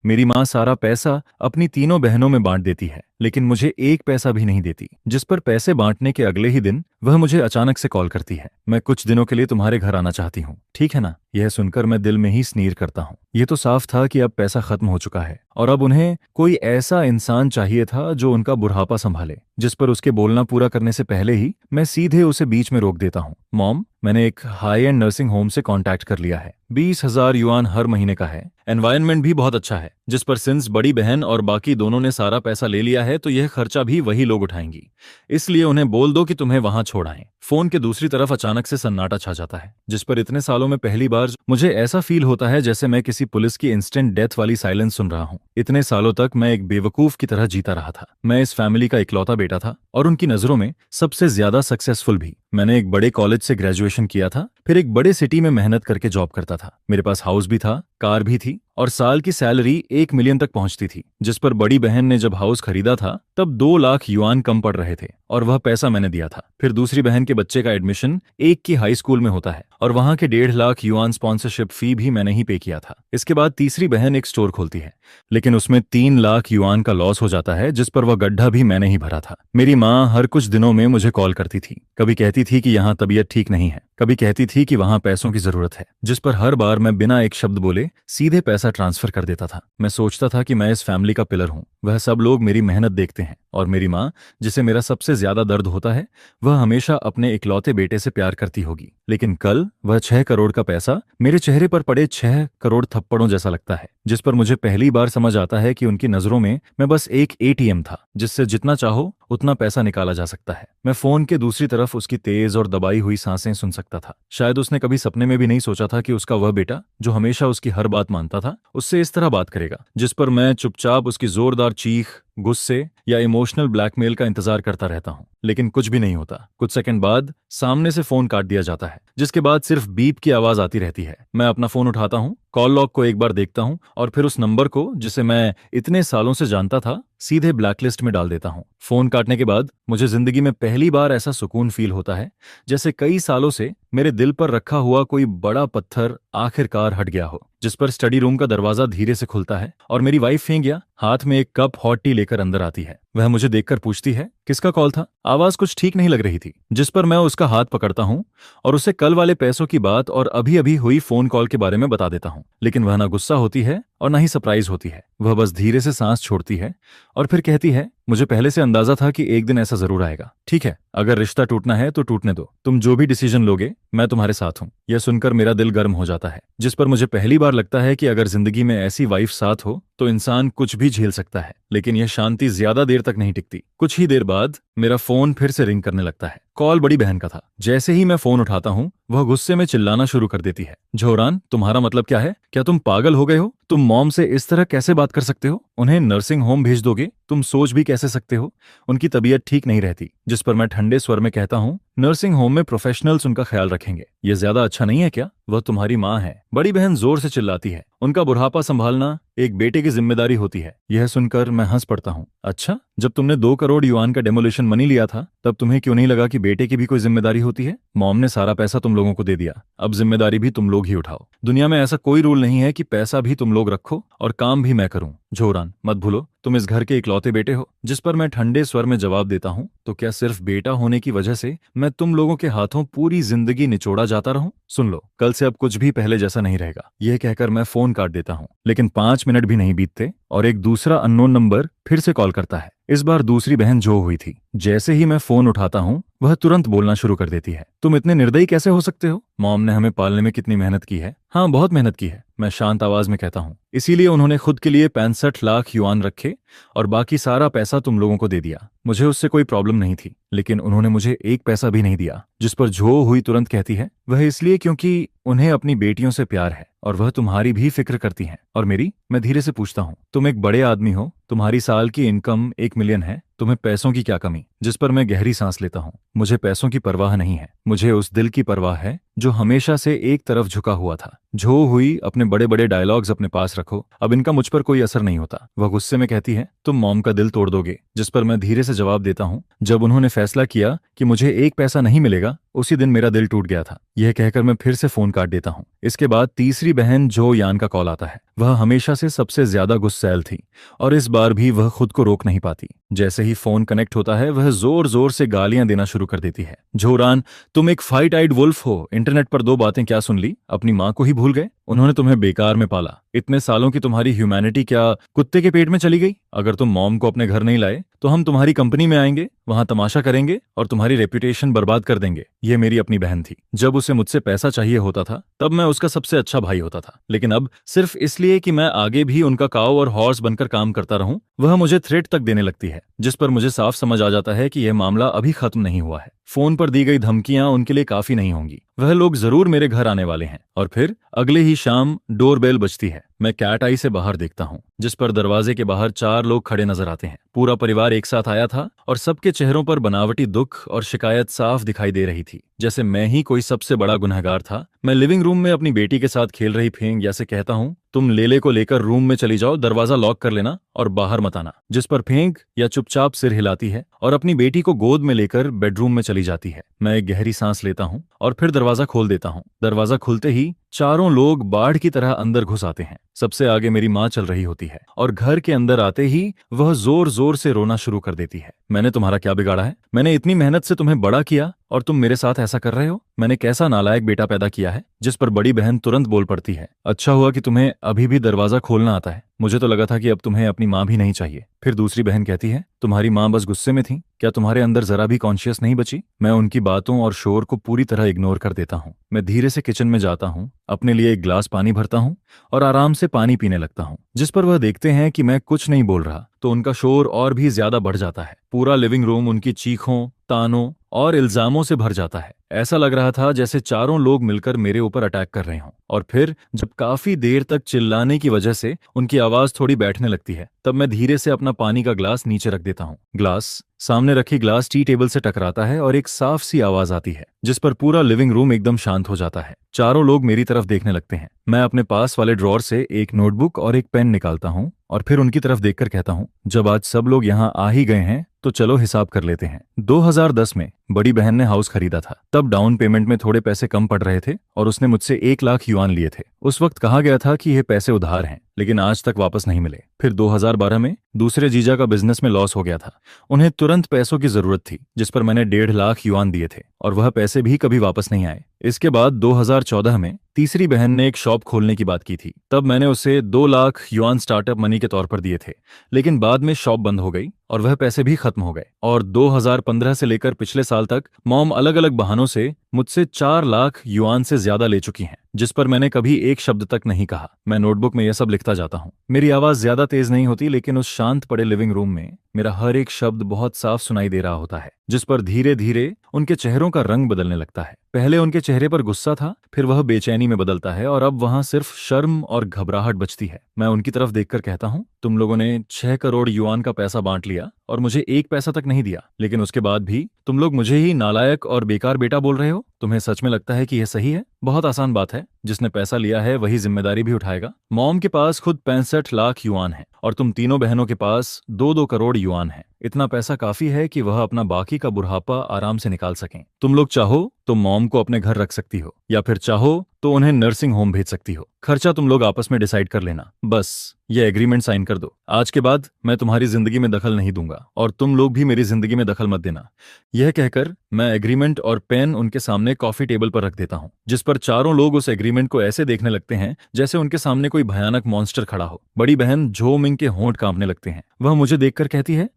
मेरी माँ सारा पैसा अपनी तीनों बहनों में बांट देती है, लेकिन मुझे एक पैसा भी नहीं देती। जिस पर पैसे बांटने के अगले ही दिन वह मुझे अचानक से कॉल करती है, मैं कुछ दिनों के लिए तुम्हारे घर आना चाहती हूँ, ठीक है ना। यह सुनकर मैं दिल में ही स्नीर करता हूँ। ये तो साफ था कि अब पैसा खत्म हो चुका है और अब उन्हें कोई ऐसा इंसान चाहिए था जो उनका बुढ़ापा संभाले। जिस पर उसके बोलना पूरा करने से पहले ही मैं सीधे उसे बीच में रोक देता हूँ। मॉम, मैंने एक हाई एंड नर्सिंग होम से कांटेक्ट कर लिया है। 20,000 युआन हर महीने का है। एनवायरनमेंट भी बहुत अच्छा है। जिस पर सिंस बड़ी बहन और बाकी दोनों ने सारा पैसा ले लिया है तो यह खर्चा भी वही लोग उठाएंगी, इसलिए उन्हें बोल दो कि तुम्हें वहां छोड़ आएं। फोन के दूसरी तरफ अचानक से सन्नाटा छा जाता है, जिस पर इतने सालों में पहली बार मुझे ऐसा फील होता है जैसे मैं किसी पुलिस की इंस्टेंट डेथ वाली साइलेंस सुन रहा हूँ। इतने सालों तक मैं एक बेवकूफ की तरह जीता रहा था। मैं इस फैमिली का इकलौता बेटा था और उनकी नजरों में सबसे ज्यादा सक्सेसफुल भी। मैंने एक बड़े कॉलेज से ग्रेजुएशन किया था, फिर एक बड़े सिटी में मेहनत करके जॉब करता था। मेरे पास हाउस भी था, कार भी थी और साल की सैलरी 1 मिलियन तक पहुंचती थी। जिस पर बड़ी बहन ने जब हाउस खरीदा था तब 2 लाख युआन कम पड़ रहे थे और वह पैसा मैंने दिया था। फिर दूसरी बहन के बच्चे का एडमिशन एक की हाई स्कूल में होता है और वहां के 1.5 लाख युआन स्पॉन्सरशिप फी भी मैंने ही पे किया था। इसके बाद तीसरी बहन एक स्टोर खोलती है, लेकिन उसमें 3 लाख युआन का लॉस हो जाता है, जिस पर वह गड्ढा भी मैंने ही भरा था। मेरी माँ हर कुछ दिनों में मुझे कॉल करती थी। कभी कहती थी कि यहाँ तबीयत ठीक नहीं है, कभी कहती थी कि वहां पैसों की जरूरत है, जिस पर हर बार मैं बिना एक शब्द बोले सीधे पैसा ट्रांसफर कर देता था। मैं सोचता था कि मैं इस फैमिली का पिलर हूं, वह सब लोग मेरी मेहनत देखते हैं और मेरी माँ, जिसे मेरा सबसे ज्यादा दर्द होता है, वह हमेशा अपने इकलौते बेटे से प्यार करती होगी। लेकिन कल वह 6 करोड़ का पैसा मेरे चेहरे पर पड़े 6 करोड़ थप्पड़ों जैसा लगता है, जिस पर मुझे पहली बार समझ आता है कि उनकी नजरों में मैं बस एक एटीएम था, जिससे जितना चाहो उतना पैसा निकाला जा सकता है। मैं फोन के दूसरी तरफ उसकी तेज और दबाई हुई सांसें सुन सकता था। शायद उसने कभी सपने में भी नहीं सोचा था कि उसका वह बेटा, जो हमेशा उसकी हर बात मानता था, उससे इस तरह बात करेगा। जिस पर मैं चुपचाप उसकी जोरदार चीख, गुस्से या इमोशनल ब्लैकमेल का इंतजार करता रहता हूँ, लेकिन कुछ भी नहीं होता। कुछ सेकंड बाद सामने से फोन काट दिया जाता है, जिसके बाद सिर्फ बीप की आवाज आती रहती है। मैं अपना फोन उठाता हूँ, कॉल लॉग को एक बार देखता हूँ और फिर उस नंबर को, जिसे मैं इतने सालों से जानता था, सीधे ब्लैकलिस्ट में डाल देता हूँ। फोन काटने के बाद मुझे जिंदगी में पहली बार ऐसा सुकून फील होता है जैसे कई सालों से मेरे दिल पर रखा हुआ कोई बड़ा पत्थर आखिरकार हट गया हो। जिस पर स्टडी रूम का दरवाजा धीरे से खुलता है और मेरी वाइफ फेंगिया हाथ में एक कप हॉट टी लेकर अंदर आती है। वह मुझे देखकर पूछती है, किसका कॉल था? आवाज कुछ ठीक नहीं लग रही थी। जिस पर मैं उसका हाथ पकड़ता हूँ और उसे कल वाले पैसों की बात और अभी अभी हुई फोन कॉल के बारे में बता देता हूँ। लेकिन वह ना गुस्सा होती है और ना ही सरप्राइज होती है। वह बस धीरे से सांस छोड़ती है और फिर कहती है, मुझे पहले से अंदाजा था कि एक दिन ऐसा जरूर आएगा। ठीक है, अगर रिश्ता टूटना है तो टूटने दो। तुम जो भी डिसीजन लोगे मैं तुम्हारे साथ हूँ। यह सुनकर मेरा दिल गर्म हो जाता है। जिस पर मुझे पहली बार लगता है कि अगर जिंदगी में ऐसी वाइफ साथ हो तो इंसान कुछ भी झेल सकता है। लेकिन यह शांति ज्यादा देर तक नहीं टिकती। कुछ ही देर बाद मेरा फोन फिर से रिंग करने लगता है। कॉल बड़ी बहन का था। जैसे ही मैं फोन उठाता हूँ वह गुस्से में चिल्लाना शुरू कर देती है, झोरान, तुम्हारा मतलब क्या है? क्या तुम पागल हो गए हो? तुम मॉम से इस तरह कैसे बात कर सकते हो? उन्हें नर्सिंग होम भेज दोगे? तुम सोच भी कैसे सकते हो? उनकी तबीयत ठीक नहीं रहती। जिस पर मैं ठंडे स्वर में कहता हूँ, नर्सिंग होम में प्रोफेशनल्स उनका ख्याल रखेंगे। ये ज्यादा अच्छा नहीं है क्या? वह तुम्हारी माँ है। बड़ी बहन जोर से चिल्लाती है, उनका बुढ़ापा संभालना एक बेटे की जिम्मेदारी होती है। यह सुनकर मैं हंस पड़ता हूँ। अच्छा, जब तुमने 2 करोड़ युआन का डेमोलिशन मनी लिया था तब तुम्हें क्यों नहीं लगा कि बेटे की भी कोई जिम्मेदारी होती है? मॉम ने सारा पैसा तुम लोगों को दे दिया, अब जिम्मेदारी भी तुम लोग ही उठाओ। दुनिया में ऐसा कोई रूल नहीं है कि पैसा भी तुम लोग रखो और काम भी मैं करूं। झोरान, मत भूलो तुम इस घर के इकलौते बेटे हो। जिस पर मैं ठंडे स्वर में जवाब देता हूं, तो क्या सिर्फ बेटा होने की वजह से मैं तुम लोगों के हाथों पूरी जिंदगी निचोड़ा जाता रहूं? सुन लो, कल से अब कुछ भी पहले जैसा नहीं रहेगा। यह कहकर मैं फोन काट देता हूं। लेकिन 5 मिनट भी नहीं बीतते और एक दूसरा अननोन नंबर फिर से कॉल करता है। इस बार दूसरी बहन जो हुई थी। जैसे ही मैं फोन उठाता हूँ वह तुरंत बोलना शुरू कर देती है, तुम इतने निर्दयी कैसे हो सकते हो? मॉम ने हमें पालने में कितनी मेहनत की है। हाँ, बहुत मेहनत की है, मैं शांत आवाज में कहता हूँ। इसीलिए उन्होंने खुद के लिए 65 लाख युआन रखे और बाकी सारा पैसा तुम लोगों को दे दिया। मुझे उससे कोई प्रॉब्लम नहीं थी, लेकिन उन्होंने मुझे एक पैसा भी नहीं दिया। जिस पर झो हुई तुरंत कहती है, वह इसलिए क्योंकि उन्हें अपनी बेटियों से प्यार है और वह तुम्हारी भी फिक्र करती हैं। और मेरी? मैं धीरे से पूछता हूँ, तुम एक बड़े आदमी हो, तुम्हारी साल की इनकम 1 मिलियन है, तुम्हें पैसों की क्या कमी? जिस पर मैं गहरी सांस लेता हूँ। मुझे पैसों की परवाह नहीं है, मुझे उस दिल की परवाह है जो हमेशा से एक तरफ झुका हुआ था। झो हुई, अपने बड़े बड़े डायलॉग्स अपने पास रखो, अब इनका मुझ पर कोई असर नहीं होता। वह गुस्से में कहती है, तुम मॉम का दिल तोड़ दोगे। जिस पर मैं धीरे से जवाब देता हूँ, जब उन्होंने फैसला किया कि मुझे एक पैसा नहीं मिलेगा, उसी दिन मेरा दिल टूट गया था। यह कहकर मैं फिर से फोन काट देता हूँ। इसके बाद तीसरी बहन जो यान का कॉल आता है। वह हमेशा से सबसे ज्यादा गुस्सैल थी और इस बार भी वह खुद को रोक नहीं पाती। जैसे ही फोन कनेक्ट होता है वह जोर जोर से गालियां देना शुरू कर देती है। झोरान, तुम एक फाइट आइड वुल्फ हो। इंटरनेट पर 2 बातें क्या सुन ली? अपनी माँ को ही भूल गए? उन्होंने तुम्हें बेकार में पाला। इतने सालों की तुम्हारी ह्यूमैनिटी क्या कुत्ते के पेट में चली गई? अगर तुम मॉम को अपने घर नहीं लाए तो हम तुम्हारी कंपनी में आएंगे, वहां तमाशा करेंगे और तुम्हारी रेपुटेशन बर्बाद कर देंगे। यह मेरी अपनी बहन थी। जब उसे मुझसे पैसा चाहिए होता था तब मैं उसका सबसे अच्छा भाई होता था, लेकिन अब सिर्फ इसलिए कि मैं आगे भी उनका काऊ और हॉर्स बनकर काम करता रहूं, वह मुझे थ्रेट तक देने लगती है, जिस पर मुझे साफ समझ आ जाता है कि यह मामला अभी खत्म नहीं हुआ है। फोन पर दी गई धमकियां उनके लिए काफी नहीं होंगी। वह लोग जरूर मेरे घर आने वाले हैं। और फिर अगले ही शाम डोरबेल बजती है। मैं कैट आई से बाहर देखता हूँ, जिस पर दरवाजे के बाहर 4 लोग खड़े नजर आते हैं। पूरा परिवार एक साथ आया था और सबके चेहरों पर बनावटी दुख और शिकायत साफ दिखाई दे रही थी, जैसे मैं ही कोई सबसे बड़ा गुनहगार था। मैं लिविंग रूम में अपनी बेटी के साथ खेल रही फेंग या से कहता हूँ, तुम लेले को लेकर रूम में चली जाओ, दरवाजा लॉक कर लेना और बाहर मत आना। जिस पर फेंग या चुपचाप सिर हिलाती है और अपनी बेटी को गोद में लेकर बेडरूम में चली जाती है। मैं एक गहरी सांस लेता हूँ और फिर दरवाजा खोल देता हूँ। दरवाजा खुलते ही 4 लोग बाढ़ की तरह अंदर घुस आते हैं। सबसे आगे मेरी माँ चल रही होती है और घर के अंदर आते ही वह जोर जोर से रोना शुरू कर देती है। मैंने तुम्हारा क्या बिगाड़ा है? मैंने इतनी मेहनत से तुम्हें बड़ा किया और तुम मेरे साथ ऐसा कर रहे हो? मैंने कैसा नालायक बेटा पैदा किया है? जिस पर बड़ी बहन तुरंत बोल पड़ती है, अच्छा हुआ कि तुम्हें अभी भी दरवाजा खोलना आता है। मुझे तो लगा था कि अब तुम्हें अपनी माँ भी नहीं चाहिए। फिर दूसरी बहन कहती है, तुम्हारी माँ बस गुस्से में थी, क्या तुम्हारे अंदर जरा भी कॉन्शियस नहीं बची? मैं उनकी बातों और शोर को पूरी तरह इग्नोर कर देता हूँ। मैं धीरे से किचन में जाता हूँ, अपने लिए एक गिलास पानी भरता हूँ और आराम से पानी पीने लगता हूँ। जिस पर वह देखते हैं कि मैं कुछ नहीं बोल रहा तो उनका शोर और भी ज्यादा बढ़ जाता है। पूरा लिविंग रूम उनकी चीखों, तानों और इल्जामों से भर जाता है। ऐसा लग रहा था जैसे 4 लोग मिलकर मेरे ऊपर अटैक कर रहे हों। और फिर जब काफी देर तक चिल्लाने की वजह से उनकी आवाज थोड़ी बैठने लगती है, तब मैं धीरे से अपना पानी का ग्लास नीचे रख देता हूँ। ग्लास सामने रखी ग्लास टी टेबल से टकराता है और एक साफ सी आवाज आती है, जिस पर पूरा लिविंग रूम एकदम शांत हो जाता है। 4 लोग मेरी तरफ देखने लगते हैं। मैं अपने पास वाले ड्रॉर से एक नोटबुक और एक पेन निकालता हूँ और फिर उनकी तरफ देखकर कहता हूँ, जब आज सब लोग यहाँ आ ही गए हैं तो चलो हिसाब कर लेते हैं। 2010 में बड़ी बहन ने हाउस खरीदा था। तब डाउन पेमेंट में थोड़े पैसे कम पड़ रहे थे और उसने मुझसे 1 लाख युआन लिए थे। उस वक्त कहा गया था कि ये पैसे उधार हैं, लेकिन आज तक वापस नहीं मिले। फिर 2012 में दूसरे जीजा का बिजनेस में लॉस हो गया था। उन्हें तुरंत पैसों की जरूरत थी, जिस पर मैंने 1.5 लाख युआन दिए थे और वह पैसे भी कभी वापस नहीं आए। इसके बाद 2014 में तीसरी बहन ने एक शॉप खोलने की बात की थी। तब मैंने उसे 2 लाख युआन स्टार्टअप मनी के तौर पर दिए थे, लेकिन बाद में शॉप बंद हो गई और वह पैसे भी खत्म हो गए। और 2015 से लेकर पिछले साल तक मॉम अलग अलग बहानों से मुझसे 4 लाख युआन से ज्यादा ले चुकी हैं, जिस पर मैंने कभी एक शब्द तक नहीं कहा। मैं नोटबुक में यह सब लिखता जाता हूँ। मेरी आवाज ज्यादा तेज नहीं होती, लेकिन उस शांत पड़े लिविंग रूम में मेरा हर एक शब्द बहुत साफ सुनाई दे रहा होता है, जिस पर धीरे धीरे उनके चेहरों का रंग बदलने लगता है। पहले उनके चेहरे पर गुस्सा था, फिर वह बेचैनी में बदलता है और अब वहां सिर्फ शर्म और घबराहट बचती है। मैं उनकी तरफ देखकर कहता हूँ, तुम लोगों ने 6 करोड़ युआन का पैसा बांट लिया और मुझे 1 पैसा तक नहीं दिया, लेकिन उसके बाद भी तुम लोग मुझे ही नालायक और बेकार बेटा बोल रहे हो। तुम्हें सच में लगता है कि यह सही है? बहुत आसान बात है, जिसने पैसा लिया है वही जिम्मेदारी भी उठाएगा। मॉम के पास खुद 65 लाख युआन है और तुम तीनों बहनों के पास 2-2 करोड़ युआन है। इतना पैसा काफी है कि वह अपना बाकी का बुढ़ापा आराम से निकाल सकें। तुम लोग चाहो तो मॉम को अपने घर रख सकती हो या फिर चाहो तो उन्हें नर्सिंग होम भेज सकती हो। खर्चा तुम लोग आपस में डिसाइड कर लेना। बस ये एग्रीमेंट साइन कर दो। आज के बाद मैं तुम्हारी जिंदगी में दखल नहीं दूंगा और तुम लोग भी मेरी जिंदगी में दखल मत देना। यह कहकर मैं एग्रीमेंट और पेन उनके सामने कॉफी टेबल पर रख देता हूँ, जिस पर 4 लोग उस एग्रीमेंट को ऐसे देखने लगते हैं जैसे उनके सामने कोई भयानक मॉन्स्टर खड़ा हो। बड़ी बहन झो मिंग के होंठ कांपने लगते हैं। वह मुझे देखकर कहती है,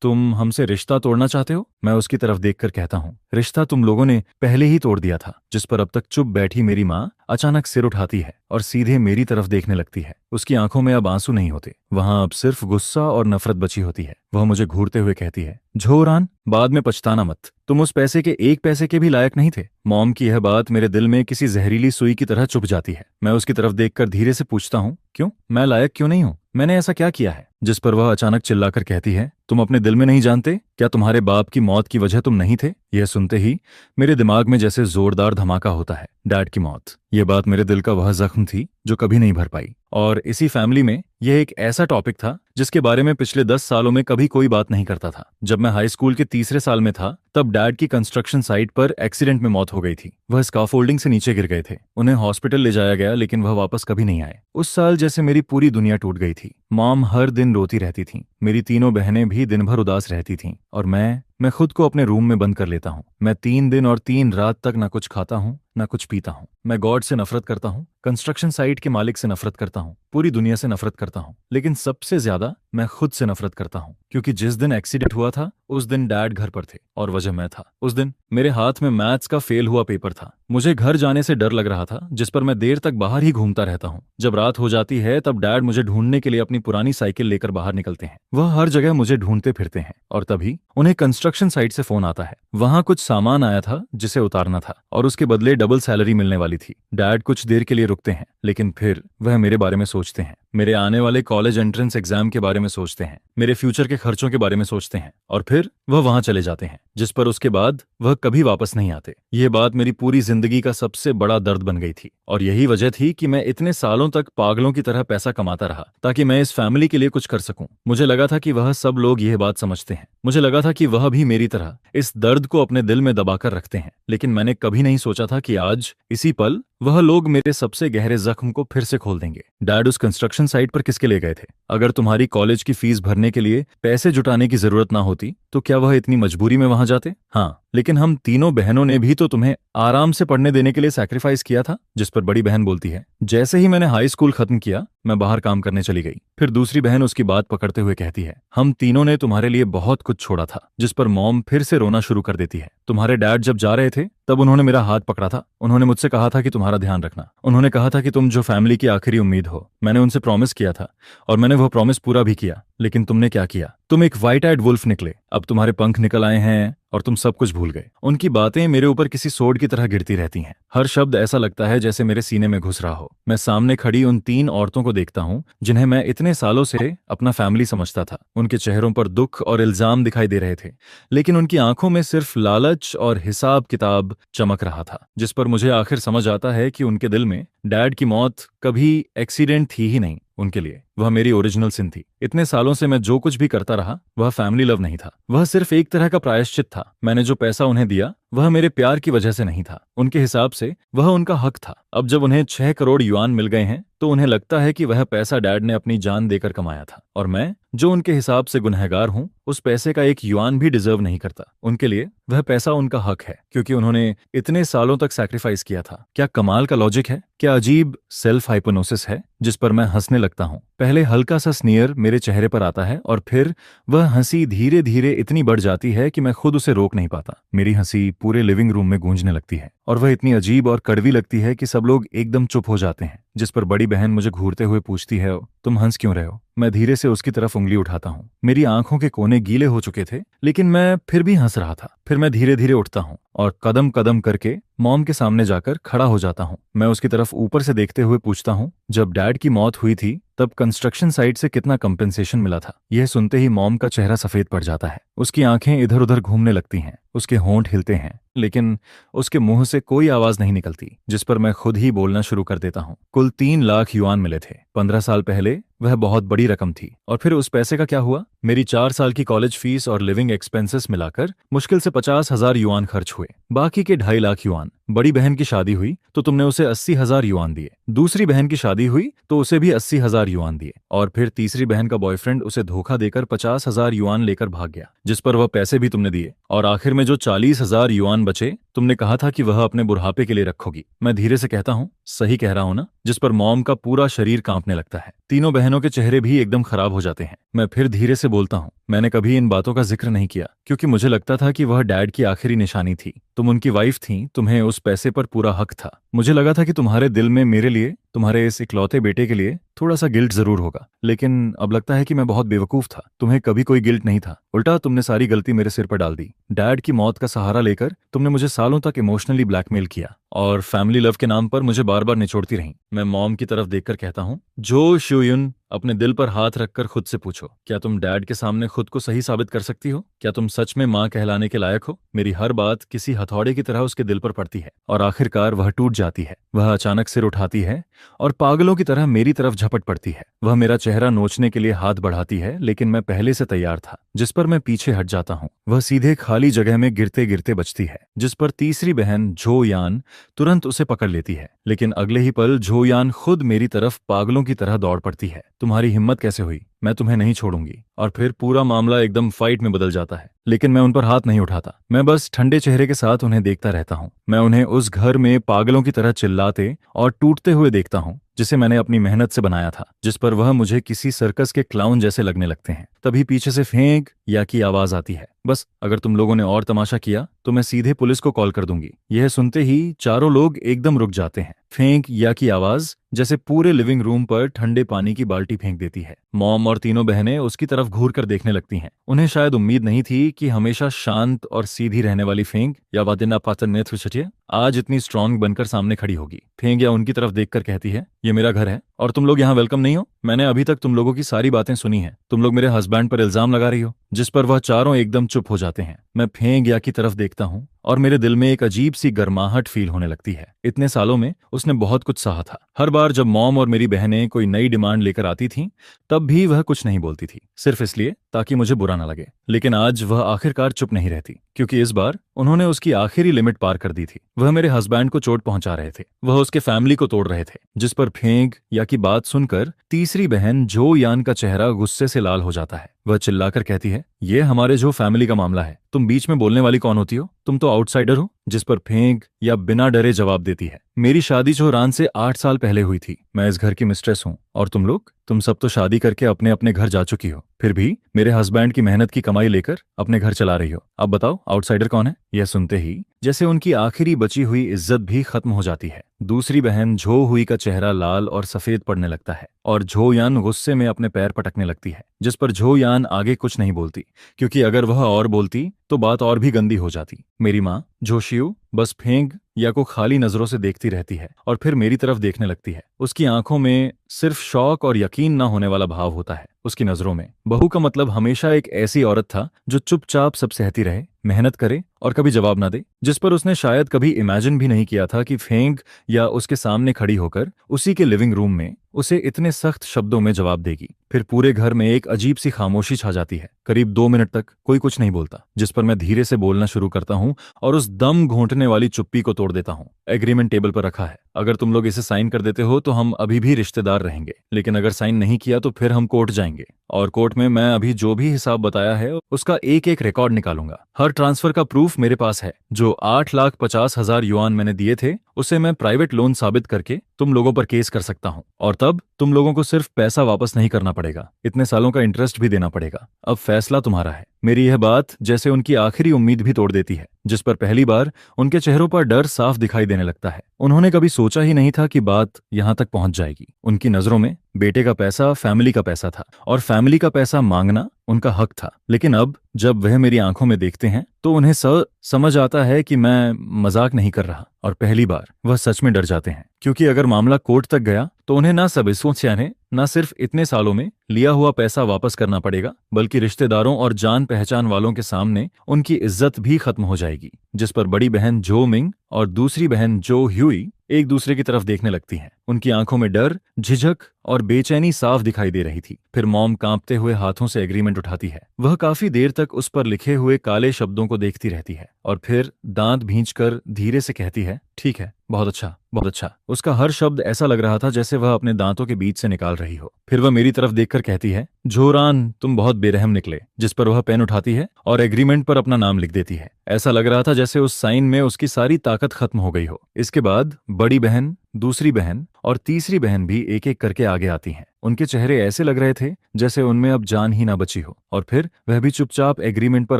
तुम हमसे रिश्ता तोड़ना चाहते हो? मैं उसकी तरफ देखकर कहता हूँ, रिश्ता तुम लोगों ने पहले ही तोड़ दिया था। जिस पर अब तक चुप बैठी मेरी माँ अचानक सिर उठाती है और सीधे मेरी तरफ देखने लगती है। उसकी आंखों में अब आंसू नहीं होते, वहां अब सिर्फ गुस्सा और नफरत बची होती है। वह मुझे घूरते हुए कहती है, झोरान, बाद में पछताना मत। तुम उस पैसे के 1 पैसे के भी लायक नहीं थे। मॉम की यह बात मेरे दिल में किसी जहरीली सुई की तरह चुभ जाती है। मैं उसकी तरफ देखकर धीरे से पूछता हूँ, क्यों? मैं लायक क्यों नहीं हूँ? मैंने ऐसा क्या किया है? जिस पर वह अचानक चिल्लाकर कहती है, तुम अपने दिल में नहीं जानते क्या तुम्हारे बाप की मौत की वजह तुम नहीं थे? यह सुनते ही मेरे दिमाग में जैसे जोरदार धमाका होता है। डैड की मौत, यह बात मेरे दिल का वह जख्म थी जो कभी नहीं भर पाई। और इसी फैमिली में यह एक ऐसा टॉपिक था जिसके बारे में पिछले 10 सालों में कभी कोई बात नहीं करता था। जब मैं हाई स्कूल के तीसरे साल में था तब डैड की कंस्ट्रक्शन साइट पर एक्सीडेंट में मौत हो गई थी। वह स्काफोल्डिंग से नीचे गिर गए थे। उन्हें हॉस्पिटल ले जाया गया लेकिन वह वापस कभी नहीं आए। उस साल जैसे मेरी पूरी दुनिया टूट गई थी। मॉम हर दिन रोती रहती थी। मेरी तीनों बहनें भी दिन भर उदास रहती थीं और मैं खुद को अपने रूम में बंद कर लेता हूँ। मैं 3 दिन और 3 रात तक ना कुछ खाता हूँ ना कुछ पीता हूँ। मैं गॉड से नफरत करता हूँ, कंस्ट्रक्शन साइट के मालिक से नफरत करता हूँ, पूरी दुनिया से नफरत करता हूँ, लेकिन सबसे ज्यादा मैं खुद से नफरत करता हूँ क्योंकि जिस दिन एक्सीडेंट हुआ था उस दिन डैड घर पर थे और वजह मैं था। उस दिन मेरे हाथ में मैथ्स का फेल हुआ पेपर था। मुझे घर जाने से डर लग रहा था जिस पर मैं देर तक बाहर ही घूमता रहता हूँ। जब रात हो जाती है तब डैड मुझे ढूंढने के लिए अपनी पुरानी साइकिल लेकर बाहर निकलते हैं। वह हर जगह मुझे ढूंढते फिरते हैं और तभी उन्हें कंस्ट्रक्शन साइट से फोन आता है। वहां कुछ सामान आया था जिसे उतारना था और उसके बदले डबल सैलरी मिलने वाली थी। डैड कुछ देर के लिए रुकते हैं लेकिन फिर वह मेरे बारे में सोचते हैं, मेरे आने वाले कॉलेज एंट्रेंस एग्जाम के बारे में सोचते हैं, मेरे फ्यूचर के खर्चों के बारे में सोचते हैं और फिर वह वहां चले जाते हैं जिस पर उसके बाद वह कभी वापस नहीं आते। यह बात मेरी पूरी जिंदगी का सबसे बड़ा दर्द बन गई थी और यही वजह थी कि मैं इतने सालों तक पागलों की तरह पैसा कमाता रहा ताकि मैं इस फैमिली के लिए कुछ कर सकूं। मुझे लगा था कि वह सब लोग यह बात समझते हैं। मुझे लगा था कि वह भी मेरी तरह इस दर्द को अपने दिल में दबाकर रखते हैं, लेकिन मैंने कभी नहीं सोचा था कि आज इसी पल वह लोग मेरे सबसे गहरे जख्म को फिर से खोल देंगे। डैड उस कंस्ट्रक्शन साइट पर किसके लिए गए थे? अगर तुम्हारी कॉलेज की फीस भरने के लिए पैसे जुटाने की जरूरत ना होती तो क्या वह इतनी मजबूरी में वहां जाते? हाँ, लेकिन हम तीनों बहनों ने भी तो तुम्हें आराम से पढ़ने देने के लिए सैक्रिफाइस किया था। जिस पर बड़ी बहन बोलती है, जैसे ही मैंने हाई स्कूल खत्म किया मैं बाहर काम करने चली गई। फिर दूसरी बहन उसकी बात पकड़ते हुए कहती है, हम तीनों ने तुम्हारे लिए बहुत कुछ छोड़ा था। जिस पर मॉम फिर से रोना शुरू कर देती है। तुम्हारे डैड जब जा रहे थे तब उन्होंने मेरा हाथ पकड़ा था। उन्होंने मुझसे कहा था कि तुम्हारा ध्यान रखना। उन्होंने कहा था कि तुम जो फैमिली की आखिरी उम्मीद हो। मैंने उनसे प्रॉमिस किया था और मैंने वह प्रॉमिस पूरा भी किया, लेकिन तुमने क्या किया? तुम एक व्हाइट आइड वुल्फ निकले। अब तुम्हारे पंख निकल आए हैं और तुम सब कुछ भूल गए। उनकी बातें मेरे ऊपर किसी सोड की तरह गिरती रहती हैं। हर शब्द ऐसा लगता है जैसे मेरे सीने में घुस रहा हो। मैं सामने खड़ी उन 3 औरतों को देखता हूँ जिन्हें मैं इतने सालों से अपना फैमिली समझता था। उनके चेहरों पर दुख और इल्जाम दिखाई दे रहे थे, लेकिन उनकी आंखों में सिर्फ लालच और हिसाब किताब चमक रहा था। जिस पर मुझे आखिर समझ आता है कि उनके दिल में डैड की मौत कभी एक्सीडेंट थी ही नहीं। उनके लिए वह मेरी ओरिजिनल सिन थी। इतने सालों से मैं जो कुछ भी करता रहा वह फैमिली लव नहीं था। वह सिर्फ एक तरह का प्रायश्चित था। मैंने जो पैसा उन्हें दिया वह मेरे प्यार की वजह से नहीं था। उनके हिसाब से वह उनका हक था। अब जब उन्हें 6 करोड़ युआन मिल गए हैं तो उन्हें लगता है कि वह पैसा डैड ने अपनी जान देकर कमाया था और मैं जो उनके हिसाब से गुनहगार हूं उस पैसे का एक युआन भी डिजर्व नहीं करता। उनके लिए वह पैसा उनका हक है क्योंकि उन्होंने इतने सालों तक सैक्रिफाइस किया था। क्या कमाल का लॉजिक है? क्या अजीब सेल्फ हाइपोनोसिस है? जिस पर मैं हंसने लगता हूं। पहले हल्का सा स्नीयर मेरे चेहरे पर आता है और फिर वह हंसी धीरे धीरे इतनी बढ़ जाती है कि मैं खुद उसे रोक नहीं पाता। मेरी हंसी पूरे लिविंग रूम में गूंजने लगती है और वह इतनी अजीब और कड़वी लगती है कि सब लोग एकदम चुप हो जाते हैं। जिस पर बड़ी बहन मुझे घूरते हुए पूछती है, तुम हंस क्यों रहे हो? मैं धीरे से उसकी तरफ उंगली उठाता हूँ। मेरी आंखों के कोने गीले हो चुके थे लेकिन मैं फिर भी हंस रहा था। फिर मैं धीरे धीरे उठता हूँ और कदम कदम करके मॉम के सामने जाकर खड़ा हो जाता हूँ। मैं उसकी तरफ ऊपर से देखते हुए पूछता हूँ, जब डैड की मौत हुई थी तब कंस्ट्रक्शन साइट से कितना कंपेंसेशन मिला था? यह सुनते ही मॉम का चेहरा सफेद पड़ जाता है। उसकी आंखें इधर उधर घूमने लगती हैं, उसके होंठ हिलते हैं, लेकिन उसके मुंह से कोई आवाज नहीं निकलती। जिस पर मैं खुद ही बोलना शुरू कर देता हूँ। कुल 3 लाख युआन मिले थे। 15 साल पहले वह बहुत बड़ी रकम थी। और फिर उस पैसे का क्या हुआ? मेरी 4 साल की कॉलेज फीस और लिविंग एक्सपेंसेस मिलाकर मुश्किल से 50,000 युआन खर्च हुए। बाकी के 2.5 लाख युआन। बड़ी बहन की शादी हुई तो तुमने उसे 80,000 युआन दिए। दूसरी बहन की शादी हुई तो उसे भी 80,000 युआन दिए। और फिर तीसरी बहन का बॉयफ्रेंड उसे धोखा देकर 50,000 युआन लेकर भाग गया, जिस पर वह पैसे भी तुमने दिए। और आखिर में जो 40,000 युआन बचे तुमने कहा था कि वह अपने बुढ़ापे के लिए रखोगी। मैं धीरे से कहता हूँ, सही कह रहा हूं ना? जिस पर मॉम का पूरा शरीर कांपने लगता है। तीनों बहनों के चेहरे भी एकदम खराब हो जाते हैं। मैं फिर धीरे से बोलता हूँ, मैंने कभी इन बातों का जिक्र नहीं किया क्योंकि मुझे लगता था कि वह डैड की आखिरी निशानी थी। तुम उनकी वाइफ थी, तुम्हें उस पैसे पर पूरा हक था। मुझे लगा था कि तुम्हारे दिल में मेरे लिए, तुम्हारे इस इकलौते बेटे के लिए थोड़ा सा गिल्ट जरूर होगा, लेकिन अब लगता है कि मैं बहुत बेवकूफ था। तुम्हें कभी कोई गिल्ट नहीं था, उल्टा तुमने सारी गलती मेरे सिर पर डाल दी। डैड की मौत का सहारा लेकर तुमने मुझे सालों तक इमोशनली ब्लैकमेल किया और फैमिली लव के नाम पर मुझे बार बार निचोड़ती रहीं। मैं मॉम की तरफ देखकर कहता हूँ, जो शुयुन, अपने दिल पर हाथ रखकर खुद से पूछो, क्या तुम डैड के सामने खुद को सही साबित कर सकती हो? क्या तुम सच में माँ कहलाने के लायक हो? मेरी हर बात किसी हथौड़े की तरह उसके दिल पर पड़ती है और आखिरकार वह टूट जाती है। वह अचानक सिर उठाती है और पागलों की तरह मेरी तरफ झपट पड़ती है। वह मेरा चेहरा नोचने के लिए हाथ बढ़ाती है, लेकिन मैं पहले से तैयार था, जिस पर मैं पीछे हट जाता हूँ। वह सीधे खाली जगह में गिरते गिरते बचती है, जिस पर तीसरी बहन झो यान तुरंत उसे पकड़ लेती है। लेकिन अगले ही पल झो यान खुद मेरी तरफ पागलों की तरह दौड़ पड़ती है। तुम्हारी हिम्मत कैसे हुई? मैं तुम्हें नहीं छोड़ूंगी। और फिर पूरा मामला एकदम फाइट में बदल जाता है। लेकिन मैं उन पर हाथ नहीं उठाता। मैं बस ठंडे चेहरे के साथ उन्हें देखता रहता हूँ। मैं उन्हें उस घर में पागलों की तरह चिल्लाते और टूटते हुए देखता हूँ, जिसे मैंने अपनी मेहनत से बनाया था, जिस पर वह मुझे किसी सर्कस के क्लाउन जैसे लगने लगते हैं। तभी पीछे से फेंक या की आवाज आती है, बस अगर तुम लोगों ने और तमाशा किया तो मैं सीधे पुलिस को कॉल कर दूंगी। यह सुनते ही चारों लोग एकदम रुक जाते हैं। फेंक या की आवाज जैसे पूरे लिविंग रूम पर ठंडे पानी की बाल्टी फेंक देती है। मॉम और तीनों बहनें उसकी तरफ घूर कर देखने लगती हैं। उन्हें शायद उम्मीद नहीं थी कि हमेशा शांत और सीधी रहने वाली फेंक या वादिना पाचन नेत्र आज इतनी स्ट्रांग बनकर सामने खड़ी होगी। फेंक या उनकी तरफ देखकर कहती है, ये मेरा घर है और तुम लोग यहाँ वेलकम नहीं हो। मैंने अभी तक तुम लोगों की सारी बातें सुनी हैं। तुम लोग मेरे हस्बैंड पर इल्जाम लगा रही हो। जिस पर वह चारों एकदम चुप हो जाते हैं। मैं फेंक या की तरफ देखता हूँ और मेरे दिल में एक अजीब सी गर्माहट फील होने लगती है। इतने सालों में उसने बहुत कुछ सहा था। हर बार जब मॉम और मेरी बहनें कोई नई डिमांड लेकर आती थीं, तब भी वह कुछ नहीं बोलती थी, सिर्फ इसलिए ताकि मुझे बुरा ना लगे। लेकिन आज वह आखिरकार चुप नहीं रहती, क्योंकि इस बार उन्होंने उसकी आखिरी लिमिट पार कर दी थी। वह मेरे हस्बैंड को चोट पहुंचा रहे थे, वह उसके फैमिली को तोड़ रहे थे। जिस पर फेंक या की बात सुनकर तीसरी बहन जो यान का चेहरा गुस्से से लाल हो जाता है। वह चिल्लाकर कहती है, ये हमारे जो फैमिली का मामला है, तुम बीच में बोलने वाली कौन होती हो? तुम तो आउटसाइडर हो। जिस पर फेंक या बिना डरे जवाब देती है, मेरी शादी चौरान से 8 साल पहले हुई थी। मैं इस घर की मिस्ट्रेस हूँ और तुम लोग, तुम सब तो शादी करके अपने अपने घर जा चुकी हो, फिर भी मेरे हस्बैंड की मेहनत की कमाई लेकर अपने घर चला रही हो। अब बताओ आउटसाइडर कौन है? यह सुनते ही जैसे उनकी आखिरी बची हुई इज्जत भी खत्म हो जाती है। दूसरी बहन झो हुई का चेहरा लाल और सफेद पड़ने लगता है और झो यान गुस्से में अपने पैर पटकने लगती है। जिस पर झो यान आगे कुछ नहीं बोलती, क्योंकि अगर वह और बोलती तो बात और भी गंदी हो जाती। मेरी माँ जोशियू बस फेंक या को खाली नजरों से देखती रहती है और फिर मेरी तरफ देखने लगती है। उसकी आंखों में सिर्फ शौक और यकीन न होने वाला भाव होता है। उसकी नजरों में बहू का मतलब हमेशा एक ऐसी औरत था जो चुपचाप सब सहती रहे, मेहनत करे और कभी जवाब ना दे। जिस पर उसने शायद कभी इमेजिन भी नहीं किया था कि फेंक या उसके सामने खड़ी होकर उसी के लिविंग रूम में उसे इतने सख्त शब्दों में जवाब देगी। फिर पूरे घर में एक अजीब सी खामोशी छा जाती है। करीब 2 मिनट तक कोई कुछ नहीं बोलता, जिस पर मैं धीरे से बोलना शुरू करता हूँ और उस दम घोंटने वाली चुप्पी को तोड़ देता हूँ। एग्रीमेंट टेबल पर रखा है, अगर तुम लोग इसे साइन कर देते हो तो हम अभी भी रिश्तेदार रहेंगे, लेकिन अगर साइन नहीं किया तो फिर हम कोर्ट जाएंगे और कोर्ट में मैं अभी जो भी हिसाब बताया है उसका एक एक रिकॉर्ड निकालूंगा। हर ट्रांसफर का प्रूफ मेरे पास है। जो 8,50,000 युआन मैंने दिए थे, उसे मैं प्राइवेट लोन साबित करके तुम लोगों पर केस कर सकता हूँ और तब तुम लोगों को सिर्फ पैसा वापस नहीं करना पड़ेगा, इतने सालों का इंटरेस्ट भी देना पड़ेगा। अब फैसला तुम्हारा है। मेरी यह बात जैसे उनकी आखिरी उम्मीद भी तोड़ देती है, जिस पर पहली बार उनके चेहरों पर डर साफ दिखाई देने लगता है। उन्होंने कभी सोचा ही नहीं था कि बात यहाँ तक पहुंच जाएगी। उनकी नजरों में बेटे का पैसा फैमिली का पैसा था और फैमिली का पैसा मांगना उनका हक था। लेकिन अब जब वह मेरी आंखों में देखते हैं तो उन्हें समझ आता है कि मैं मजाक नहीं कर रहा और पहली बार वह सच में डर जाते हैं, क्योंकि अगर मामला कोर्ट तक गया तो उन्हें ना सबूतों से न सिर्फ इतने सालों में लिया हुआ पैसा वापस करना पड़ेगा, बल्कि रिश्तेदारों और जान पहचान वालों के सामने उनकी इज्जत भी खत्म हो जाएगी। जिस पर बड़ी बहन जो मिंग और दूसरी बहन जो ह्यूई एक दूसरे की तरफ देखने लगती हैं। उनकी आंखों में डर, झिझक और बेचैनी साफ दिखाई दे रही थी। फिर मॉम कांपते हुए हाथों से एग्रीमेंट उठाती है। वह काफी देर तक उस पर लिखे हुए काले शब्दों को देखती रहती है और फिर दांत भींचकर धीरे से कहती है, ठीक है, बहुत अच्छा, बहुत अच्छा। उसका हर शब्द ऐसा लग रहा था जैसे वह अपने दांतों के बीच से निकाल रही हो। फिर वह मेरी तरफ देखकर कहती है, जोरान तुम बहुत बेरहम निकले। जिस पर वह पेन उठाती है और एग्रीमेंट पर अपना नाम लिख देती है। ऐसा लग रहा था जैसे उस साइन में उसकी सारी ताकत खत्म हो गई हो। इसके बाद बड़ी बहन, दूसरी बहन और तीसरी बहन भी एक एक करके आगे आती हैं। उनके चेहरे ऐसे लग रहे थे जैसे उनमें अब जान ही ना बची हो, और फिर वह भी चुपचाप एग्रीमेंट पर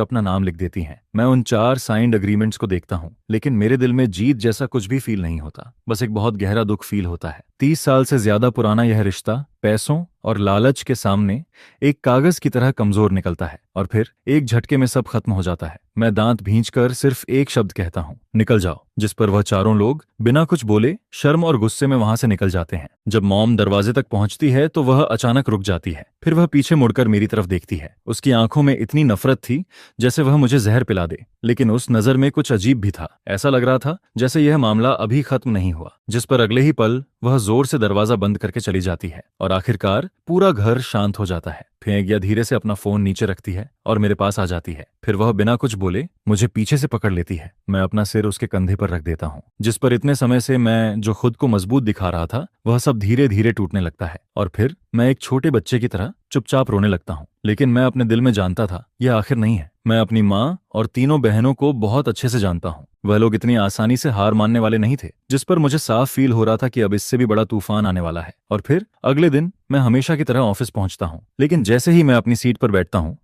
अपना नाम लिख देती हैं। मैं उन 4 साइंड एग्रीमेंट्स को देखता हूँ, लेकिन मेरे दिल में जीत जैसा कुछ भी फील नहीं होता, बस एक बहुत गहरा दुख फील होता है। 30 साल से ज्यादा पुराना यह रिश्ता पैसों और लालच के सामने एक कागज की तरह कमजोर निकलता है, और फिर एक झटके में सब खत्म हो जाता है। मैं दांत भींचकर सिर्फ एक शब्द कहता हूँ, निकल जाओ, जिस पर वह चारों लोग बिना कुछ बोले शर्म और गुस्से में वहां से निकल जाते हैं। जब मॉम दरवाजे तक पहुंचती है तो वह अचानक रुक जाती है, फिर वह पीछे मुड़कर मेरी तरफ देखती है। उसकी आंखों में इतनी नफरत थी जैसे वह मुझे जहर पिला दे, लेकिन उस नजर में कुछ अजीब भी था। ऐसा लग रहा था जैसे यह मामला अभी खत्म नहीं हुआ, जिस पर अगले ही पल वह जोर से दरवाजा बंद करके चली जाती है और आखिरकार पूरा घर शांत हो जाता है। फेंगिया धीरे से अपना फोन नीचे रखती है और मेरे पास आ जाती है। फिर वह बिना कुछ बोले मुझे पीछे से पकड़ लेती है। मैं अपना सिर उसके कंधे पर रख देता हूँ, जिस पर इतने समय से मैं जो खुद को मजबूत दिखा रहा था वह सब धीरे धीरे टूटने लगता है, और फिर मैं एक छोटे बच्चे की तरह चुपचाप रोने लगता हूँ। लेकिन मैं अपने दिल में जानता था यह आखिर नहीं है। मैं अपनी माँ और तीनों बहनों को बहुत अच्छे से जानता हूँ। वह लोग इतनी आसानी से हार मानने वाले नहीं थे, जिस पर मुझे साफ फील हो रहा था कि अब इससे भी बड़ा तूफान आने वाला है। और फिर अगले दिन मैं हमेशा की तरह ऑफिस पहुंचता हूँ, लेकिन जैसे ही मैं अपनी सीट पर बैठता हूँ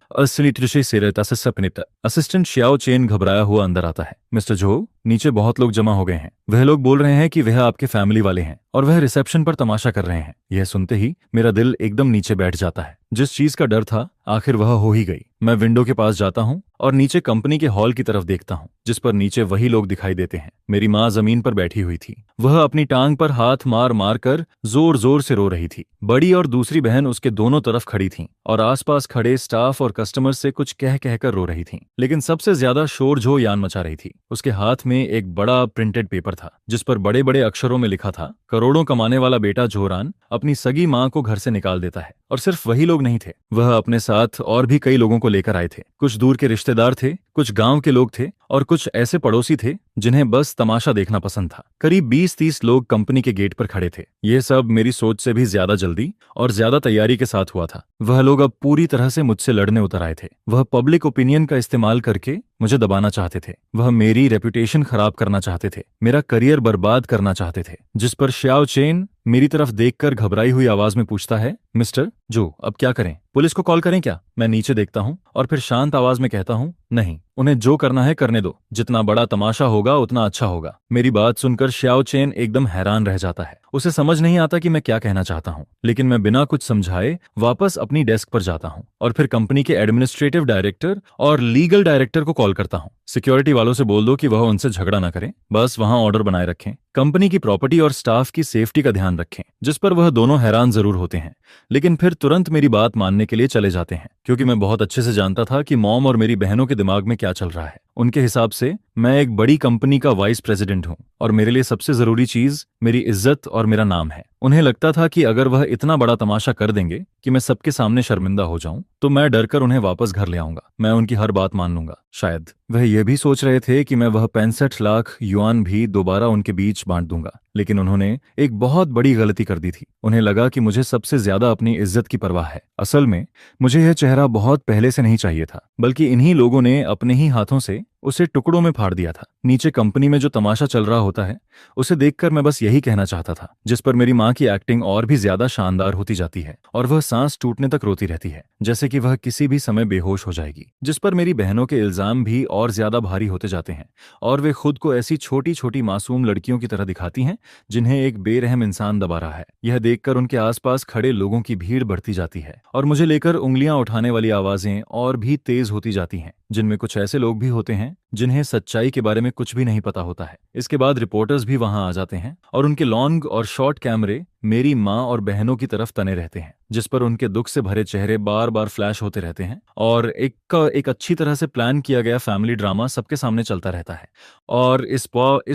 असिस्टेंट श्याओ चेन घबराया हुआ अंदर आता है। मिस्टर जो, नीचे बहुत लोग जमा हो गए हैं। वह लोग बोल रहे हैं कि वह आपके फैमिली वाले हैं और वह रिसेप्शन पर तमाशा कर रहे हैं। यह सुनते ही मेरा दिल एकदम नीचे बैठ जाता है। जिस चीज का डर था आखिर वह हो ही गई। मैं विंडो के पास जाता हूँ और नीचे कंपनी के हॉल की तरफ देखता हूँ, जिस पर नीचे वही लोग दिखाई देते हैं। मेरी माँ जमीन पर बैठी हुई थी। वह अपनी टांग पर हाथ मार मार कर जोर जोर से रो रही थी। बड़ी और दूसरी बहन उसके दोनों तरफ खड़ी थीं और आसपास खड़े स्टाफ और कस्टमर से कुछ कह कहकर रो रही थीं। लेकिन सबसे ज्यादा शोर झो यान मचा रही थी। उसके हाथ में एक बड़ा प्रिंटेड पेपर था, जिस पर बड़े बड़े अक्षरों में लिखा था, करोड़ों कमाने वाला बेटा जोरान अपनी सगी माँ को घर से निकाल देता है। और सिर्फ वही लोग नहीं थे, वह अपने साथ और भी कई लोगों को लेकर आए थे। कुछ दूर के रिश्तेदार थे, कुछ गांव के लोग थे और कुछ ऐसे पड़ोसी थे जिन्हें बस तमाशा देखना पसंद था। करीब 20-30 लोग कंपनी के गेट पर खड़े थे। यह सब मेरी सोच से भी ज्यादा जल्दी और ज्यादा तैयारी के साथ हुआ था। वह लोग अब पूरी तरह से मुझसे लड़ने उतर आए थे। वह पब्लिक ओपिनियन का इस्तेमाल करके मुझे दबाना चाहते थे। वह मेरी रेपुटेशन खराब करना चाहते थे, मेरा करियर बर्बाद करना चाहते थे। जिस पर श्याओ चेन मेरी तरफ देखकर घबराई हुई आवाज में पूछता है, मिस्टर जो, अब क्या करें? पुलिस को कॉल करें क्या? मैं नीचे देखता हूँ और फिर शांत आवाज में कहता हूँ, नहीं, उन्हें जो करना है करने दो। जितना बड़ा तमाशा होगा उतना अच्छा होगा। मेरी बात सुनकर श्याओ चेन एकदम हैरान रह जाता है। उसे समझ नहीं आता कि मैं क्या कहना चाहता हूँ, लेकिन मैं बिना कुछ समझाए वापस अपनी डेस्क पर जाता हूँ और फिर कंपनी के एडमिनिस्ट्रेटिव डायरेक्टर और लीगल डायरेक्टर को कॉल करता हूँ। सिक्योरिटी वालों से बोल दो कि वह उनसे झगड़ा ना करें, बस वहां ऑर्डर बनाए रखें। कंपनी की प्रॉपर्टी और स्टाफ की सेफ्टी का ध्यान रखें। जिस पर वह दोनों हैरान जरूर होते हैं, लेकिन फिर तुरंत मेरी बात मानने के लिए चले जाते हैं, क्योंकि मैं बहुत अच्छे से जानता था कि मॉम और मेरी बहनों के दिमाग में क्या चल रहा है। उनके हिसाब से मैं एक बड़ी कंपनी का वाइस प्रेसिडेंट हूँ और मेरे लिए सबसे जरूरी चीज मेरी इज्जत और मेरा नाम है। उन्हें लगता था कि अगर वह इतना बड़ा तमाशा कर देंगे कि मैं सबके सामने शर्मिंदा हो जाऊं, तो मैं डरकर उन्हें वापस घर ले आऊंगा। मैं उनकी हर बात मान लूंगा। शायद वह यह भी सोच रहे थे कि मैं वह 65 लाख युआन भी दोबारा उनके बीच बांट दूंगा, लेकिन उन्होंने एक बहुत बड़ी गलती कर दी थी। उन्हें लगा कि मुझे सबसे ज्यादा अपनी इज्जत की परवाह है। असल में मुझे यह चेहरा बहुत पहले से नहीं चाहिए था, बल्कि इन्हीं लोगों ने अपने ही हाथों से उसे टुकड़ों में फाड़ दिया था। नीचे कंपनी में जो तमाशा चल रहा होता है उसे देखकर मैं बस यही कहना चाहता था, जिस पर मेरी माँ की एक्टिंग और भी ज्यादा शानदार होती जाती है और वह सांस टूटने तक रोती रहती है, जैसे कि वह किसी भी समय बेहोश हो जाएगी। जिस पर मेरी बहनों के इल्जाम भी और ज्यादा भारी होते जाते हैं और वे खुद को ऐसी छोटी छोटी मासूम लड़कियों की तरह दिखाती हैं जिन्हें एक बेरहम इंसान दबा रहा है। यह देखकर उनके आसपास खड़े लोगों की भीड़ बढ़ती जाती है और मुझे लेकर उंगलियां उठाने वाली आवाजें और भी तेज होती जाती हैं, जिनमें कुछ ऐसे लोग भी होते हैं जिन्हें सच्चाई के बारे में कुछ भी नहीं पता होता है। इसके बाद रिपोर्टर्स भी वहां आ जाते हैं और उनके लॉन्ग और शॉर्ट कैमरे मेरी माँ और बहनों की तरफ तने रहते हैं, जिस पर उनके दुख से भरे चेहरे बार बार फ्लैश होते रहते हैं और एक अच्छी तरह से प्लान किया गया फैमिली ड्रामा सबके सामने चलता रहता है। और इस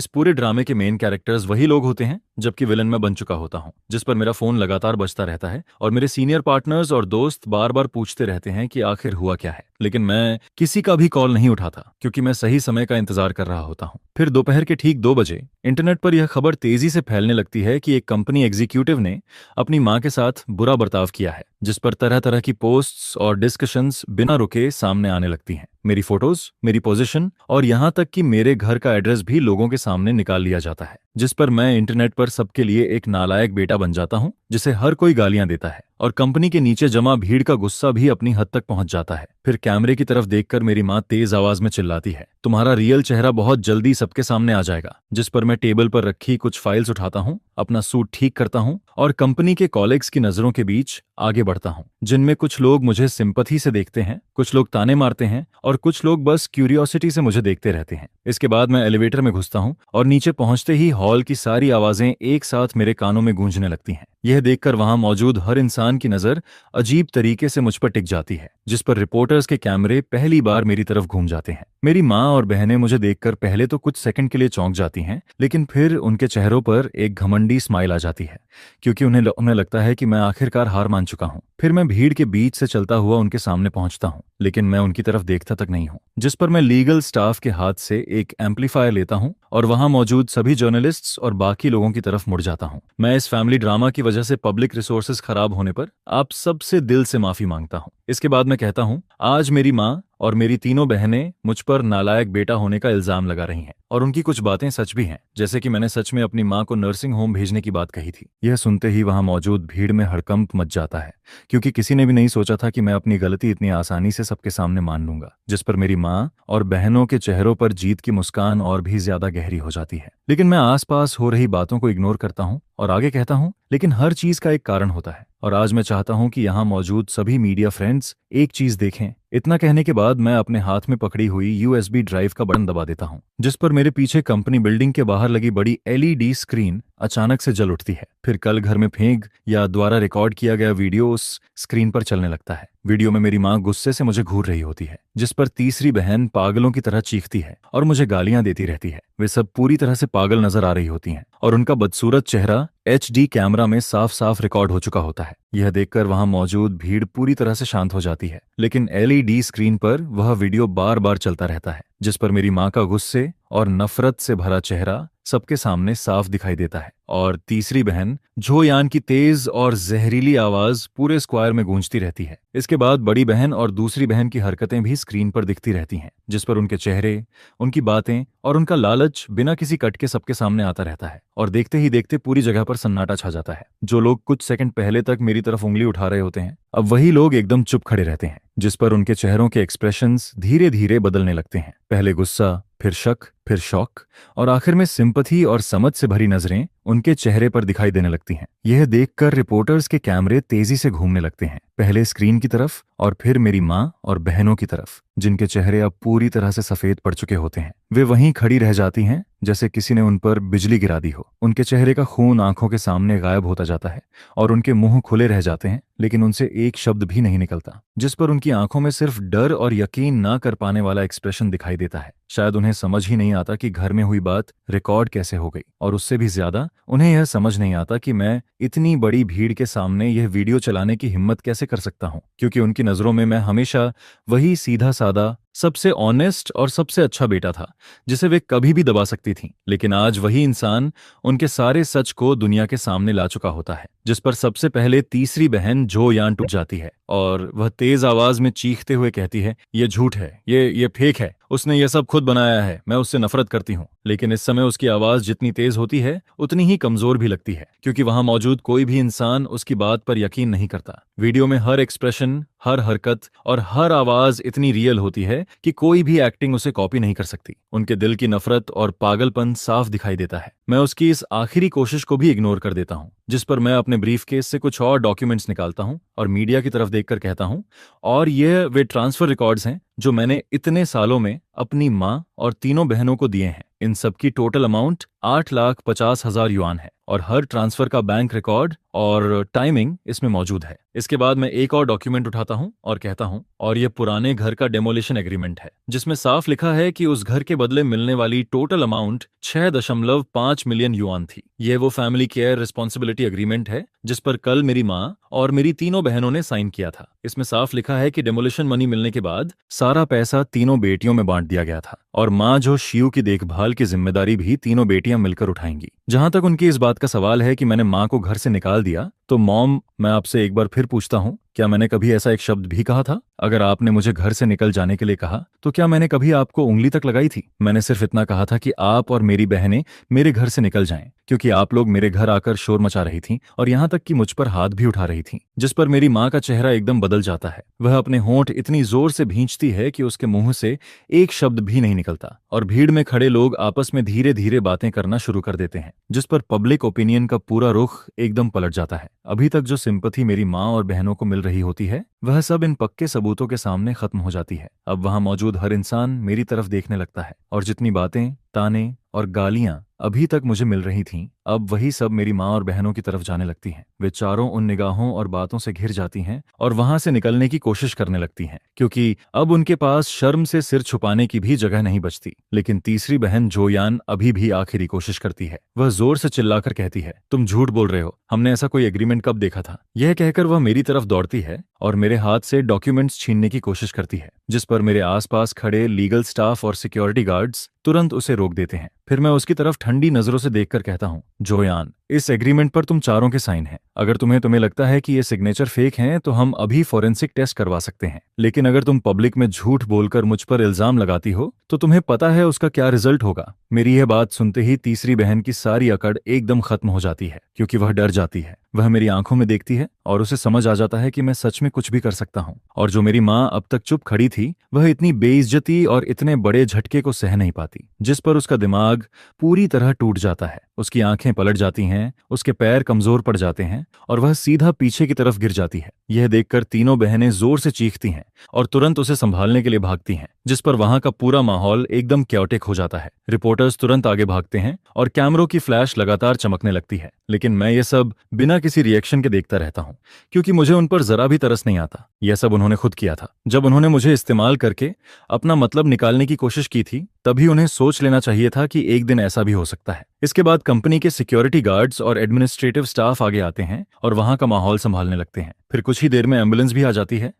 पूरे ड्रामे के मेन कैरेक्टर्स वही लोग होते हैं, जबकि विलन मैं बन चुका होता हूँ। जिस पर मेरा फोन लगातार बजता रहता है और मेरे सीनियर पार्टनर्स और दोस्त बार बार पूछते रहते हैं कि आखिर हुआ क्या है, लेकिन मैं किसी का भी कॉल नहीं उठाता, क्योंकि मैं सही समय का इंतजार कर रहा होता हूँ। फिर दोपहर के ठीक 2 बजे इंटरनेट पर यह खबर तेजी से फैलने लगती है कि एक कंपनी एग्जीक्यूटिव ने अपनी माँ के साथ बुरा बर्ताव किया है। जिस पर तरह तरह की पोस्ट्स और डिस्कशंस बिना रुके सामने आने लगती हैं। मेरी फोटोज, मेरी पोजीशन और यहाँ तक कि मेरे घर का एड्रेस भी लोगों के सामने निकाल लिया जाता है, जिस पर मैं इंटरनेट पर सबके लिए एक नालायक बेटा बन जाता हूँ जिसे हर कोई गालियां देता है। और कंपनी के नीचे जमा भीड़ का गुस्सा भी अपनी हद तक पहुंच जाता है। फिर कैमरे की तरफ देखकर मेरी माँ तेज आवाज में चिल्लाती है, तुम्हारा रियल चेहरा बहुत जल्दी सबके सामने आ जाएगा। जिस पर मैं टेबल पर रखी कुछ फाइल्स उठाता हूँ, अपना सूट ठीक करता हूँ और कंपनी के कॉलीग्स की नजरों के बीच आगे बढ़ता हूँ, जिनमें कुछ लोग मुझे सिंपैथी से देखते हैं, कुछ लोग ताने मारते हैं और कुछ लोग बस क्यूरियोसिटी से मुझे देखते रहते हैं। इसके बाद मैं एलिवेटर में घुसता हूँ और नीचे पहुंचते ही हॉल की सारी आवाजें एक साथ मेरे कानों में गूंजने लगती हैं। यह देखकर वहां मौजूद हर इंसान की नजर अजीब तरीके से मुझ पर टिक जाती है, जिस पर रिपोर्टर्स के कैमरे पहली बार मेरी तरफ घूम जाते हैं। मेरी माँ और बहनें मुझे देखकर पहले तो कुछ सेकंड के लिए चौंक जाती हैं, लेकिन फिर उनके चेहरों पर एक घमंडी स्माइल आ जाती है, क्योंकि उन्हें लगता है कि मैं आखिरकार हार मान चुका हूँ। फिर मैं भीड़ के बीच से चलता हुआ उनके सामने पहुंचता हूँ, लेकिन मैं उनकी तरफ देखता तक नहीं हूँ। जिस पर मैं लीगल स्टाफ के हाथ से एक एम्पलीफायर लेता हूँ और वहां मौजूद सभी जर्नलिस्ट्स और बाकी लोगों की तरफ मुड़ जाता हूँ। मैं इस फैमिली ड्रामा की वजह से पब्लिक रिसोर्सेज खराब होने पर आप सबसे दिल से माफी मांगता हूँ। इसके बाद मैं कहता हूँ, आज मेरी माँ और मेरी तीनों बहनें मुझ पर नालायक बेटा होने का इल्जाम लगा रही हैं, और उनकी कुछ बातें सच भी हैं, जैसे कि मैंने सच में अपनी माँ को नर्सिंग होम भेजने की बात कही थी। यह सुनते ही वहां मौजूद भीड़ में हड़कंप मच जाता है, क्योंकि किसी ने भी नहीं सोचा था कि मैं अपनी गलती इतनी आसानी से सबके सामने मान लूंगा। जिस पर मेरी माँ और बहनों के चेहरों पर जीत की मुस्कान और भी ज्यादा गहरी हो जाती है। लेकिन मैं आसपास हो रही बातों को इग्नोर करता हूँ और आगे कहता हूँ, लेकिन हर चीज का एक कारण होता है, और आज मैं चाहता हूं कि यहां मौजूद सभी मीडिया फ्रेंड्स एक चीज देखें। इतना कहने के बाद मैं अपने हाथ में पकड़ी हुई यूएसबी ड्राइव का बटन दबा देता हूं, जिस पर मेरे पीछे कंपनी बिल्डिंग के बाहर लगी बड़ी एलईडी स्क्रीन अचानक से जल उठती है। फिर कल घर में फेंक या द्वारा रिकॉर्ड किया गया वीडियो उस स्क्रीन पर चलने लगता है। वीडियो में मेरी माँ गुस्से से मुझे घूर रही होती है, जिस पर तीसरी बहन पागलों की तरह चीखती है और मुझे गालियां देती रहती है। वे सब पूरी तरह से पागल नजर आ रही होती हैं और उनका बदसूरत चेहरा HD कैमरा में साफ साफ रिकॉर्ड हो चुका होता है। यह देखकर वहां मौजूद भीड़ पूरी तरह से शांत हो जाती है, लेकिन LED स्क्रीन पर वह वीडियो बार बार चलता रहता है, जिस पर मेरी माँ का गुस्से और नफरत से भरा चेहरा सबके सामने साफ दिखाई देता है। और तीसरी बहन झो यान की तेज और जहरीली आवाज पूरे स्क्वायर में गूंजती रहती है। इसके बाद बड़ी बहन और दूसरी बहन की हरकतें भी स्क्रीन पर दिखती रहती हैं, जिस पर उनके चेहरे, उनकी बातें और उनका लालच बिना किसी कट के सबके सामने आता रहता है। और देखते ही देखते पूरी जगह पर सन्नाटा छा जाता है। जो लोग कुछ सेकंड पहले तक मेरी तरफ उंगली उठा रहे होते हैं, अब वही लोग एकदम चुप खड़े रहते हैं, जिस पर उनके चेहरों के एक्सप्रेशंस धीरे धीरे बदलने लगते हैं। पहले गुस्सा, फिर शक, फिर शौक और आखिर में सिंपैथी और समझ से भरी नजरें उनके चेहरे पर दिखाई देने लगती हैं। यह देखकर रिपोर्टर्स के कैमरे तेजी से घूमने लगते हैं, पहले स्क्रीन की तरफ और फिर मेरी माँ और बहनों की तरफ, जिनके चेहरे अब पूरी तरह से सफेद पड़ चुके होते हैं। वे वहीं खड़ी रह जाती हैं जैसे किसी ने उन पर बिजली गिरा दी हो। उनके चेहरे का खून आंखों के सामने गायब होता जाता है और उनके मुंह खुले रह जाते हैं, लेकिन उनसे एक शब्द भी नहीं निकलता, जिस पर उनकी आंखों में सिर्फ डर और यकीन ना कर पाने वाला एक्सप्रेशन दिखाई देता है। शायद उन्हें समझ ही नहीं आता कि घर में हुई बात रिकॉर्ड कैसे हो गई, और उससे भी ज्यादा उन्हें यह समझ नहीं आता कि मैं इतनी बड़ी भीड़ के सामने यह वीडियो चलाने की हिम्मत कैसे कर सकता हूं, क्योंकि उनकी नजरों में मैं हमेशा वही सीधा सादा, सबसे ऑनेस्ट और सबसे अच्छा बेटा था जिसे वे कभी भी दबा सकती थीं। लेकिन आज वही इंसान उनके सारे सच को दुनिया के सामने ला चुका होता है, जिस पर सबसे पहले तीसरी बहन झो यान टूट जाती है और वह तेज आवाज में चीखते हुए कहती है, ये झूठ है, ये फेक है, उसने ये सब खुद बनाया है, मैं उससे नफरत करती हूँ। लेकिन इस समय उसकी आवाज जितनी तेज होती है उतनी ही कमजोर भी लगती है, क्योंकि वहां मौजूद कोई भी इंसान उसकी बात पर यकीन नहीं करता। वीडियो में हर एक्सप्रेशन, हर हरकत और हर आवाज इतनी रियल होती है कि कोई भी एक्टिंग उसे कॉपी नहीं कर सकती। उनके दिल की नफरत और पागलपन साफ दिखाई देता है। मैं उसकी इस आखिरी कोशिश को भी इग्नोर कर देता हूँ, जिस पर मैं अपने ब्रीफकेस से कुछ और डॉक्यूमेंट्स निकालता हूँ और मीडिया की तरफ देखकर कहता हूँ, और ये वे ट्रांसफर रिकॉर्ड्स हैं जो मैंने इतने सालों में अपनी माँ और तीनों बहनों को दिए हैं। इन सब की टोटल अमाउंट 8,50,000 युआन है और हर ट्रांसफर का बैंक रिकॉर्ड और टाइमिंग इसमें मौजूद है। इसके बाद मैं एक और डॉक्यूमेंट उठाता हूं और कहता हूं, और ये पुराने घर का डेमोलिशन एग्रीमेंट है, जिसमें साफ लिखा है कि उस घर के बदले मिलने वाली टोटल अमाउंट 6.5 मिलियन युआन थी। यह वो फैमिली केयर रिस्पॉन्सिबिलिटी एग्रीमेंट है जिस पर कल मेरी माँ और मेरी तीनों बहनों ने साइन किया था। इसमें साफ लिखा है कि डेमोलिशन मनी मिलने के बाद सारा पैसा तीनों बेटियों में बांट दिया गया था, और माँ जो शियू की देखभाल की जिम्मेदारी भी तीनों बेटियां मिलकर उठाएंगी। जहां तक उनकी इस बात का सवाल है कि मैंने माँ को घर से निकाल दिया, तो मॉम, मैं आपसे एक बार फिर पूछता हूँ, क्या मैंने कभी ऐसा एक शब्द भी कहा था? अगर आपने मुझे घर से निकल जाने के लिए कहा तो क्या मैंने कभी आपको उंगली तक लगाई थी? मैंने सिर्फ इतना कहा था कि आप और मेरी बहनें मेरे घर से निकल जाएं, क्योंकि आप लोग मेरे घर आकर शोर मचा रही थीं और यहाँ तक कि मुझ पर हाथ भी उठा रही थीं, जिस पर मेरी माँ का चेहरा एकदम बदल जाता है। वह अपने होंठ इतनी जोर से भींचती है कि उसके मुंह से एक शब्द भी नहीं निकलता, और भीड़ में खड़े लोग आपस में धीरे धीरे बातें करना शुरू कर देते हैं, जिस पर पब्लिक ओपिनियन का पूरा रुख एकदम पलट जाता है। अभी तक जो सिंपथी मेरी माँ और बहनों को मिल रही होती है, वह सब इन पक्के सबूतों के सामने खत्म हो जाती है। अब वहां मौजूद हर इंसान मेरी तरफ देखने लगता है, और जितनी बातें, ताने और गालियां अभी तक मुझे मिल रही थीं, अब वही सब मेरी माँ और बहनों की तरफ जाने लगती हैं। वे चारों उन निगाहों और बातों से घिर जाती हैं और वहां से निकलने की कोशिश करने लगती हैं, क्योंकि अब उनके पास शर्म से सिर छुपाने की भी जगह नहीं बचती। लेकिन तीसरी बहन जोयान अभी भी आखिरी कोशिश करती है। वह जोर से चिल्लाकर कहती है, तुम झूठ बोल रहे हो, हमने ऐसा कोई एग्रीमेंट कब देखा था? यह कहकर वह मेरी तरफ दौड़ती है और मेरे हाथ से डॉक्यूमेंट्स छीनने की कोशिश करती है, जिस पर मेरे आसपास खड़े लीगल स्टाफ और सिक्योरिटी गार्ड्स तुरंत उसे रोक देते हैं। फिर मैं उसकी तरफ ठंडी नजरों से देखकर कहता हूँ, जोयान, इस एग्रीमेंट पर तुम चारों के साइन हैं। अगर तुम्हें लगता है कि ये सिग्नेचर फेक हैं तो हम अभी फॉरेंसिक टेस्ट करवा सकते हैं, लेकिन अगर तुम पब्लिक में झूठ बोलकर मुझ पर इल्जाम लगाती हो तो तुम्हें पता है उसका क्या रिजल्ट होगा। मेरी यह बात सुनते ही तीसरी बहन की सारी अकड़ एकदम खत्म हो जाती है, क्योंकि वह डर जाती है। वह मेरी आंखों में देखती है और उसे समझ आ जाता है कि मैं सच में कुछ भी कर सकता हूँ, और जो मेरी माँ अब तक चुप खड़ी थी, वह इतनी बेइज्जती और इतने बड़े झटके को सह नहीं पाती, जिस पर उसका दिमाग पूरी तरह टूट जाता है। उसकी आंखें पलट जाती हैं, उसके पैर कमजोर पड़ जाते हैं और वह सीधा पीछे की तरफ गिर जाती है। यह देखकर तीनों बहनें जोर से चीखती हैं और तुरंत उसे संभालने के लिए भागती हैं, जिस पर वहां का पूरा माहौल एकदम क्योटिक हो जाता है। रिपोर्टर्स तुरंत आगे भागते हैं और कैमरों की फ्लैश लगातार चमकने लगती है, लेकिन मैं ये सब बिना किसी रिएक्शन के देखता रहता हूँ, क्योंकि मुझे उन पर जरा भी तरस नहीं आता। यह सब उन्होंने खुद किया था। जब उन्होंने मुझे इस्तेमाल करके अपना मतलब निकालने की कोशिश की थी, तभी उन्हें सोच लेना चाहिए था कि एक दिन ऐसा भी हो सकता है। इसके बाद कंपनी के सिक्योरिटी गार्ड्स और एडमिनिस्ट्रेटिव स्टाफ आगे आते हैं और वहां का माहौल संभालने लगते हैं। फिर कुछ ही देर में एम्बुलेंस भी आ जाती है,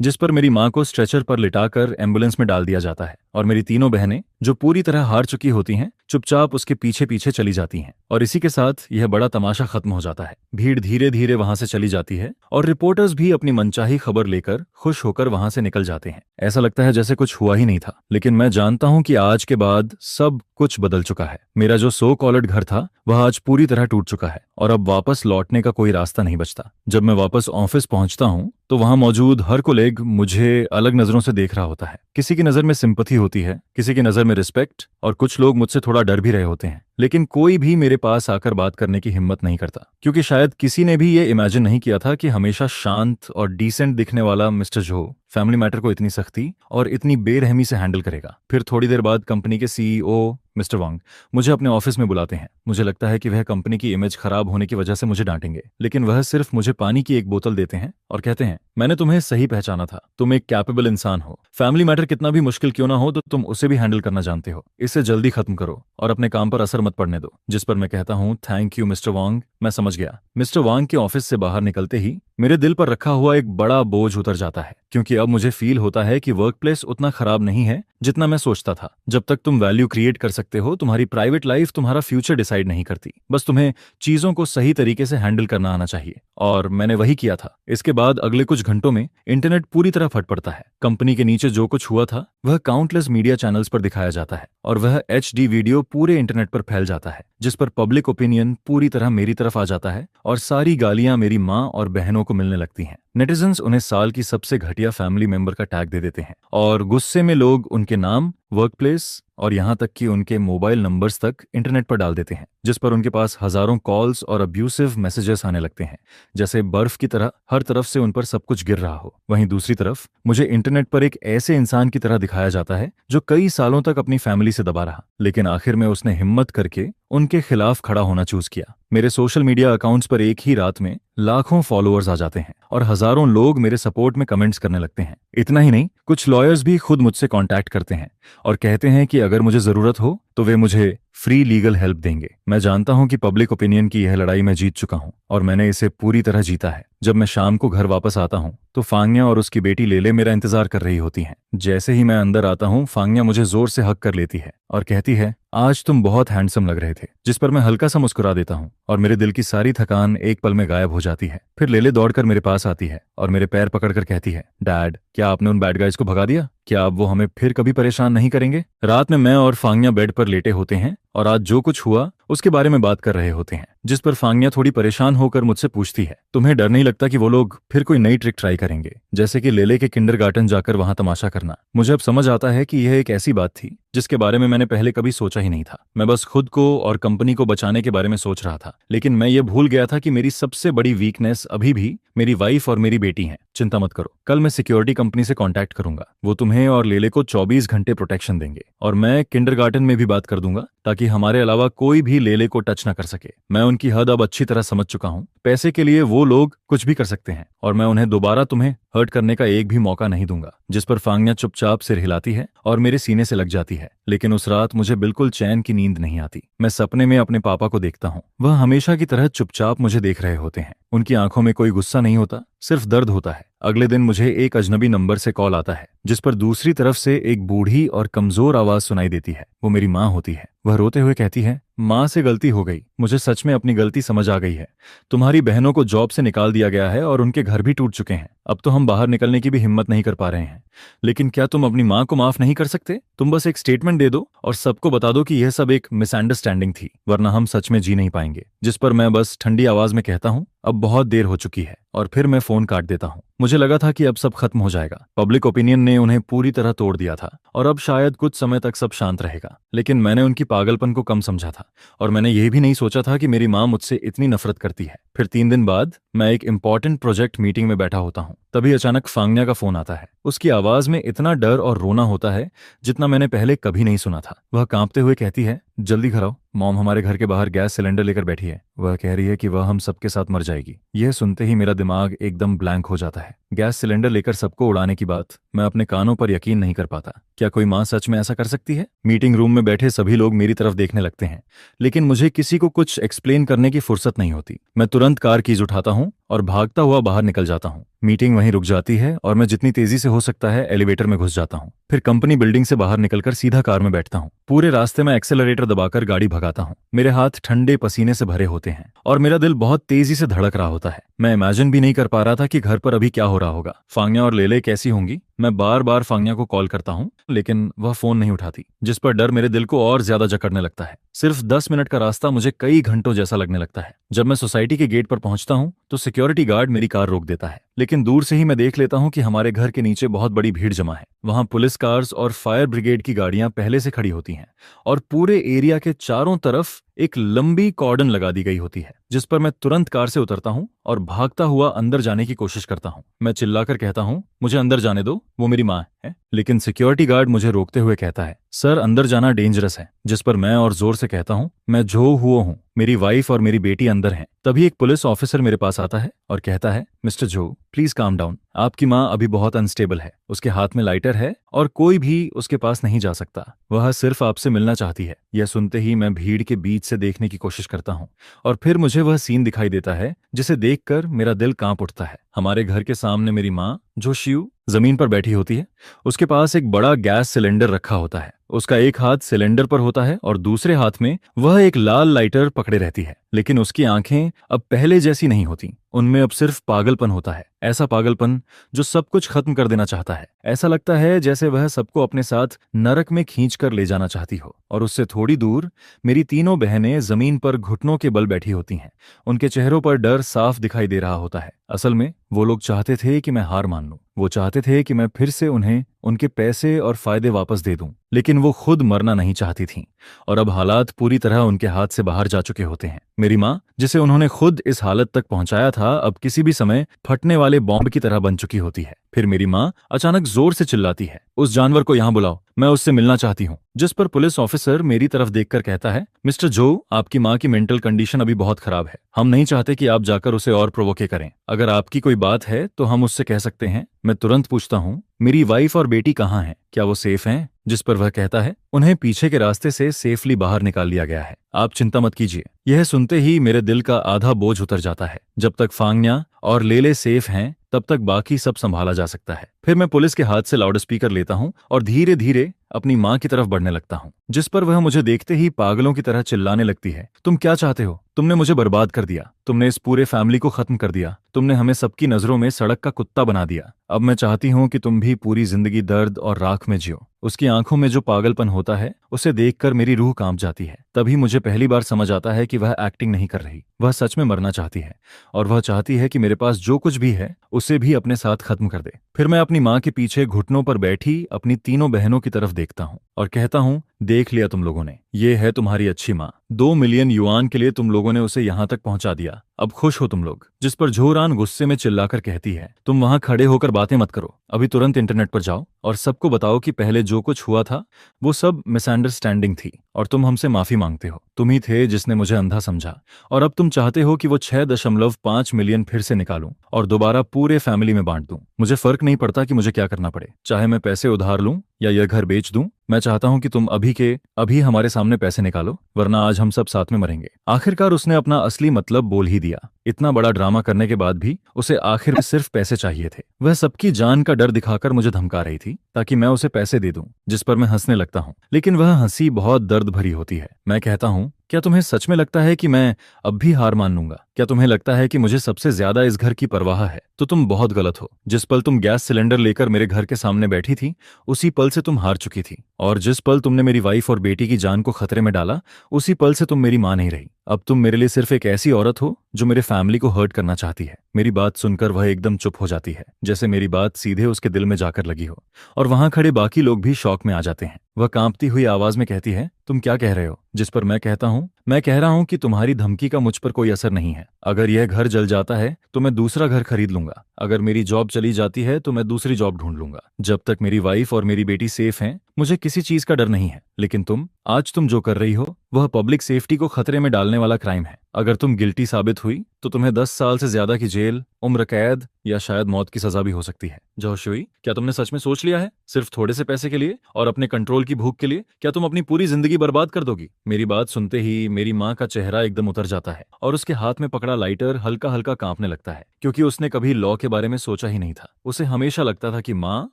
जिस पर मेरी माँ को स्ट्रेचर पर लिटाकर एम्बुलेंस में डाल दिया जाता है, और मेरी तीनों बहनें, जो पूरी तरह हार चुकी होती हैं, चुपचाप उसके पीछे पीछे चली जाती हैं। और इसी के साथ यह बड़ा तमाशा खत्म हो जाता है। भीड़ धीरे धीरे वहां से चली जाती है और रिपोर्टर्स भी अपनी मनचाही खबर लेकर खुश होकर वहां से निकल जाते हैं। ऐसा लगता है जैसे कुछ हुआ ही नहीं था। लेकिन मैं जानता हूं कि आज के बाद सब कुछ बदल चुका है। मेरा जो सो कॉल्ड घर था, वह आज पूरी तरह टूट चुका है और अब वापस लौटने का कोई रास्ता नहीं बचता। जब मैं वापस ऑफिस पहुंचता हूं तो वहां मौजूद हर कोलेग मुझे अलग नजरों से देख रहा होता है। किसी की नजर में सिंपथी होती है, किसी की नजर में रिस्पेक्ट, और कुछ लोग मुझसे थोड़ा डर भी रहे होते हैं। लेकिन कोई भी मेरे पास आकर बात करने की हिम्मत नहीं करता, क्योंकि शायद किसी ने भी ये इमेजिन नहीं किया था कि हमेशा शांत और डिसेंट दिखने वाला मिस्टर जो फैमिली मैटर को इतनी सख्ती और इतनी बेरहमी से हैंडल करेगा। फिर थोड़ी देर बाद कंपनी के सीईओ मिस्टर वांग मुझे अपने ऑफिस में बुलाते हैं। मुझे लगता है कि वह कंपनी की इमेज खराब होने की वजह से मुझे डांटेंगे, लेकिन वह सिर्फ मुझे पानी की एक बोतल देते हैं और कहते हैं, मैंने तुम्हें सही पहचाना था, तुम एक कैपेबल इंसान हो। फैमिली मैटर कितना भी मुश्किल क्यों ना हो तो तुम उसे भी हैंडल करना जानते हो। इसे जल्दी खत्म करो और अपने काम पर असर मत पड़ने दो। जिस पर मैं कहता हूँ, थैंक यू मिस्टर वांग, मैं समझ गया। मिस्टर वांग के ऑफिस से बाहर निकलते ही मेरे दिल पर रखा हुआ एक बड़ा बोझ उतर जाता है, क्योंकि अब मुझे फील होता है कि वर्क प्लेस उतना खराब नहीं है जितना मैं सोचता था। जब तक तुम वैल्यू क्रिएट कर सकते हो, तुम्हारी प्राइवेट लाइफ तुम्हारा फ्यूचर डिसाइड नहीं करती। बस तुम्हें चीजों को सही तरीके से हैंडल करना आना चाहिए, और मैंने वही किया था। इसके बाद अगले कुछ घंटों में इंटरनेट पूरी तरह फट पड़ता है। कंपनी के नीचे जो कुछ हुआ था वह काउंटलेस मीडिया चैनल्स पर दिखाया जाता है, और वह HD वीडियो पूरे इंटरनेट पर फैल जाता है, जिस पर पब्लिक ओपिनियन पूरी तरह मेरी तरफ आ जाता है और सारी गालियां मेरी माँ और बहनों को मिलने लगती हैं। नेटिजन्स उन्हें साल की सबसे घटिया फैमिली मेंबर का टैग दे देते हैं, और गुस्से में लोग उनके नाम, वर्क प्लेस और यहाँ तक कि उनके मोबाइल नंबर्स तक इंटरनेट पर डाल देते हैं, जिस पर उनके पास हजारों कॉल्स और अब्यूसिव मैसेजेस आने लगते हैं, जैसे बर्फ की तरह हर तरफ से उन पर सब कुछ गिर रहा हो। वहीं दूसरी तरफ मुझे इंटरनेट पर एक ऐसे इंसान की तरह दिखाया जाता है जो कई सालों तक अपनी फैमिली से दबा रहा, लेकिन आखिर में उसने हिम्मत करके उनके खिलाफ खड़ा होना चूज किया। मेरे सोशल मीडिया अकाउंट्स पर एक ही रात में लाखों फॉलोअर्स आ जाते हैं और हजारों लोग मेरे सपोर्ट में कमेंट्स करने लगते हैं। इतना ही नहीं, कुछ लॉयर्स भी खुद मुझसे कांटेक्ट करते हैं और कहते हैं कि अगर मुझे जरूरत हो तो वे मुझे फ्री लीगल हेल्प देंगे। मैं जानता हूं कि पब्लिक ओपिनियन की यह लड़ाई मैं जीत चुका हूं और मैंने इसे पूरी तरह जीता है। जब मैं शाम को घर वापस आता हूं तो फांग्या और उसकी बेटी लेले मेरा इंतजार कर रही होती हैं। जैसे ही मैं अंदर आता हूँ, फांग्या मुझे जोर से हग कर लेती है और कहती है, आज तुम बहुत हैंडसम लग रहे थे, जिस पर मैं हल्का सा मुस्कुरा देता हूँ और मेरे दिल की सारी थकान एक पल में गायब हो जाती है। फिर लेले दौड़कर मेरे पास आती है और मेरे पैर पकड़कर कहती है, डैड, क्या आपने उन बैड गाइज को भगा दिया? क्या अब वो हमें फिर कभी परेशान नहीं करेंगे? रात में मैं और फांग्या बेड पर लेटे होते हैं और आज जो कुछ हुआ उसके बारे में बात कर रहे होते हैं, जिस पर फांग्या थोड़ी परेशान होकर मुझसे पूछती है, तुम्हें डर नहीं लगता कि वो लोग फिर कोई नई ट्रिक ट्राई करेंगे, जैसे कि लेले के किंडरगार्टन जाकर वहां तमाशा करना? मुझे अब समझ आता है कि यह एक ऐसी बात थी जिसके बारे में मैंने पहले कभी सोचा ही नहीं था। मैं बस खुद को और कंपनी को बचाने के बारे में सोच रहा था, लेकिन मैं ये भूल गया था कि मेरी सबसे बड़ी वीकनेस अभी भी मेरी वाइफ और मेरी बेटी हैं। चिंता मत करो, कल मैं सिक्योरिटी कंपनी से कांटेक्ट करूंगा, वो तुम्हें और लेले को 24 घंटे प्रोटेक्शन देंगे और मैं किंडरगार्टन में भी बात कर दूंगा ताकि हमारे अलावा कोई भी लेले को टच न कर सके। मैं उनकी हद अब अच्छी तरह समझ चुका हूँ। पैसे के लिए वो लोग कुछ भी कर सकते हैं और मैं उन्हें दोबारा तुम्हें हर्ट करने का एक भी मौका नहीं दूंगा। जिस पर फांग्या चुपचाप सिर हिलाती है और मेरे सीने से लग जाती है। लेकिन उस रात मुझे बिल्कुल चैन की नींद नहीं आती। मैं सपने में अपने पापा को देखता हूँ। वह हमेशा की तरह चुपचाप मुझे देख रहे होते हैं। उनकी आंखों में कोई गुस्सा नहीं होता, सिर्फ दर्द होता है। अगले दिन मुझे एक अजनबी नंबर से कॉल आता है, जिस पर दूसरी तरफ से एक बूढ़ी और कमजोर आवाज सुनाई देती है। वो मेरी माँ होती है। वह रोते हुए कहती है, माँ से गलती हो गई, मुझे सच में अपनी गलती समझ आ गई है। तुम्हारी बहनों को जॉब से निकाल दिया गया है और उनके घर भी टूट चुके हैं। अब तो हम बाहर निकलने की भी हिम्मत नहीं कर पा रहे हैं। लेकिन क्या तुम अपनी माँ को माफ नहीं कर सकते? तुम बस एक स्टेटमेंट दे दो और सबको बता दो कि यह सब एक मिसअंडरस्टैंडिंग थी, वरना हम सच में जी नहीं पाएंगे। जिस पर मैं बस ठंडी आवाज में कहता हूँ, अब बहुत देर हो चुकी है, और फिर मैं फोन काट देता हूँ। मुझे लगा था कि अब सब खत्म हो जाएगा। पब्लिक ओपिनियन ने उन्हें पूरी तरह तोड़ दिया था और अब शायद कुछ समय तक सब शांत रहेगा। लेकिन मैंने उनकी पागलपन को कम समझा था और मैंने यह भी नहीं सोचा था कि मेरी माँ मुझसे इतनी नफरत करती है। फिर 3 दिन बाद मैं एक इंपॉर्टेंट प्रोजेक्ट मीटिंग में बैठा होता हूँ। तभी अचानक फांग्या का फोन आता है। उसकी आवाज में इतना डर और रोना होता है जितना मैंने पहले कभी नहीं सुना था। वह कांपते हुए कहती है, जल्दी घर आओ, मॉम हमारे घर के बाहर गैस सिलेंडर लेकर बैठी है। वह कह रही है कि वह हम सबके साथ मर जाएगी। यह सुनते ही मेरा दिमाग एकदम ब्लैंक हो जाता है। गैस सिलेंडर लेकर सबको उड़ाने की बात, मैं अपने कानों पर यकीन नहीं कर पाता। क्या कोई माँ सच में ऐसा कर सकती है? मीटिंग रूम में बैठे सभी लोग मेरी तरफ देखने लगते हैं, लेकिन मुझे किसी को कुछ एक्सप्लेन करने की फुर्सत नहीं होती। मैं तुरंत कार कीज उठाता हूँ और भागता हुआ बाहर निकल जाता हूँ। मीटिंग वहीं रुक जाती है और मैं जितनी तेजी से हो सकता है एलिवेटर में घुस जाता हूँ। फिर कंपनी बिल्डिंग से बाहर निकलकर सीधा कार में बैठता हूँ। पूरे रास्ते में एक्सेलरेटर दबाकर गाड़ी भगाता हूँ। मेरे हाथ ठंडे पसीने से भरे होते हैं और मेरा दिल बहुत तेजी से धड़क रहा होता है। मैं इमेजिन भी नहीं कर पा रहा था कि घर पर अभी क्या हो रहा होगा। फांग्या और लेले कैसी होंगी? मैं बार बार फांग्या को कॉल करता हूँ, लेकिन वह फोन नहीं उठाती, जिस पर डर मेरे दिल को और ज्यादा जकड़ने लगता है। सिर्फ 10 मिनट का रास्ता मुझे कई घंटों जैसा लगने लगता है। जब मैं सोसाइटी के गेट पर पहुंचता हूं तो सिक्योरिटी गार्ड मेरी कार रोक देता है, लेकिन दूर से ही मैं देख लेता हूं कि हमारे घर के नीचे बहुत बड़ी भीड़ जमा है। वहां पुलिस कार्स और फायर ब्रिगेड की गाड़ियां पहले से खड़ी होती हैं और पूरे एरिया के चारों तरफ एक लंबी कॉर्डन लगा दी गई होती है, जिस पर मैं तुरंत कार से उतरता हूं और भागता हुआ अंदर जाने की कोशिश करता हूं। मैं चिल्लाकर कहता हूं, मुझे अंदर जाने दो, वो मेरी माँ है। लेकिन सिक्योरिटी गार्ड मुझे रोकते हुए कहता है, सर अंदर जाना डेंजरस है। जिस पर मैं और जोर से कहता हूं, मैं जो हुआ हूं, मेरी वाइफ और मेरी बेटी अंदर हैं। तभी एक पुलिस ऑफिसर मेरे पास आता है और कहता है, मिस्टर जो, प्लीज काम डाउन, आपकी माँ अभी बहुत अनस्टेबल है। उसके हाथ में लाइटर है और कोई भी उसके पास नहीं जा सकता। वह सिर्फ आपसे मिलना चाहती है। यह सुनते ही मैं भीड़ के बीच से देखने की कोशिश करता हूँ और फिर मुझे वह सीन दिखाई देता है जिसे देखकर मेरा दिल कांप उठता है। हमारे घर के सामने मेरी माँ, जो शिव, जमीन पर बैठी होती है। उसके पास एक बड़ा गैस सिलेंडर रखा होता है। उसका एक हाथ सिलेंडर पर होता है और दूसरे हाथ में वह एक लाल लाइटर पकड़े रहती है। लेकिन उसकी आंखें अब पहले जैसी नहीं होती, उनमें अब सिर्फ पागलपन होता है। ऐसा पागलपन जो सब कुछ खत्म कर देना चाहता है। ऐसा लगता है जैसे वह सबको अपने साथ नरक में खींचकर ले जाना चाहती हो। और उससे थोड़ी दूर मेरी तीनों बहनें जमीन पर घुटनों के बल बैठी होती हैं। उनके चेहरों पर डर साफ दिखाई दे रहा होता है। असल में वो लोग चाहते थे कि मैं हार मान लूं। वो चाहते थे कि मैं फिर से उन्हें उनके पैसे और फायदे वापस दे दूं, लेकिन वो खुद मरना नहीं चाहती थीं और अब हालात पूरी तरह उनके हाथ से बाहर जा चुके होते हैं। मेरी माँ, जिसे उन्होंने खुद इस हालत तक पहुंचाया था, अब किसी भी समय फटने वाले बॉम्ब की तरह बन चुकी होती है। फिर मेरी माँ अचानक जोर से चिल्लाती है, उस जानवर को यहाँ बुलाओ, मैं उससे मिलना चाहती हूँ। जिस पर पुलिस ऑफिसर मेरी तरफ देखकर कहता है, मिस्टर जो, आपकी माँ की मेंटल कंडीशन अभी बहुत खराब है। हम नहीं चाहते कि आप जाकर उसे और प्रोवोके करें। अगर आपकी कोई बात है तो हम उससे कह सकते हैं। मैं तुरंत पूछता हूँ, मेरी वाइफ और बेटी कहाँ हैं? क्या वो सेफ हैं? जिस पर वह कहता है, उन्हें पीछे के रास्ते से सेफली बाहर निकाल लिया गया है, आप चिंता मत कीजिए। यह सुनते ही मेरे दिल का आधा बोझ उतर जाता है। जब तक फांग्या और लेले सेफ हैं, तब तक बाकी सब संभाला जा सकता है। फिर मैं पुलिस के हाथ से लाउडस्पीकर लेता हूँ और धीरे धीरे अपनी माँ की तरफ बढ़ने लगता हूँ, जिस पर वह मुझे देखते ही पागलों की तरह चिल्लाने लगती है, तुम क्या चाहते हो? तुमने मुझे बर्बाद कर दिया, तुमने इस पूरे फैमिली को खत्म कर दिया, तुमने हमें सबकी नजरों में सड़क का कुत्ता बना दिया। अब मैं चाहती हूँ कि तुम भी पूरी जिंदगी दर्द और राख में जियो। उसकी आंखों में जो पागलपन होता है उसे देखकर मेरी रूह कांप जाती है। तभी मुझे पहली बार समझ आता है कि वह एक्टिंग नहीं कर रही, वह सच में मरना चाहती है और वह चाहती है कि मेरे पास जो कुछ भी है उसे भी अपने साथ खत्म कर दे। फिर मैं अपनी माँ के पीछे घुटनों पर बैठी अपनी तीनों बहनों की तरफ देखता हूँ और कहता हूँ, देख लिया तुम लोगों ने, ये है तुम्हारी अच्छी माँ। 2 मिलियन युआन के लिए तुम लोगों ने उसे यहाँ तक पहुंचा दिया, अब खुश हो तुम लोग? जिस पर झोरान गुस्से में चिल्लाकर कहती है, तुम वहां खड़े होकर बातें मत करो, अभी तुरंत इंटरनेट पर जाओ और सबको बताओ कि पहले जो कुछ हुआ था वो सब मिसअंडरस्टैंडिंग थी और तुम हमसे माफी मांगते हो। तुम ही थे जिसने मुझे अंधा समझा और अब तुम चाहते हो कि वो 6.5 मिलियन फिर से निकालूं और दोबारा पूरे फैमिली में बांट दूं। मुझे फर्क नहीं पड़ता कि मुझे क्या करना पड़े, चाहे मैं पैसे उधार लूं या यह घर बेच दूं। मैं चाहता हूं कि तुम अभी के अभी हमारे सामने पैसे निकालो, वरना आज हम सब साथ में मरेंगे। आखिरकार उसने अपना असली मतलब बोल ही दिया। इतना बड़ा ड्रामा करने के बाद भी उसे आखिर में सिर्फ पैसे चाहिए थे। वह सबकी जान का डर दिखाकर मुझे धमका रही थी ताकि मैं उसे पैसे दे दूं, जिस पर मैं हंसने लगता हूं, लेकिन वह हंसी बहुत दर्द भरी होती है। मैं कहता हूं, क्या तुम्हें सच में लगता है कि मैं अब भी हार मान लूंगा? क्या तुम्हें लगता है कि मुझे सबसे ज्यादा इस घर की परवाह है? तो तुम बहुत गलत हो। जिस पल तुम गैस सिलेंडर लेकर मेरे घर के सामने बैठी थी उसी पल से तुम हार चुकी थी, और जिस पल तुमने मेरी वाइफ और बेटी की जान को खतरे में डाला उसी पल से तुम मेरी मां नहीं रही। अब तुम मेरे लिए सिर्फ एक ऐसी औरत हो जो मेरे फैमिली को हर्ट करना चाहती है। मेरी बात सुनकर वह एकदम चुप हो जाती है, जैसे मेरी बात सीधे उसके दिल में जाकर लगी हो, और वहां खड़े बाकी लोग भी शॉक में आ जाते हैं। वह कांपती हुई आवाज में कहती है, तुम क्या कह रहे हो? जिस पर मैं कहता हूं, मैं कह रहा हूं कि तुम्हारी धमकी का मुझ पर कोई असर नहीं है। अगर यह घर जल जाता है तो मैं दूसरा घर खरीद लूंगा, अगर मेरी जॉब चली जाती है तो मैं दूसरी जॉब ढूंढ लूंगा। जब तक मेरी वाइफ और मेरी बेटी सेफ हैं मुझे किसी चीज का डर नहीं है। लेकिन आज तुम जो कर रही हो वह पब्लिक सेफ्टी को खतरे में डालने वाला क्राइम है। अगर तुम गिल्टी साबित हुई तो तुम्हें 10 साल से ज्यादा की जेल, उम्र कैद या शायद मौत की सजा भी हो सकती है। जोशुई, क्या तुमने सच में सोच लिया है? सिर्फ थोड़े से पैसे के लिए और अपने कंट्रोल की भूख के लिए क्या तुम अपनी पूरी जिंदगी बर्बाद कर दोगी? मेरी बात सुनते ही मेरी माँ का चेहरा एकदम उतर जाता है और उसके हाथ में पकड़ा लाइटर हल्का हल्का कांपने लगता है, क्योंकि उसने कभी लॉ के बारे में सोचा ही नहीं था। उसे हमेशा लगता था कि माँ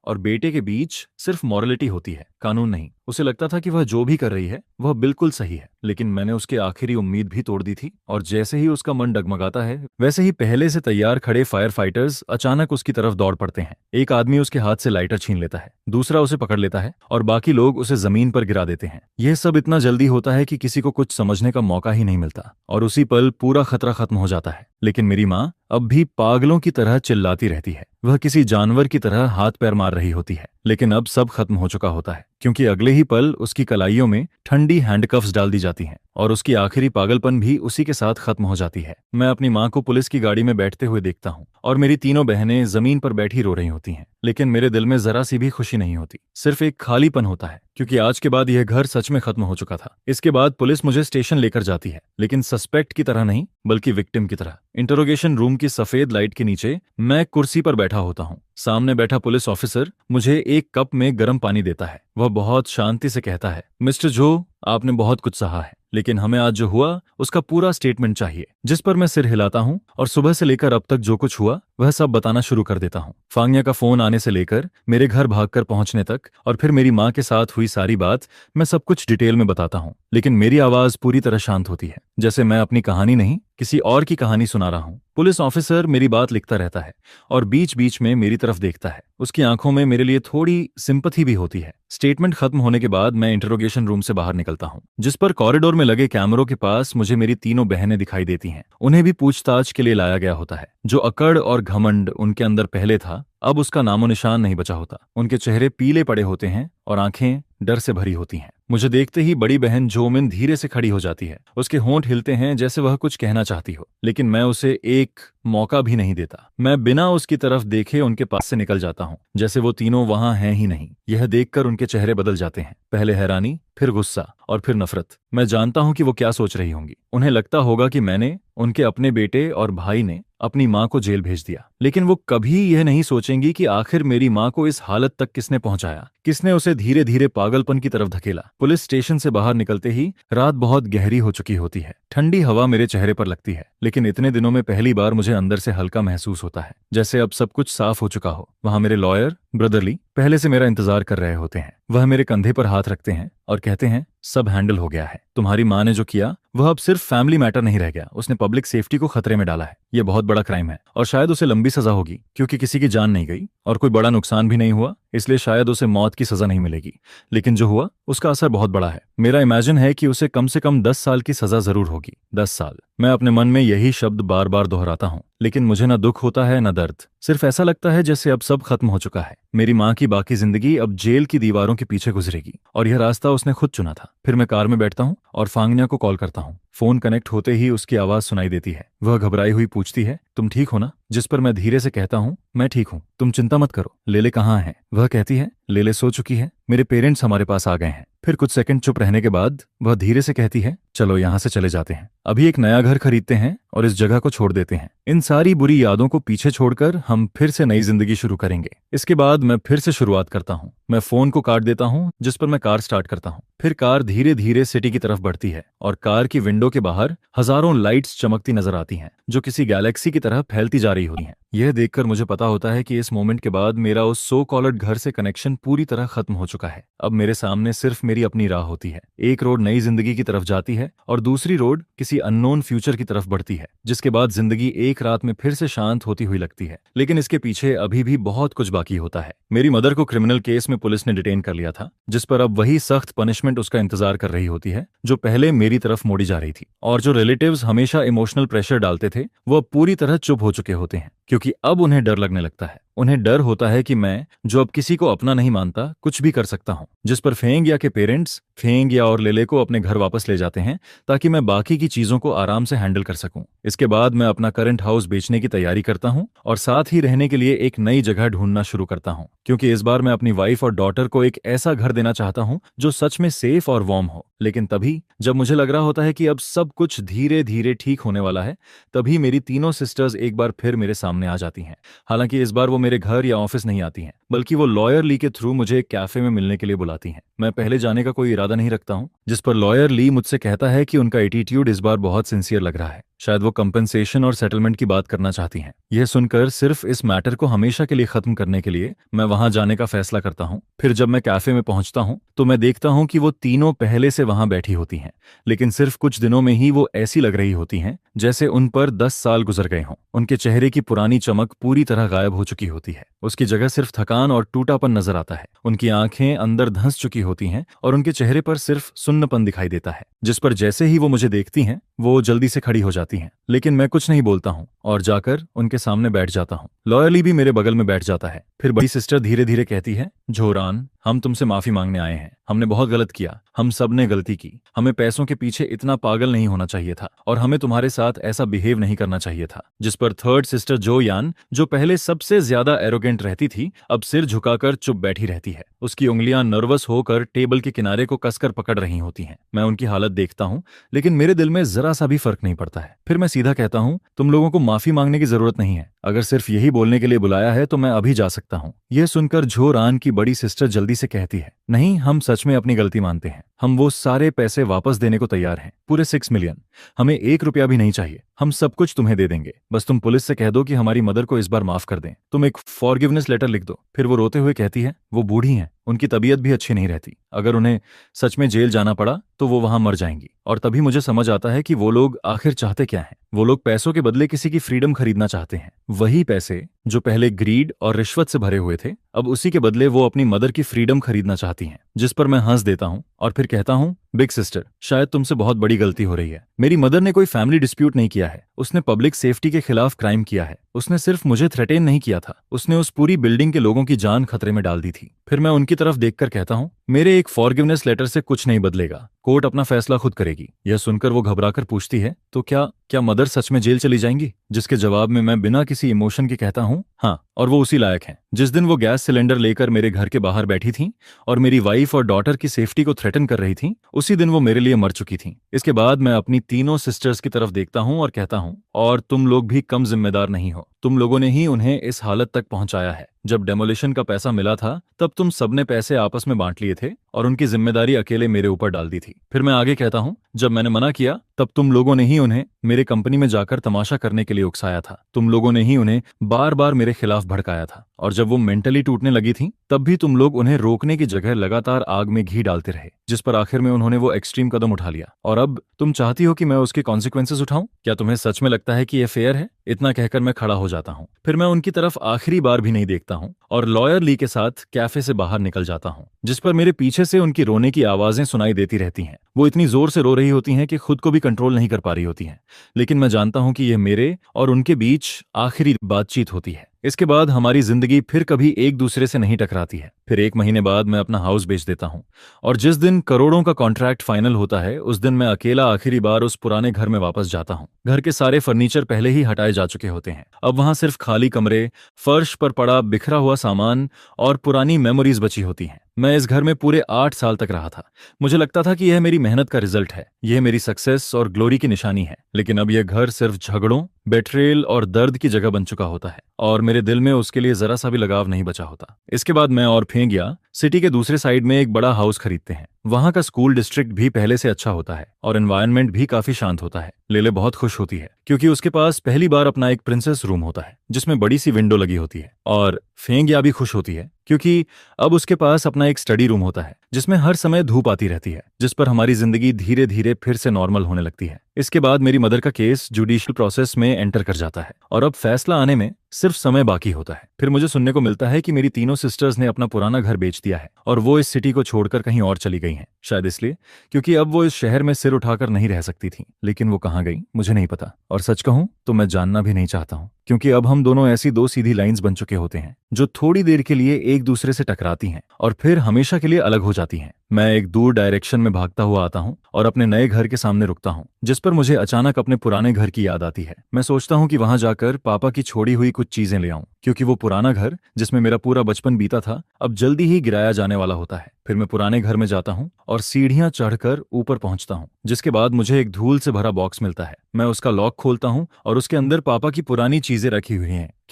और बेटे के बीच सिर्फ मॉरलिटी होती है, कानून नहीं। उसे लगता था कि वह जो भी कर रही है वह बिल्कुल सही है। लेकिन मैंने उसकी आखिरी उम्मीद भी तोड़ दी थी, और जैसे ही उसका मन डगमगाता है वैसे ही पहले से तैयार खड़े फायर फाइटर्स अचानक उसकी तरफ दौड़ पड़ते हैं। एक आदमी उसके हाथ से लाइटर छीन लेता है, दूसरा उसे पकड़ लेता है और बाकी लोग उसे जमीन पर गिरा देते हैं। यह सब इतना जल्दी होता है कि किसी को कुछ समझने का मौका ही नहीं मिलता और उसी पल पूरा खतरा खत्म हो जाता है। लेकिन मेरी माँ अब भी पागलों की तरह चिल्लाती रहती है। वह किसी जानवर की तरह हाथ पैर मार रही होती है, लेकिन अब सब खत्म हो चुका होता है, क्योंकि अगले ही पल उसकी कलाइयों में ठंडी हैंडकफ्स डाल दी जाती हैं और उसकी आखिरी पागलपन भी उसी के साथ खत्म हो जाती है। मैं अपनी माँ को पुलिस की गाड़ी में बैठते हुए देखता हूँ और मेरी तीनों बहनें जमीन पर बैठी रो रही होती हैं, लेकिन मेरे दिल में जरा सी भी खुशी नहीं होती, सिर्फ एक खालीपन होता है, क्योंकि आज के बाद यह घर सच में खत्म हो चुका था। इसके बाद पुलिस मुझे स्टेशन लेकर जाती है, लेकिन सस्पेक्ट की तरह नहीं बल्कि विक्टिम की तरह। इंटरोगेशन रूम की सफेद लाइट के नीचे मैं कुर्सी पर बैठा होता हूँ। सामने बैठा पुलिस ऑफिसर मुझे एक कप में गर्म पानी देता है। वह बहुत शांति से कहता है, मिस्टर जो, आपने बहुत कुछ सहा है, लेकिन हमें आज जो हुआ उसका पूरा स्टेटमेंट चाहिए। जिस पर मैं सिर हिलाता हूँ और सुबह से लेकर अब तक जो कुछ हुआ वह सब बताना शुरू कर देता हूँ। फांगिया का फोन आने से लेकर मेरे घर भागकर पहुंचने तक और फिर मेरी माँ के साथ हुई सारी बात मैं सब कुछ डिटेल में बताता हूँ, लेकिन मेरी आवाज पूरी तरह शांत होती है, जैसे मैं अपनी कहानी नहीं किसी और की कहानी सुना रहा हूँ। पुलिस ऑफिसर मेरी बात लिखता रहता है और बीच बीच में मेरी तरफ देखता है। उसकी आंखों में मेरे लिए थोड़ी सिंपैथी भी होती है। स्टेटमेंट खत्म होने के बाद मैं इंटरोगेशन रूम से बाहर निकलता हूँ, जिस पर कॉरिडोर में लगे कैमरों के पास मुझे मेरी तीनों बहनें दिखाई देती हैं। उन्हें भी पूछताछ के लिए लाया गया होता है। जो अकड़ और घमंड उनके अंदर पहले था अब उसका नामो निशान नहीं बचा होता। उनके चेहरे पीले पड़े होते हैं और आंखें डर से भरी होती हैं। मुझे देखते ही बड़ी बहन जोमिन धीरे से खड़ी हो जाती है। उसके होंठ हिलते हैं जैसे वह कुछ कहना चाहती हो, लेकिन मैं उसे एक मौका भी नहीं देता। मैं बिना उसकी तरफ देखे उनके पास से निकल जाता हूँ, जैसे वो तीनों वहां हैं ही नहीं। यह देखकर उनके चेहरे बदल जाते हैं, पहले हैरानी, फिर गुस्सा और फिर नफरत। मैं जानता हूं कि वो क्या सोच रही होंगी। उन्हें लगता होगा कि मैंने, उनके अपने बेटे और भाई ने अपनी मां को जेल भेज दिया, लेकिन वो कभी यह नहीं सोचे सोचेंगी कि आखिर मेरी माँ को इस हालत तक किसने पहुंचाया, किसने उसे धीरे धीरे पागलपन की तरफ धकेला। पुलिस स्टेशन से बाहर निकलते ही रात बहुत गहरी हो चुकी होती है। ठंडी हवा मेरे चेहरे पर लगती है, लेकिन इतने दिनों में पहली बार मुझे अंदर से हल्का महसूस होता है, जैसे अब सब कुछ साफ हो चुका हो। वहां मेरे लॉयर ब्रदरली पहले से मेरा इंतजार कर रहे होते हैं। वह मेरे कंधे पर हाथ रखते हैं और कहते हैं, सब हैंडल हो गया है। तुम्हारी माँ ने जो किया वह अब सिर्फ फैमिली मैटर नहीं रह गया, उसने पब्लिक सेफ्टी को खतरे में डाला है। यह बहुत बड़ा क्राइम है और शायद उसे लंबी सजा होगी, क्योंकि किसी की जान नहीं गई और कोई बड़ा नुकसान भी नहीं हुआ, इसलिए शायद उसे मौत की सजा नहीं मिलेगी। लेकिन जो हुआ उसका असर बहुत बड़ा है। मेरा इमेजिन है कि उसे कम से कम 10 साल की सजा जरूर होगी। 10 साल। मैं अपने मन में यही शब्द बार बार दोहराता हूँ, लेकिन मुझे न दुख होता है न दर्द। सिर्फ ऐसा लगता है जैसे अब सब खत्म हो चुका है। मेरी माँ की बाकी जिंदगी अब जेल की दीवारों के पीछे गुजरेगी और यह रास्ता उसने खुद चुना था। फिर मैं कार में बैठता हूँ और फांगनिया को कॉल करता हूँ। फोन कनेक्ट होते ही उसकी आवाज सुनाई देती है। वह घबराई हुई पूछती है, तुम ठीक हो ना? जिस पर मैं धीरे से कहता हूँ, मैं ठीक हूँ, तुम चिंता मत करो। लेले कहाँ है? वह कहती है, लेले सो चुकी है, मेरे पेरेंट्स हमारे पास आ गए हैं। फिर कुछ सेकंड चुप रहने के बाद वह धीरे से कहती है, चलो यहाँ से चले जाते हैं। अभी एक नया घर खरीदते हैं और इस जगह को छोड़ देते हैं। इन सारी बुरी यादों को पीछे छोड़कर हम फिर से नई जिंदगी शुरू करेंगे। इसके बाद मैं फिर से शुरुआत करता हूँ। मैं फोन को काट देता हूँ, जिस पर मैं कार स्टार्ट करता हूँ। फिर कार धीरे धीरे सिटी की तरफ बढ़ती है और कार की विंडो के बाहर हजारों लाइट्स चमकती नजर आती हैं, जो किसी गैलेक्सी की तरह फैलती जा रही होती हैं। यह देखकर मुझे पता होता है कि इस मोमेंट के बाद मेरा उस सो कॉल्ड घर से कनेक्शन पूरी तरह खत्म हो चुका है। अब मेरे सामने सिर्फ मेरी अपनी राह होती है। एक रोड नई जिंदगी की तरफ जाती है और दूसरी रोड किसी अननोन फ्यूचर की तरफ बढ़ती है, जिसके बाद जिंदगी एक रात में फिर से शांत होती हुई लगती है। लेकिन इसके पीछे अभी भी बहुत कुछ बाकी होता है। मेरी मदर को क्रिमिनल केस में पुलिस ने डिटेन कर लिया था, जिस पर अब वही सख्त पनिशमेंट उसका इंतजार कर रही होती है जो पहले मेरी तरफ मोड़ी जा रही थी। और जो रिलेटिव्स हमेशा इमोशनल प्रेशर डालते थे, वो पूरी तरह चुप हो चुके होते हैं, क्योंकि अब उन्हें डर लगने लगता है। उन्हें डर होता है कि मैं, जो अब किसी को अपना नहीं मानता, कुछ भी कर सकता हूं। जिस पर फेंग या के पेरेंट्स फेंग या और लेले को अपने घर वापस ले जाते हैं ताकि मैं बाकी की चीजों को आराम से हैंडल कर सकूं। इसके बाद मैं अपना करंट हाउस बेचने की तैयारी करता हूं और साथ ही रहने के लिए एक नई जगह ढूंढना शुरू करता हूं, क्योंकि इस बार मैं अपनी वाइफ और डॉटर को एक ऐसा घर देना चाहता हूं जो सच में सेफ और वार्म हो। लेकिन तभी जब मुझे लग रहा होता है कि अब सब कुछ धीरे धीरे ठीक होने वाला है, तभी मेरी तीनों सिस्टर्स एक बार फिर मेरे सामने आ जाती हैं। हालांकि इस बार वो मेरे घर या ऑफिस नहीं आती हैं, बल्कि वो लॉयर ली के थ्रू मुझे एक कैफे में मिलने के लिए बुलाती हैं। मैं पहले जाने का कोई इरादा नहीं रखता हूँ, जिस पर लॉयर ली मुझसे कहता है कि उनका एटीट्यूड इस बार बहुत सिंसियर लग रहा है। शायद वो कंपनसेशन और सेटलमेंट की बात करना चाहती हैं। यह सुनकर सिर्फ इस मैटर को हमेशा के लिए खत्म करने के लिए मैं वहां जाने का फैसला करता हूं। फिर जब मैं कैफे में पहुंचता हूं तो मैं देखता हूं कि वो तीनों पहले से वहां बैठी होती हैं, लेकिन सिर्फ कुछ दिनों में ही वो ऐसी लग रही होती हैं जैसे उन पर 10 साल गुजर गए हों। उनके चेहरे की पुरानी चमक पूरी तरह गायब हो चुकी होती है। उसकी जगह सिर्फ थकान और टूटापन नजर आता है। उनकी आंखें अंदर धंस चुकी होती हैं और उनके चेहरे पर सिर्फ सुन्नपन दिखाई देता है, जिस पर जैसे ही वो मुझे देखती हैं वो जल्दी से खड़ी हो जाती हैं। लेकिन मैं कुछ नहीं बोलता हूं और जाकर उनके सामने बैठ जाता हूं। लॉयरली भी मेरे बगल में बैठ जाता है। फिर बड़ी सिस्टर धीरे धीरे कहती है, झोरान, हम तुमसे माफी मांगने आए हैं। हमने बहुत गलत किया, हम सब ने गलती की। हमें पैसों के पीछे इतना पागल नहीं होना चाहिए था और हमें तुम्हारे साथ ऐसा बिहेव नहीं करना चाहिए था। जिस पर थर्ड सिस्टर जो यान, जो पहले सबसे ज्यादा एरोगेंट रहती थी, अब सिर झुकाकर चुप बैठी रहती है। उसकी उंगलियां नर्वस होकर टेबल के किनारे को कसकर पकड़ रही होती हैं। मैं उनकी हालत देखता हूं, लेकिन मेरे दिल में जरा सा भी फर्क नहीं पड़ता है। फिर मैं सीधा कहता हूं, तुम लोगों को माफी मांगने की जरूरत नहीं है। अगर सिर्फ यही बोलने के लिए बुलाया है तो मैं अभी जा सकता हूं। यह सुनकर झोरान की बड़ी सिस्टर जल्दी से कहती है, नहीं, हम सच में अपनी गलती मानते हैं। हम वो सारे पैसे वापस देने को तैयार हैं, पूरे 6 मिलियन। हमें 1 रुपया भी नहीं चाहिए। हम सब कुछ तुम्हें दे देंगे। बस तुम पुलिस से कह दो कि हमारी मदर को इस बार माफ कर दें। तुम एक फॉरगिवनेस लेटर लिख दो। फिर वो रोते हुए कहती है, वो बूढ़ी हैं, उनकी तबीयत भी अच्छी नहीं रहती। अगर उन्हें सच में जेल जाना पड़ा तो वो वहां मर जाएंगी। और तभी मुझे समझ आता है कि वो लोग आखिर चाहते क्या हैं। वो लोग पैसों के बदले किसी की फ्रीडम खरीदना चाहते हैं। वही पैसे जो पहले ग्रीड और रिश्वत से भरे हुए थे, अब उसी के बदले वो अपनी मदर की फ्रीडम खरीदना चाहती हैं। जिस पर मैं हंस देता हूं और फिर कहता हूं, बिग सिस्टर, शायद तुमसे बहुत बड़ी गलती हो रही है। मेरी मदर ने कोई फैमिली डिस्प्यूट नहीं किया है। उसने पब्लिक सेफ्टी के खिलाफ क्राइम किया है। उसने सिर्फ मुझे थ्रेटेन नहीं किया था, उसने उस पूरी बिल्डिंग के लोगों की जान खतरे में डाल दी थी। फिर मैं उनकी तरफ देखकर कहता हूं, मेरे एक फॉरगिवनेस लेटर से कुछ नहीं बदलेगा। कोर्ट अपना फैसला खुद करेगी। यह सुनकर वो घबराकर पूछती है, तो क्या मदर सच में जेल चली जाएंगी? जिसके जवाब में मैं बिना किसी इमोशन के कहता हूं, हाँ, और वो उसी लायक हैं। जिस दिन वो गैस सिलेंडर लेकर मेरे घर के बाहर बैठी थीं और मेरी वाइफ और डॉटर की सेफ्टी को थ्रेटन कर रही थीं, उसी दिन वो मेरे लिए मर चुकी थीं। इसके बाद मैं अपनी तीनों सिस्टर्स की तरफ देखता हूं और कहता हूं, और तुम लोग भी कम जिम्मेदार नहीं हो। तुम लोगों ने ही उन्हें इस हालत तक पहुंचाया है। जब डेमोलिशन का पैसा मिला था तब तुम सबने पैसे आपस में बांट लिए थे और उनकी जिम्मेदारी अकेले मेरे ऊपर डाल दी थी। फिर मैं आगे कहता हूँ, जब मैंने मना किया तब तुम लोगों ने ही उन्हें मेरे कंपनी में जाकर तमाशा करने के लिए उकसाया था। तुम लोगों ने ही उन्हें बार बार मेरे खिलाफ भड़काया था और जब वो मेंटली टूटने लगी थी तब भी तुम लोग उन्हें रोकने की जगह लगातार आग में घी डालते रहे, जिस पर आखिर में उन्होंने वो एक्सट्रीम कदम उठा लिया। और अब तुम चाहती हो कि मैं उसके कॉन्सिक्वेंसेस उठाऊं? क्या तुम्हें सच में लगता है कि यह फेयर है? इतना कहकर मैं खड़ा हो जाता हूं। फिर मैं उनकी तरफ आखिरी बार भी नहीं देखता हूं और लॉयर ली के साथ कैफे से बाहर निकल जाता हूं, जिस पर मेरे पीछे से उनकी रोने की आवाजें सुनाई देती रहती हैं। वो इतनी जोर से रो रही होती हैं कि खुद को भी कंट्रोल नहीं कर पा रही होती हैं। लेकिन मैं जानता हूं कि यह मेरे और उनके बीच आखिरी बातचीत होती है। इसके बाद हमारी जिंदगी फिर कभी एक दूसरे से नहीं टकराती है। फिर 1 महीने बाद मैं अपना हाउस बेच देता हूं और जिस दिन करोड़ों का कॉन्ट्रैक्ट फाइनल होता है उस दिन मैं अकेला आखिरी बार उस पुराने घर में वापस जाता हूं। घर के सारे फर्नीचर पहले ही हटाए जा चुके होते हैं। अब वहां सिर्फ खाली कमरे, फर्श पर पड़ा बिखरा हुआ सामान और पुरानी मेमोरीज बची होती हैं। मैं इस घर में पूरे 8 साल तक रहा था। मुझे लगता था कि यह मेरी मेहनत का रिजल्ट है, यह मेरी सक्सेस और ग्लोरी की निशानी है। लेकिन अब यह घर सिर्फ झगड़ों, बेट्रेल और दर्द की जगह बन चुका होता है और मेरे दिल में उसके लिए जरा सा भी लगाव नहीं बचा होता। इसके बाद मैं और फेंगिया सिटी के दूसरे साइड में एक बड़ा हाउस खरीदते हैं। वहां का स्कूल डिस्ट्रिक्ट भी पहले से अच्छा होता है और एनवायरनमेंट भी काफी शांत होता है। लेले बहुत खुश होती है क्योंकि उसके पास पहली बार अपना एक प्रिंसेस रूम होता है जिसमें बड़ी सी विंडो लगी होती है। और फेंगिया भी खुश होती है क्योंकि अब उसके पास अपना एक स्टडी रूम होता है जिसमें हर समय धूप आती रहती है, जिस पर हमारी जिंदगी धीरे धीरे फिर से नॉर्मल होने लगती है। इसके बाद मेरी मदर का केस जुडिशियल प्रोसेस में एंटर कर जाता है और अब फैसला आने में सिर्फ समय बाकी होता है। फिर मुझे सुनने को मिलता है कि मेरी तीनों सिस्टर्स ने अपना पुराना घर बेच दिया है और वो इस सिटी को छोड़कर कहीं और चली गई हैं। शायद इसलिए क्योंकि अब वो इस शहर में सिर उठाकर नहीं रह सकती थी। लेकिन वो कहाँ गई मुझे नहीं पता, और सच कहूं तो मैं जानना भी नहीं चाहता हूं, क्योंकि अब हम दोनों ऐसी 2 सीधी लाइंस बन चुके होते हैं जो थोड़ी देर के लिए एक दूसरे से टकराती हैं और फिर हमेशा के लिए अलग हो जाती हैं। मैं एक दूर डायरेक्शन में भागता हुआ आता हूं और अपने नए घर के सामने रुकता हूं, जिस पर मुझे अचानक अपने पुराने घर की याद आती है। मैं सोचता हूं कि वहां जाकर पापा की छोड़ी हुई कुछ चीजें ले आऊं, क्योंकि वो पुराना घर जिसमें मेरा पूरा बचपन बीता था अब जल्दी ही गिराया जाने वाला होता है। फिर मैं पुराने घर में जाता हूं और सीढ़ियां चढ़कर ऊपर पहुंचता हूं, जिसके बाद मुझे एक धूल से भरा बॉक्स मिलता है। मैं उसका लॉक खोलता हूं और उसके अंदर पापा की पुरानी चीजें रखी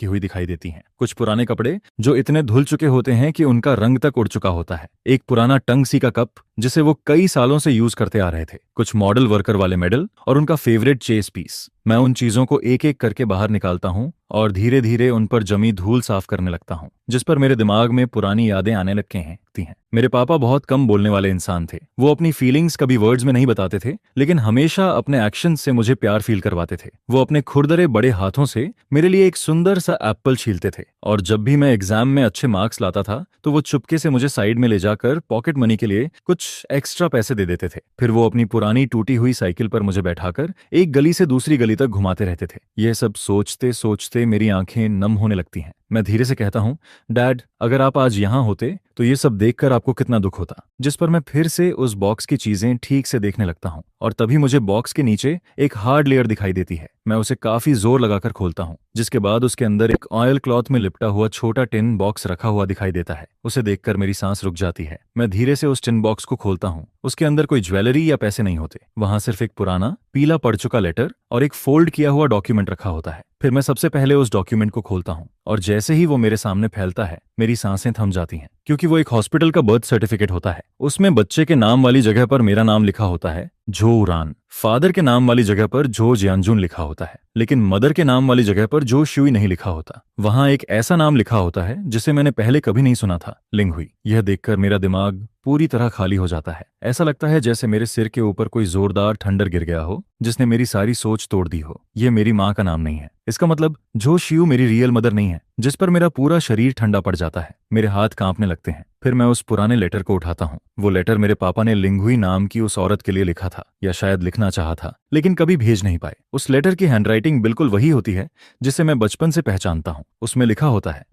हुई दिखाई देती हैं। कुछ पुराने कपड़े जो इतने धुल चुके होते हैं कि उनका रंग तक उड़ चुका होता है, एक पुराना टंग सी का कप जिसे वो कई सालों से यूज करते आ रहे थे, कुछ मॉडल वर्कर वाले मेडल और उनका फेवरेट चेस पीस। मैं उन चीजों को एक एक करके बाहर निकालता हूं और धीरे धीरे उन पर जमी धूल साफ करने लगता हूं, जिस पर मेरे दिमाग में पुरानी यादें आने लगती हैं। मेरे पापा बहुत कम बोलने वाले इंसान थे। वो अपनी फीलिंग्स कभी वर्ड्स में नहीं बताते थे, लेकिन हमेशा अपने एक्शन से मुझे प्यार फील करवाते थे। वो अपने खुरदरे बड़े हाथों से मेरे लिए एक सुंदर सा एप्पल छीलते थे और जब भी मैं एग्जाम में अच्छे मार्क्स लाता था तो वो चुपके से मुझे साइड में ले जाकर पॉकेट मनी के लिए कुछ एक्स्ट्रा पैसे दे देते थे। फिर वो अपनी पुरानी टूटी हुई साइकिल पर मुझे बैठाकर एक गली से दूसरी गली तक घुमाते रहते थे। यह सब सोचते सोचते मेरी आंखें नम होने लगती हैं। मैं धीरे से कहता हूं, डैड, अगर आप आज यहां होते तो ये सब देखकर आपको कितना दुख होता। जिस पर मैं फिर से उस बॉक्स की चीजें ठीक से देखने लगता हूं और तभी मुझे बॉक्स के नीचे एक हार्ड लेयर दिखाई देती है। मैं उसे काफी जोर लगाकर खोलता हूं, जिसके बाद उसके अंदर एक ऑयल क्लॉथ में लिपटा हुआ छोटा टिन बॉक्स रखा हुआ दिखाई देता है। उसे देखकर मेरी सांस रुक जाती है। मैं धीरे से उस टिन बॉक्स को खोलता हूं। उसके अंदर कोई ज्वेलरी या पैसे नहीं होते। वहां सिर्फ एक पुराना पीला पड़ चुका लेटर और एक फोल्ड किया हुआ डॉक्यूमेंट रखा होता है। फिर मैं सबसे पहले उस डॉक्यूमेंट को खोलता हूं और जैसे ही वो मेरे सामने फैलता है मेरी सांसें थम जाती हैं, क्योंकि वो एक हॉस्पिटल का बर्थ सर्टिफिकेट होता है। उसमें बच्चे के नाम वाली जगह पर मेरा नाम लिखा होता है, जो उरान। फादर के नाम वाली जगह पर जो जियांजुन लिखा होता है, लेकिन मदर के नाम वाली जगह पर जो शुई नहीं लिखा होता। वहां एक ऐसा नाम लिखा होता है जिसे मैंने पहले कभी नहीं सुना था, लिंगहुई। यह देखकर मेरा दिमाग पूरी तरह खाली हो जाता है। ऐसा लगता है जैसे मेरे सिर के ऊपर कोई जोरदार ठंडर गिर गया हो जिसने मेरी सारी सोच तोड़ दी हो। यह मेरी माँ का नाम नहीं है। इसका मतलब जो शियू मेरी रियल मदर नहीं है, जिस पर मेरा पूरा शरीर ठंडा पड़ जाता है। मेरे हाथ कांपने लगते हैं। फिर मैं उस पुराने लेटर को उठाता हूँ। वो लेटर मेरे पापा ने लिंगहुई नाम की उस औरत के लिए लिखा था, या शायद लिखना चाहा था, लेकिन कभी भेज नहीं पाए। उस लेटर की हैंडराइटिंग बिल्कुल वही होती है जिसे मैं बचपन से पहचानता हूँ। उसमें लिखा होता है,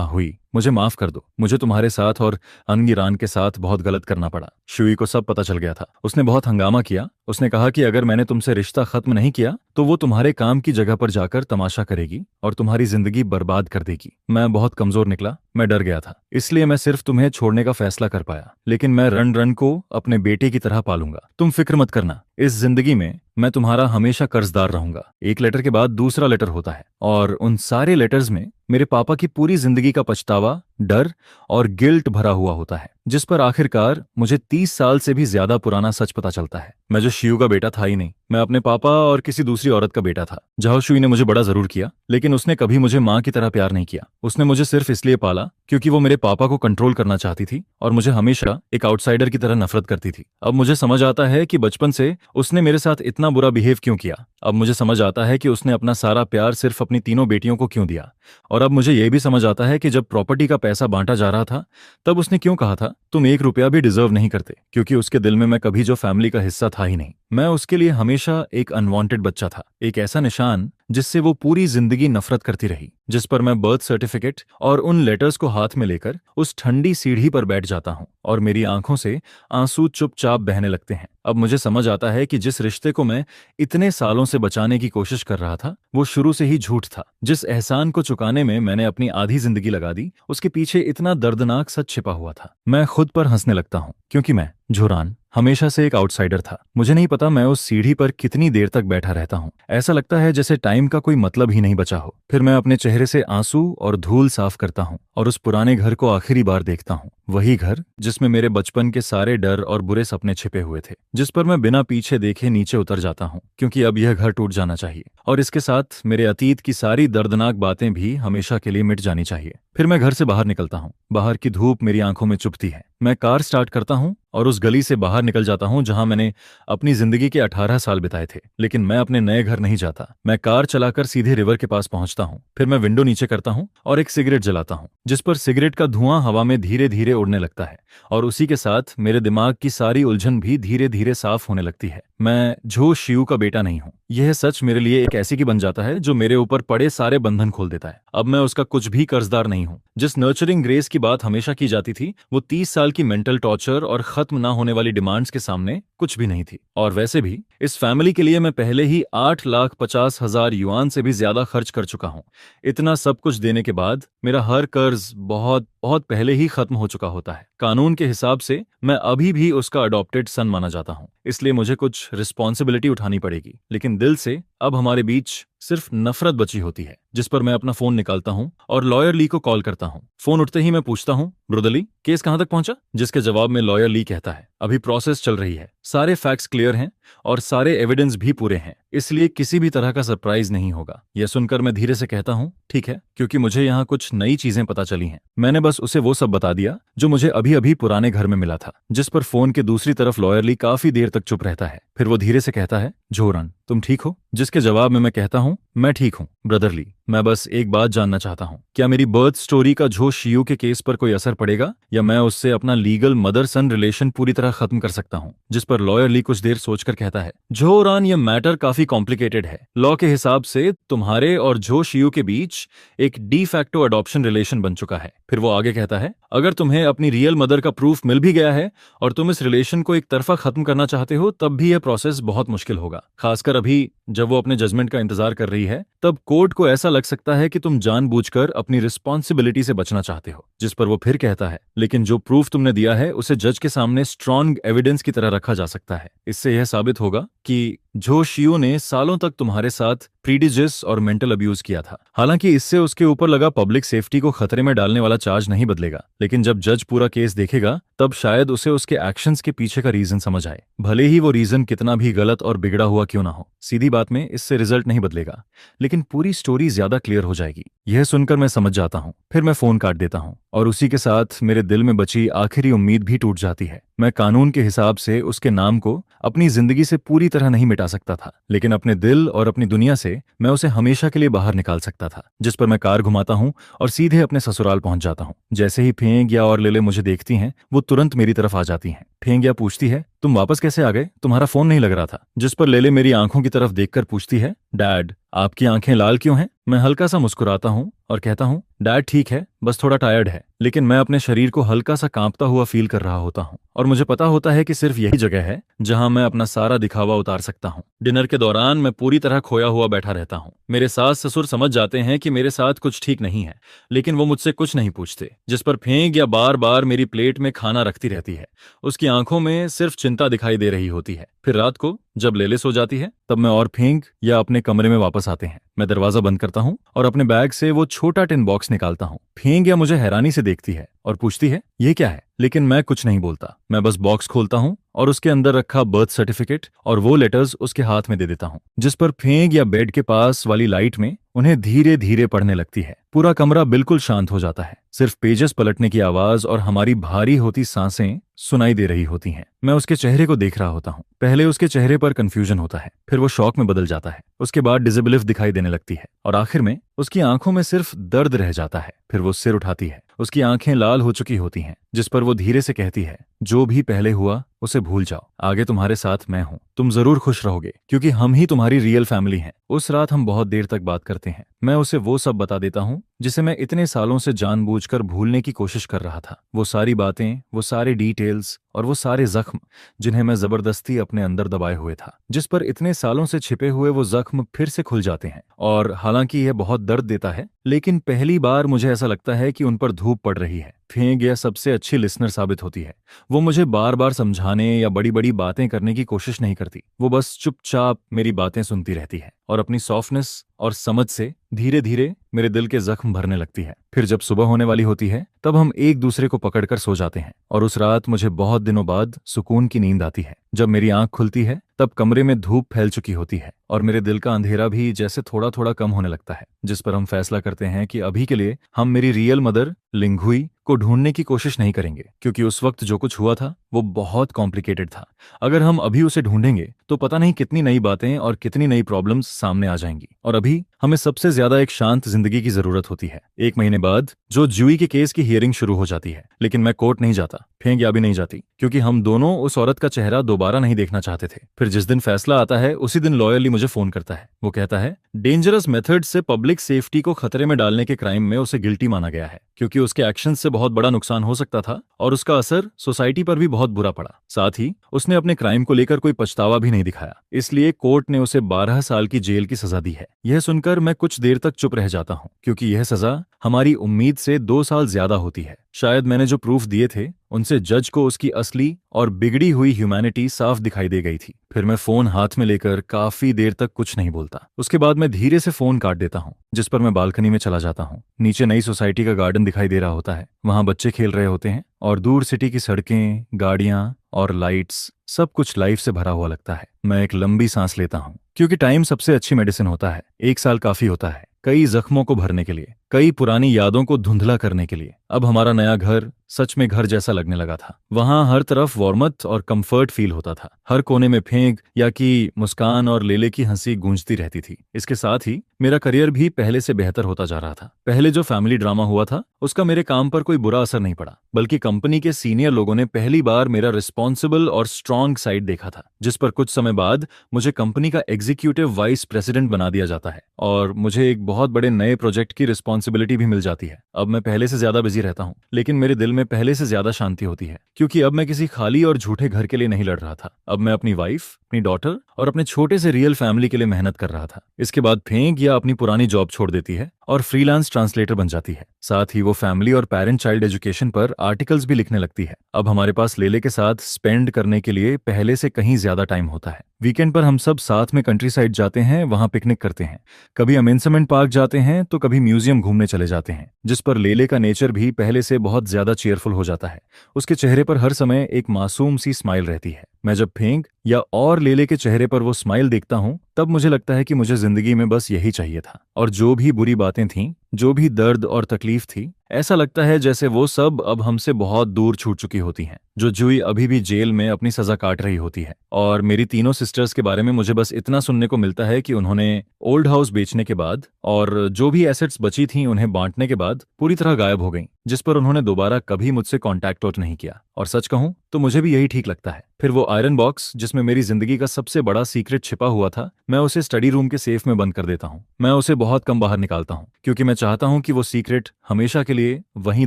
हुई, मुझे माफ कर दो। मुझे तुम्हारे साथ और अंगिरान के साथ बहुत गलत करना पड़ा। शुई को सब पता चल गया था। उसने बहुत हंगामा किया। उसने कहा कि अगर मैंने तुमसे रिश्ता खत्म नहीं किया तो वो तुम्हारे काम की जगह पर जाकर तमाशा करेगी और तुम्हारी जिंदगी बर्बाद कर देगी। मैं बहुत कमजोर निकला। मैं डर गया था, इसलिए मैं सिर्फ तुम्हें छोड़ने का फैसला कर पाया। लेकिन मैं रन रन को अपने बेटे की तरह पालूंगा। तुम फिक्र मत करना। इस जिंदगी में मैं तुम्हारा हमेशा कर्जदार रहूंगा। एक लेटर के बाद दूसरा लेटर होता है और उन सारे लेटर्स में मेरे पापा की पूरी जिंदगी का पछतावा, डर और गिल्ट भरा हुआ होता है, जिस पर आखिरकार मुझे 30 साल से भी ज्यादा पुराना सच पता चलता है। मैं जो शिव का बेटा था ही नहीं, मैं अपने पापा और किसी दूसरी औरत का बेटा था। जाओ शुई ने मुझे बड़ा जरूर किया, लेकिन उसने कभी मुझे माँ की तरह प्यार नहीं किया। उसने मुझे सिर्फ इसलिए पाला क्योंकि वो मेरे पापा को कंट्रोल करना चाहती थी और मुझे हमेशा एक आउटसाइडर की तरह नफरत करती थी। अब मुझे समझ आता है कि बचपन से उसने मेरे साथ इतना बुरा बिहेव क्यों किया। अब मुझे समझ आता है कि उसने अपना सारा प्यार सिर्फ अपनी तीनों बेटियों को क्यों दिया। और अब मुझे यह भी समझ आता है कि जब प्रॉपर्टी का पैसा बांटा जा रहा था, तब उसने क्यों कहा था तुम 1 रुपया भी डिजर्व नहीं करते, क्योंकि उसके दिल में मैं कभी जो फैमिली का हिस्सा था ही नहीं। मैं उसके लिए हमेशा एक अनवांटेड बच्चा था, एक ऐसा निशान जिससे वो पूरी जिंदगी नफरत करती रही। जिस पर मैं बर्थ सर्टिफिकेट और उन लेटर्स को हाथ में लेकर उस ठंडी सीढ़ी पर बैठ जाता हूँ और मेरी आंखों से आंसू चुपचाप बहने लगते हैं। अब मुझे समझ आता है कि जिस रिश्ते को मैं इतने सालों से बचाने की कोशिश कर रहा था, वो शुरू से ही झूठ था। जिस एहसान को चुकाने में मैंने अपनी आधी जिंदगी लगा दी, उसके पीछे इतना दर्दनाक सच छिपा हुआ था। मैं खुद पर हंसने लगता हूँ, क्योंकि मैं झुरान हमेशा से एक आउटसाइडर था। मुझे नहीं पता मैं उस सीढ़ी पर कितनी देर तक बैठा रहता हूँ। ऐसा लगता है जैसे टाइम का कोई मतलब ही नहीं बचा हो। फिर मैं अपने चेहरे से आंसू और धूल साफ करता हूँ और उस पुराने घर को आखिरी बार देखता हूँ। वही घर जिसमें मेरे बचपन के सारे डर और बुरे सपने छिपे हुए थे, जिस पर मैं बिना पीछे देखे नीचे उतर जाता हूँ, क्योंकि अब यह घर टूट जाना चाहिए और इसके साथ मेरे अतीत की सारी दर्दनाक बातें भी हमेशा के लिए मिट जानी चाहिए। फिर मैं घर से बाहर निकलता हूँ। बाहर की धूप मेरी आंखों में चुभती है। मैं कार स्टार्ट करता हूँ और उस गली से बाहर निकल जाता हूँ जहां मैंने अपनी जिंदगी के 18 साल बिताए थे। लेकिन मैं अपने नए घर नहीं जाता। मैं कार चलाकर सीधे रिवर के पास पहुंचता हूँ। फिर मैं विंडो नीचे करता हूँ और एक सिगरेट जलाता हूँ, जिस पर सिगरेट का धुआं हवा में धीरे धीरे उड़ने लगता है और उसी के साथ मेरे दिमाग की सारी उलझन भी धीरे धीरे साफ होने लगती है। मैं झो शिव का बेटा नहीं हूँ। यह सच मेरे लिए एक ऐसी की बन जाता है जो मेरे ऊपर पड़े सारे बंधन खोल देता है। अब मैं उसका कुछ भी कर्जदार नहीं हूँ। जिस नर्चरिंग ग्रेस की बात हमेशा की जाती थी, वो 30 साल की मेंटल टॉर्चर और खत्म ना होने वाली डिमांड्स के सामने कुछ भी नहीं थी। और वैसे भी इस फैमिली के लिए मैं पहले ही 8,50,000 युआन से भी ज्यादा खर्च कर चुका हूँ। इतना सब कुछ देने के बाद मेरा हर कर्ज बहुत बहुत पहले ही खत्म हो चुका होता है। कानून के हिसाब से मैं अभी भी उसका अडॉप्टेड सन माना जाता हूँ, इसलिए मुझे कुछ रिस्पॉन्सिबिलिटी उठानी पड़ेगी। लेकिन दिल से अब हमारे बीच सिर्फ नफरत बची होती है। जिस पर मैं अपना फोन निकालता हूँ और लॉयर ली को कॉल करता हूँ। फोन उठते ही मैं पूछता हूँ, ब्रदर ली, केस कहाँ तक पहुंचा? जिसके जवाब में लॉयर ली कहता है, अभी प्रोसेस चल रही है, सारे फैक्ट्स क्लियर हैं और सारे एविडेंस भी पूरे हैं, इसलिए किसी भी तरह का सरप्राइज नहीं होगा। यह सुनकर मैं धीरे से कहता हूँ, ठीक है, क्योंकि मुझे यहाँ कुछ नई चीजें पता चली हैं। मैंने बस उसे वो सब बता दिया जो मुझे अभी अभी पुराने घर में मिला था। जिस पर फोन के दूसरी तरफ लॉयर ली काफी देर तक चुप रहता है। फिर वो धीरे से कहता है, झोरन, तुम ठीक हो? जिसके जवाब में मैं कहता हूँ, मैं ठीक हूँ ब्रदर ली, मैं बस एक बात जानना चाहता हूँ, क्या मेरी बर्थ स्टोरी का झो शियू के केस पर कोई असर पड़ेगा, या मैं उससे अपना लीगल मदर सन रिलेशन पूरी तरह खत्म कर सकता हूँ? जिस पर लॉयर ली कुछ देर सोचकर कहता है, झोरान, ये मैटर काफी कॉम्प्लिकेटेड है। लॉ के हिसाब से तुम्हारे और झो शियू के बीच एक डी फैक्टो अडॉप्शन रिलेशन बन चुका है। फिर वो आगे कहता है, अगर तुम्हें अपनी रियल मदर का प्रूफ मिल भी गया है और तुम इस रिलेशन को एक तरफा खत्म करना चाहते हो, तब भी यह प्रोसेस बहुत मुश्किल होगा। खासकर अभी जब वो अपने जजमेंट का इंतजार कर रही है, तब कोर्ट को ऐसा लग सकता है कि तुम जानबूझकर अपनी रिस्पॉन्सिबिलिटी से बचना चाहते हो। जिस पर वो फिर कहता है, लेकिन जो प्रूफ तुमने दिया है उसे जज के सामने स्ट्रॉन्ग एविडेंस की तरह रखा जा सकता है। इससे यह साबित होगा कि झो शियू ने सालों तक तुम्हारे साथ प्रीडिजिस और मेंटल अब्यूज किया था। हालांकि इससे उसके ऊपर लगा पब्लिक सेफ्टी को खतरे में डालने वाला चार्ज नहीं बदलेगा, लेकिन जब जज पूरा केस देखेगा तब शायद उसे उसके एक्शंस के पीछे का रीजन समझ आए, भले ही वो रीजन कितना भी गलत और बिगड़ा हुआ क्यों ना हो। सीधी बात में इससे रिजल्ट नहीं बदलेगा, लेकिन पूरी स्टोरी ज्यादा क्लियर हो जाएगी। यह सुनकर मैं समझ जाता हूँ। फिर मैं फोन काट देता हूँ और उसी के साथ मेरे दिल में बची आखिरी उम्मीद भी टूट जाती है। मैं कानून के हिसाब से उसके नाम को अपनी जिंदगी से पूरी तरह नहीं मिटा सकता था, लेकिन अपने दिल और अपनी दुनिया से मैं उसे हमेशा के लिए बाहर निकाल सकता था। जिस पर मैं कार घुमाता हूँ और सीधे अपने ससुराल पहुंच जाता हूँ। जैसे ही फेंगिया और लेले मुझे देखती हैं, वो तुरंत मेरी तरफ आ जाती हैं। फेंगिया पूछती है, तुम वापस कैसे आ गए? तुम्हारा फोन नहीं लग रहा था। जिस पर लेले मेरी आंखों की तरफ देखकर पूछती है, डैड, आपकी आंखें लाल क्यों हैं? मैं हल्का सा मुस्कुराता हूँ और कहता हूँ, डैड ठीक है, बस थोड़ा टायर्ड है। लेकिन मैं अपने शरीर को हल्का सा कांपता हुआ फील कर रहा होता हूँ और मुझे पता होता है कि सिर्फ यही जगह है जहां मैं अपना सारा दिखावा उतार सकता हूँ। डिनर के दौरान मैं पूरी तरह खोया हुआ बैठा रहता हूँ। मेरे सास ससुर समझ जाते हैं कि मेरे साथ कुछ ठीक नहीं है, लेकिन वो मुझसे कुछ नहीं पूछते। जिस पर फेंगिया बार बार मेरी प्लेट में खाना रखती रहती है। उसकी आंखों में सिर्फ चिंता दिखाई दे रही होती है। फिर रात को जब लेले सो जाती है, तब मैं और फेंग या अपने कमरे में वापस आते हैं। मैं दरवाजा बंद करता हूँ और अपने बैग से वो छोटा टिन बॉक्स निकालता हूँ। फेंग या मुझे हैरानी से देखती है और पूछती है ये क्या है, लेकिन मैं कुछ नहीं बोलता। मैं बस बॉक्स खोलता हूँ और उसके अंदर रखा बर्थ सर्टिफिकेट और वो लेटर्स उसके हाथ में दे देता हूँ, जिस पर फेंग या बेड के पास वाली लाइट में उन्हें धीरे धीरे पढ़ने लगती है। पूरा कमरा बिल्कुल शांत हो जाता है, सिर्फ पेजेस पलटने की आवाज और हमारी भारी होती सांसें सुनाई दे रही होती हैं। मैं उसके चेहरे को देख रहा होता हूँ। पहले उसके चेहरे पर कंफ्यूजन होता है, फिर वो शॉक में बदल जाता है, उसके बाद डिसेबिलिफ दिखाई देने लगती है और आखिर में उसकी आंखों में सिर्फ दर्द रह जाता है। फिर वो सिर उठाती है, उसकी आंखें लाल हो चुकी होती हैं, जिस पर वो धीरे से कहती है जो भी पहले हुआ उसे भूल जाओ, आगे तुम्हारे साथ मैं हूं, तुम जरूर खुश रहोगे क्योंकि हम ही तुम्हारी रियल फैमिली हैं। उस रात हम बहुत देर तक बात करते हैं। मैं उसे वो सब बता देता हूँ जिसे मैं इतने सालों से जानबूझकर भूलने की कोशिश कर रहा था। वो सारी बातें, वो सारे डिटेल्स और वो सारे जख्म जिन्हें मैं जबरदस्ती अपने अंदर दबाए हुए था, जिस पर इतने सालों से छिपे हुए वो जख्म फिर से खुल जाते हैं। और हालांकि यह बहुत दर्द देता है, लेकिन पहली बार मुझे ऐसा लगता है कि उन पर धूप पड़ रही है। फेंग यह सबसे अच्छी लिसनर साबित होती है। वो मुझे बार बार समझाने या बड़ी बड़ी बातें करने की कोशिश नहीं करती। वो बस चुपचाप मेरी बातें सुनती रहती है और अपनी सॉफ्टनेस और समझ से धीरे धीरे मेरे दिल के जख्म भरने लगती है। फिर जब सुबह होने वाली होती है तब हम एक दूसरे को पकड़कर सो जाते हैं और उस रात मुझे बहुत दिनों बाद सुकून की नींद आती है। जब मेरी आंख खुलती है तब कमरे में धूप फैल चुकी होती है और मेरे दिल का अंधेरा भी जैसे थोड़ा थोड़ा कम होने लगता है, जिस पर हम फैसला करते हैं कि अभी के लिए हम मेरी रियल मदर लिंगहुई को ढूंढने की कोशिश नहीं करेंगे, क्योंकि उस वक्त जो कुछ हुआ था वो बहुत कॉम्प्लिकेटेड था। अगर हम अभी उसे ढूंढेंगे तो पता नहीं कितनी नई बातें और कितनी नई प्रॉब्लम्स सामने आ जाएंगी। और अभी हमें सबसे ज्यादा एक शांत जिंदगी की जरूरत होती है। 1 महीने बाद जो ज्यूई के केस की हियरिंग शुरू हो जाती है, लेकिन मैं कोर्ट नहीं जाता, फेंग या भी नहीं जाती, क्योंकि हम दोनों उस औरत का चेहरा दोबारा नहीं देखना चाहते थे। फिर जिस दिन फैसला आता है उसी दिन लॉयरली मुझे फोन करता है। वो कहता है डेंजरस मेथड से पब्लिक सेफ्टी को खतरे में डालने के क्राइम में उसे गिल्टी माना गया है, क्योंकि उसके एक्शन से बहुत बड़ा नुकसान हो सकता था और उसका असर सोसाइटी पर भी बहुत बुरा पड़ा। साथ ही उसने अपने क्राइम को लेकर कोई पछतावा भी नहीं दिखाया, इसलिए कोर्ट ने उसे 12 साल की जेल की सजा दी है। यह सुनकर मैं कुछ देर तक चुप रह जाता हूँ, क्योंकि यह सजा हमारी उम्मीद से 2 साल ज्यादा होती है। शायद मैंने जो प्रूफ दिए थे उनसे जज को उसकी असली और बिगड़ी हुई ह्यूमैनिटी साफ दिखाई दे गई थी। फिर मैं फोन हाथ में लेकर काफी देर तक कुछ नहीं बोलता। उसके बाद मैं धीरे से फोन काट देता हूँ, जिस पर मैं बालकनी में चला जाता हूँ। नीचे नई सोसाइटी का गार्डन दिखाई दे रहा होता है, वहां बच्चे खेल रहे होते हैं और दूर सिटी की सड़कें, गाड़ियां और लाइट्स, सब कुछ लाइफ से भरा हुआ लगता है। मैं एक लंबी सांस लेता हूँ, क्योंकि टाइम सबसे अच्छी मेडिसिन होता है। 1 साल काफी होता है कई जख्मों को भरने के लिए, कई पुरानी यादों को धुंधला करने के लिए। अब हमारा नया घर सच में घर जैसा लगने लगा था। वहां हर तरफ वार्मथ और कंफर्ट फील होता था। हर कोने में फेंग या की मुस्कान और लेले की हंसी गूंजती रहती थी। इसके साथ ही मेरा करियर भी पहले से बेहतर होता जा रहा था। पहले जो फैमिली ड्रामा हुआ था उसका मेरे काम पर कोई बुरा असर नहीं पड़ा, बल्कि कंपनी के सीनियर लोगों ने पहली बार मेरा रिस्पॉन्सिबल और स्ट्रांग साइड देखा था, जिस पर कुछ समय बाद मुझे कंपनी का एग्जीक्यूटिव वाइस प्रेसिडेंट बना दिया जाता है और मुझे एक बहुत बड़े नए प्रोजेक्ट की रिस्पॉन्सिबिलिटी भी मिल जाती है। अब मैं पहले से ज्यादा बिजी रहता हूँ, लेकिन मेरे दिल में पहले से ज्यादा शांति होती है, क्योंकि अब मैं किसी खाली और झूठे घर के लिए नहीं लड़ रहा था। अब मैं अपनी वाइफ, अपनी डॉटर और अपने छोटे से रियल फैमिली के लिए मेहनत कर रहा था। इसके बाद फेंग या अपनी पुरानी जॉब छोड़ देती है और फ्रीलांस ट्रांसलेटर बन जाती है। साथ ही वो फैमिली और पेरेंट चाइल्ड एजुकेशन पर आर्टिकल्स भी लिखने लगती है। अब हमारे पास लेले के साथ स्पेंड करने के लिए पहले से कहीं ज्यादा टाइम होता है। वीकेंड पर हम सब साथ में कंट्री साइड जाते हैं, वहां पिकनिक करते हैं। कभी अमेंसमेंट पार्क जाते हैं तो कभी म्यूजियम घूमने चले जाते हैं, जिस पर लेले का नेचर भी पहले से बहुत ज्यादा चेयरफुल हो जाता है। उसके चेहरे पर हर समय एक मासूम सी स्माइल रहती है। मैं जब फेंग या और लेले के चेहरे पर वो स्माइल देखता हूँ तब मुझे लगता है कि मुझे जिंदगी में बस यही चाहिए था। और जो भी बुरी बातें थीं, जो भी दर्द और तकलीफ थी, ऐसा लगता है जैसे वो सब अब हमसे बहुत दूर छूट चुकी होती हैं। जो जुई अभी भी जेल में अपनी सजा काट रही होती है और मेरी तीनों सिस्टर्स के बारे में मुझे बस इतना सुनने को मिलता है कि उन्होंने ओल्ड हाउस बेचने के बाद और जो भी एसेट्स बची थीं उन्हें बांटने के बाद पूरी तरह गायब हो गईं, जिस पर उन्होंने दोबारा कभी मुझसे कॉन्टैक्ट आउट नहीं किया। और सच कहूं तो मुझे भी यही ठीक लगता है। फिर वो आयरन बॉक्स जिसमें मेरी जिंदगी का सबसे बड़ा सीक्रेट छिपा हुआ था, मैं उसे स्टडी रूम के सेफ में बंद कर देता हूँ। मैं उसे बहुत कम बाहर निकालता हूँ, क्योंकि मैं चाहता हूँ कि वो सीक्रेट हमेशा के लिए वहीं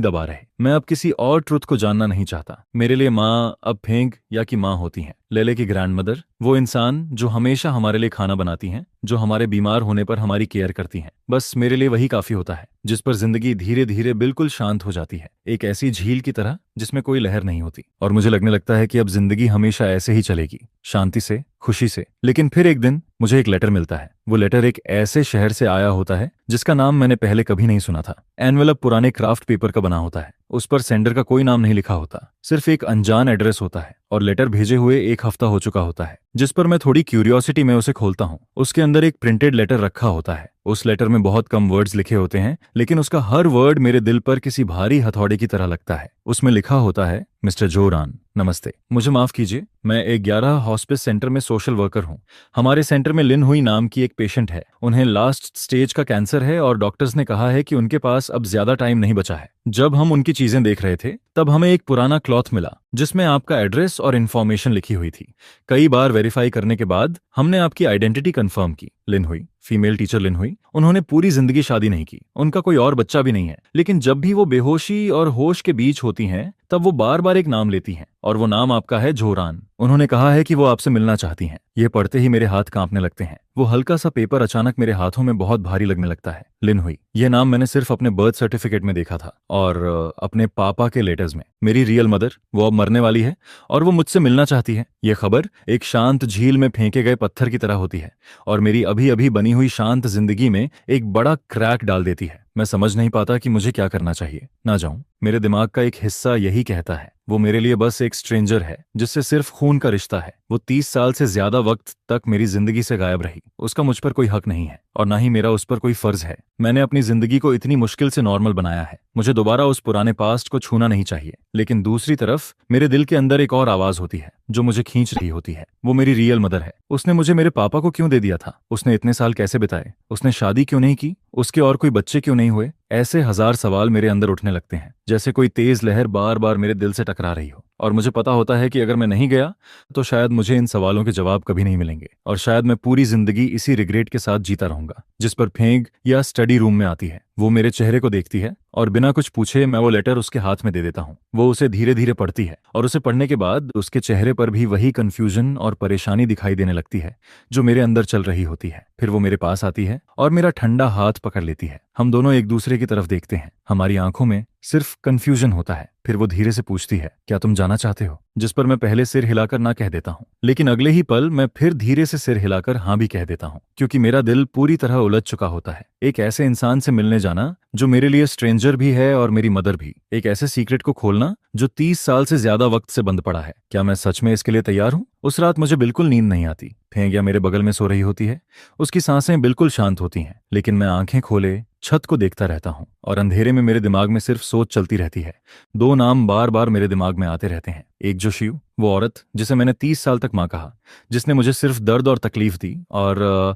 दबा रहे। मैं अब किसी और ट्रुथ को जानना नहीं चाहता। मेरे लिए माँ अब फेंग या की माँ होती हैं, लेले की ग्रैंडमदर, वो इंसान जो हमेशा हमारे लिए खाना बनाती हैं, जो हमारे बीमार होने पर हमारी केयर करती हैं। बस मेरे लिए वही काफी होता है, जिस पर जिंदगी धीरे धीरे बिल्कुल शांत हो जाती है, एक ऐसी झील की तरह जिसमें कोई लहर नहीं होती। और मुझे लगने लगता है कि अब जिंदगी हमेशा ऐसे ही चलेगी, शांति से, खुशी से। लेकिन फिर एक दिन मुझे एक लेटर मिलता है। वो लेटर एक ऐसे शहर से आया होता है जिसका नाम मैंने पहले कभी नहीं सुना था। एनवेलप पुराने क्राफ्ट पेपर का बना होता है, उस पर सेंडर का कोई नाम नहीं लिखा होता, सिर्फ एक अनजान एड्रेस होता है, और लेटर भेजे हुए 1 हफ्ता हो चुका होता है। जिस पर मैं थोड़ी क्यूरियोसिटी में उसे खोलता हूँ। उसके अंदर एक प्रिंटेड लेटर रखा होता है। उस लेटर में बहुत कम वर्ड्स लिखे होते हैं, लेकिन उसका हर वर्ड मेरे दिल पर किसी भारी हथौड़े की तरह लगता है। उसमें लिखा होता है, मिस्टर जोरान, नमस्ते। मुझे माफ कीजिए, मैं एक 11 हॉस्पिस सेंटर में सोशल वर्कर हूँ। हमारे सेंटर में लिन हुई नाम की एक पेशेंट है। उन्हें लास्ट स्टेज का कैंसर है और डॉक्टर्स ने कहा है कि उनके पास अब ज्यादा टाइम नहीं बचा है। जब हम उनकी चीजें देख रहे थे तब हमें एक पुराना क्लॉथ मिला जिसमें आपका एड्रेस और इन्फॉर्मेशन लिखी हुई थी। कई बार वेरीफाई करने के बाद हमने आपकी आइडेंटिटी कंफर्म की। लिन हुई, फीमेल टीचर लिन हुई। उन्होंने पूरी जिंदगी शादी नहीं की, उनका कोई और बच्चा भी नहीं है, लेकिन जब भी वो बेहोशी और होश के बीच होती हैं तब वो बार बार एक नाम लेती हैं, और वो नाम आपका है जोरान। उन्होंने कहा है कि वो आपसे मिलना चाहती हैं। ये पढ़ते ही मेरे हाथ कांपने लगते हैं। वो हल्का सा पेपर अचानक मेरे हाथों में बहुत भारी लगने लगता है। लिन हुई, यह नाम मैंने सिर्फ अपने बर्थ सर्टिफिकेट में देखा था और अपने पापा के लेटर्स में। मेरी रियल मदर, वो अब मरने वाली है और वो मुझसे मिलना चाहती है। ये खबर एक शांत झील में फेंके गए पत्थर की तरह होती है और मेरी अभी अभी बनी हुई शांत जिंदगी में एक बड़ा क्रैक डाल देती है। मैं समझ नहीं पाता कि मुझे क्या करना चाहिए। ना जाऊं। मेरे दिमाग का एक हिस्सा यही कहता है, वो मेरे लिए बस एक स्ट्रेंजर है जिससे सिर्फ खून का रिश्ता है। वो 30 साल से ज्यादा वक्त तक मेरी जिंदगी से गायब रही। उसका मुझ पर कोई हक नहीं है और ना ही मेरा उस पर कोई फर्ज है। मैंने अपनी जिंदगी को इतनी मुश्किल से नॉर्मल बनाया है। मुझे दोबारा उस पुराने पास्ट को छूना नहीं चाहिए। लेकिन दूसरी तरफ मेरे दिल के अंदर एक और आवाज होती है जो मुझे खींच रही होती है। वो मेरी रियल मदर है। उसने मुझे मेरे पापा को क्यों दे दिया था? उसने इतने साल कैसे बिताए? उसने शादी क्यों नहीं की? उसके और कोई बच्चे क्यों नहीं हुए? ऐसे हजार सवाल मेरे अंदर उठने लगते हैं, जैसे कोई तेज लहर बार बार मेरे दिल से टकरा रही हो। और मुझे पता होता है कि अगर मैं नहीं गया तो शायद मुझे इन सवालों के जवाब कभी नहीं मिलेंगे और शायद मैं पूरी जिंदगी इसी रिग्रेट के साथ जीता रहूंगा। जिस पर फेंग या स्टडी रूम में आती है, वो मेरे चेहरे को देखती है और बिना कुछ पूछे मैं वो लेटर उसके हाथ में दे देता हूँ। वो उसे धीरे धीरे पढ़ती है और उसे पढ़ने के बाद उसके चेहरे पर भी वही कंफ्यूजन और परेशानी दिखाई देने लगती है जो मेरे अंदर चल रही होती है। फिर वो मेरे पास आती है और मेरा ठंडा हाथ पकड़ लेती है। हम दोनों एक दूसरे की तरफ देखते हैं। हमारी आंखों में सिर्फ कंफ्यूजन होता है। फिर वो धीरे से पूछती है, क्या तुम जाना चाहते हो? जिस पर मैं पहले सिर हिलाकर ना कह देता हूँ, लेकिन अगले ही पल मैं फिर धीरे से सिर हिलाकर हाँ भी कह देता हूँ, क्योंकि मेरा दिल पूरी तरह उलझ चुका होता है। एक ऐसे इंसान से मिलने जाना जो मेरे लिए स्ट्रेंजर भी है और मेरी मदर भी। एक ऐसे सीक्रेट को खोलना जो 30 साल से ज्यादा वक्त से बंद पड़ा है। क्या मैं सच में इसके लिए तैयार हूँ? उस रात मुझे बिल्कुल नींद नहीं आती। फेंगिया मेरे बगल में सो रही होती है। उसकी सांसें बिल्कुल शांत होती हैं, लेकिन मैं आंखें खोले छत को देखता रहता हूँ और अंधेरे में मेरे दिमाग में सिर्फ सोच चलती रहती है। 2 नाम बार बार मेरे दिमाग में आते रहते हैं। एक जो शिव, वो औरत जिसे मैंने 30 साल तक माँ कहा, जिसने मुझे सिर्फ दर्द और तकलीफ दी और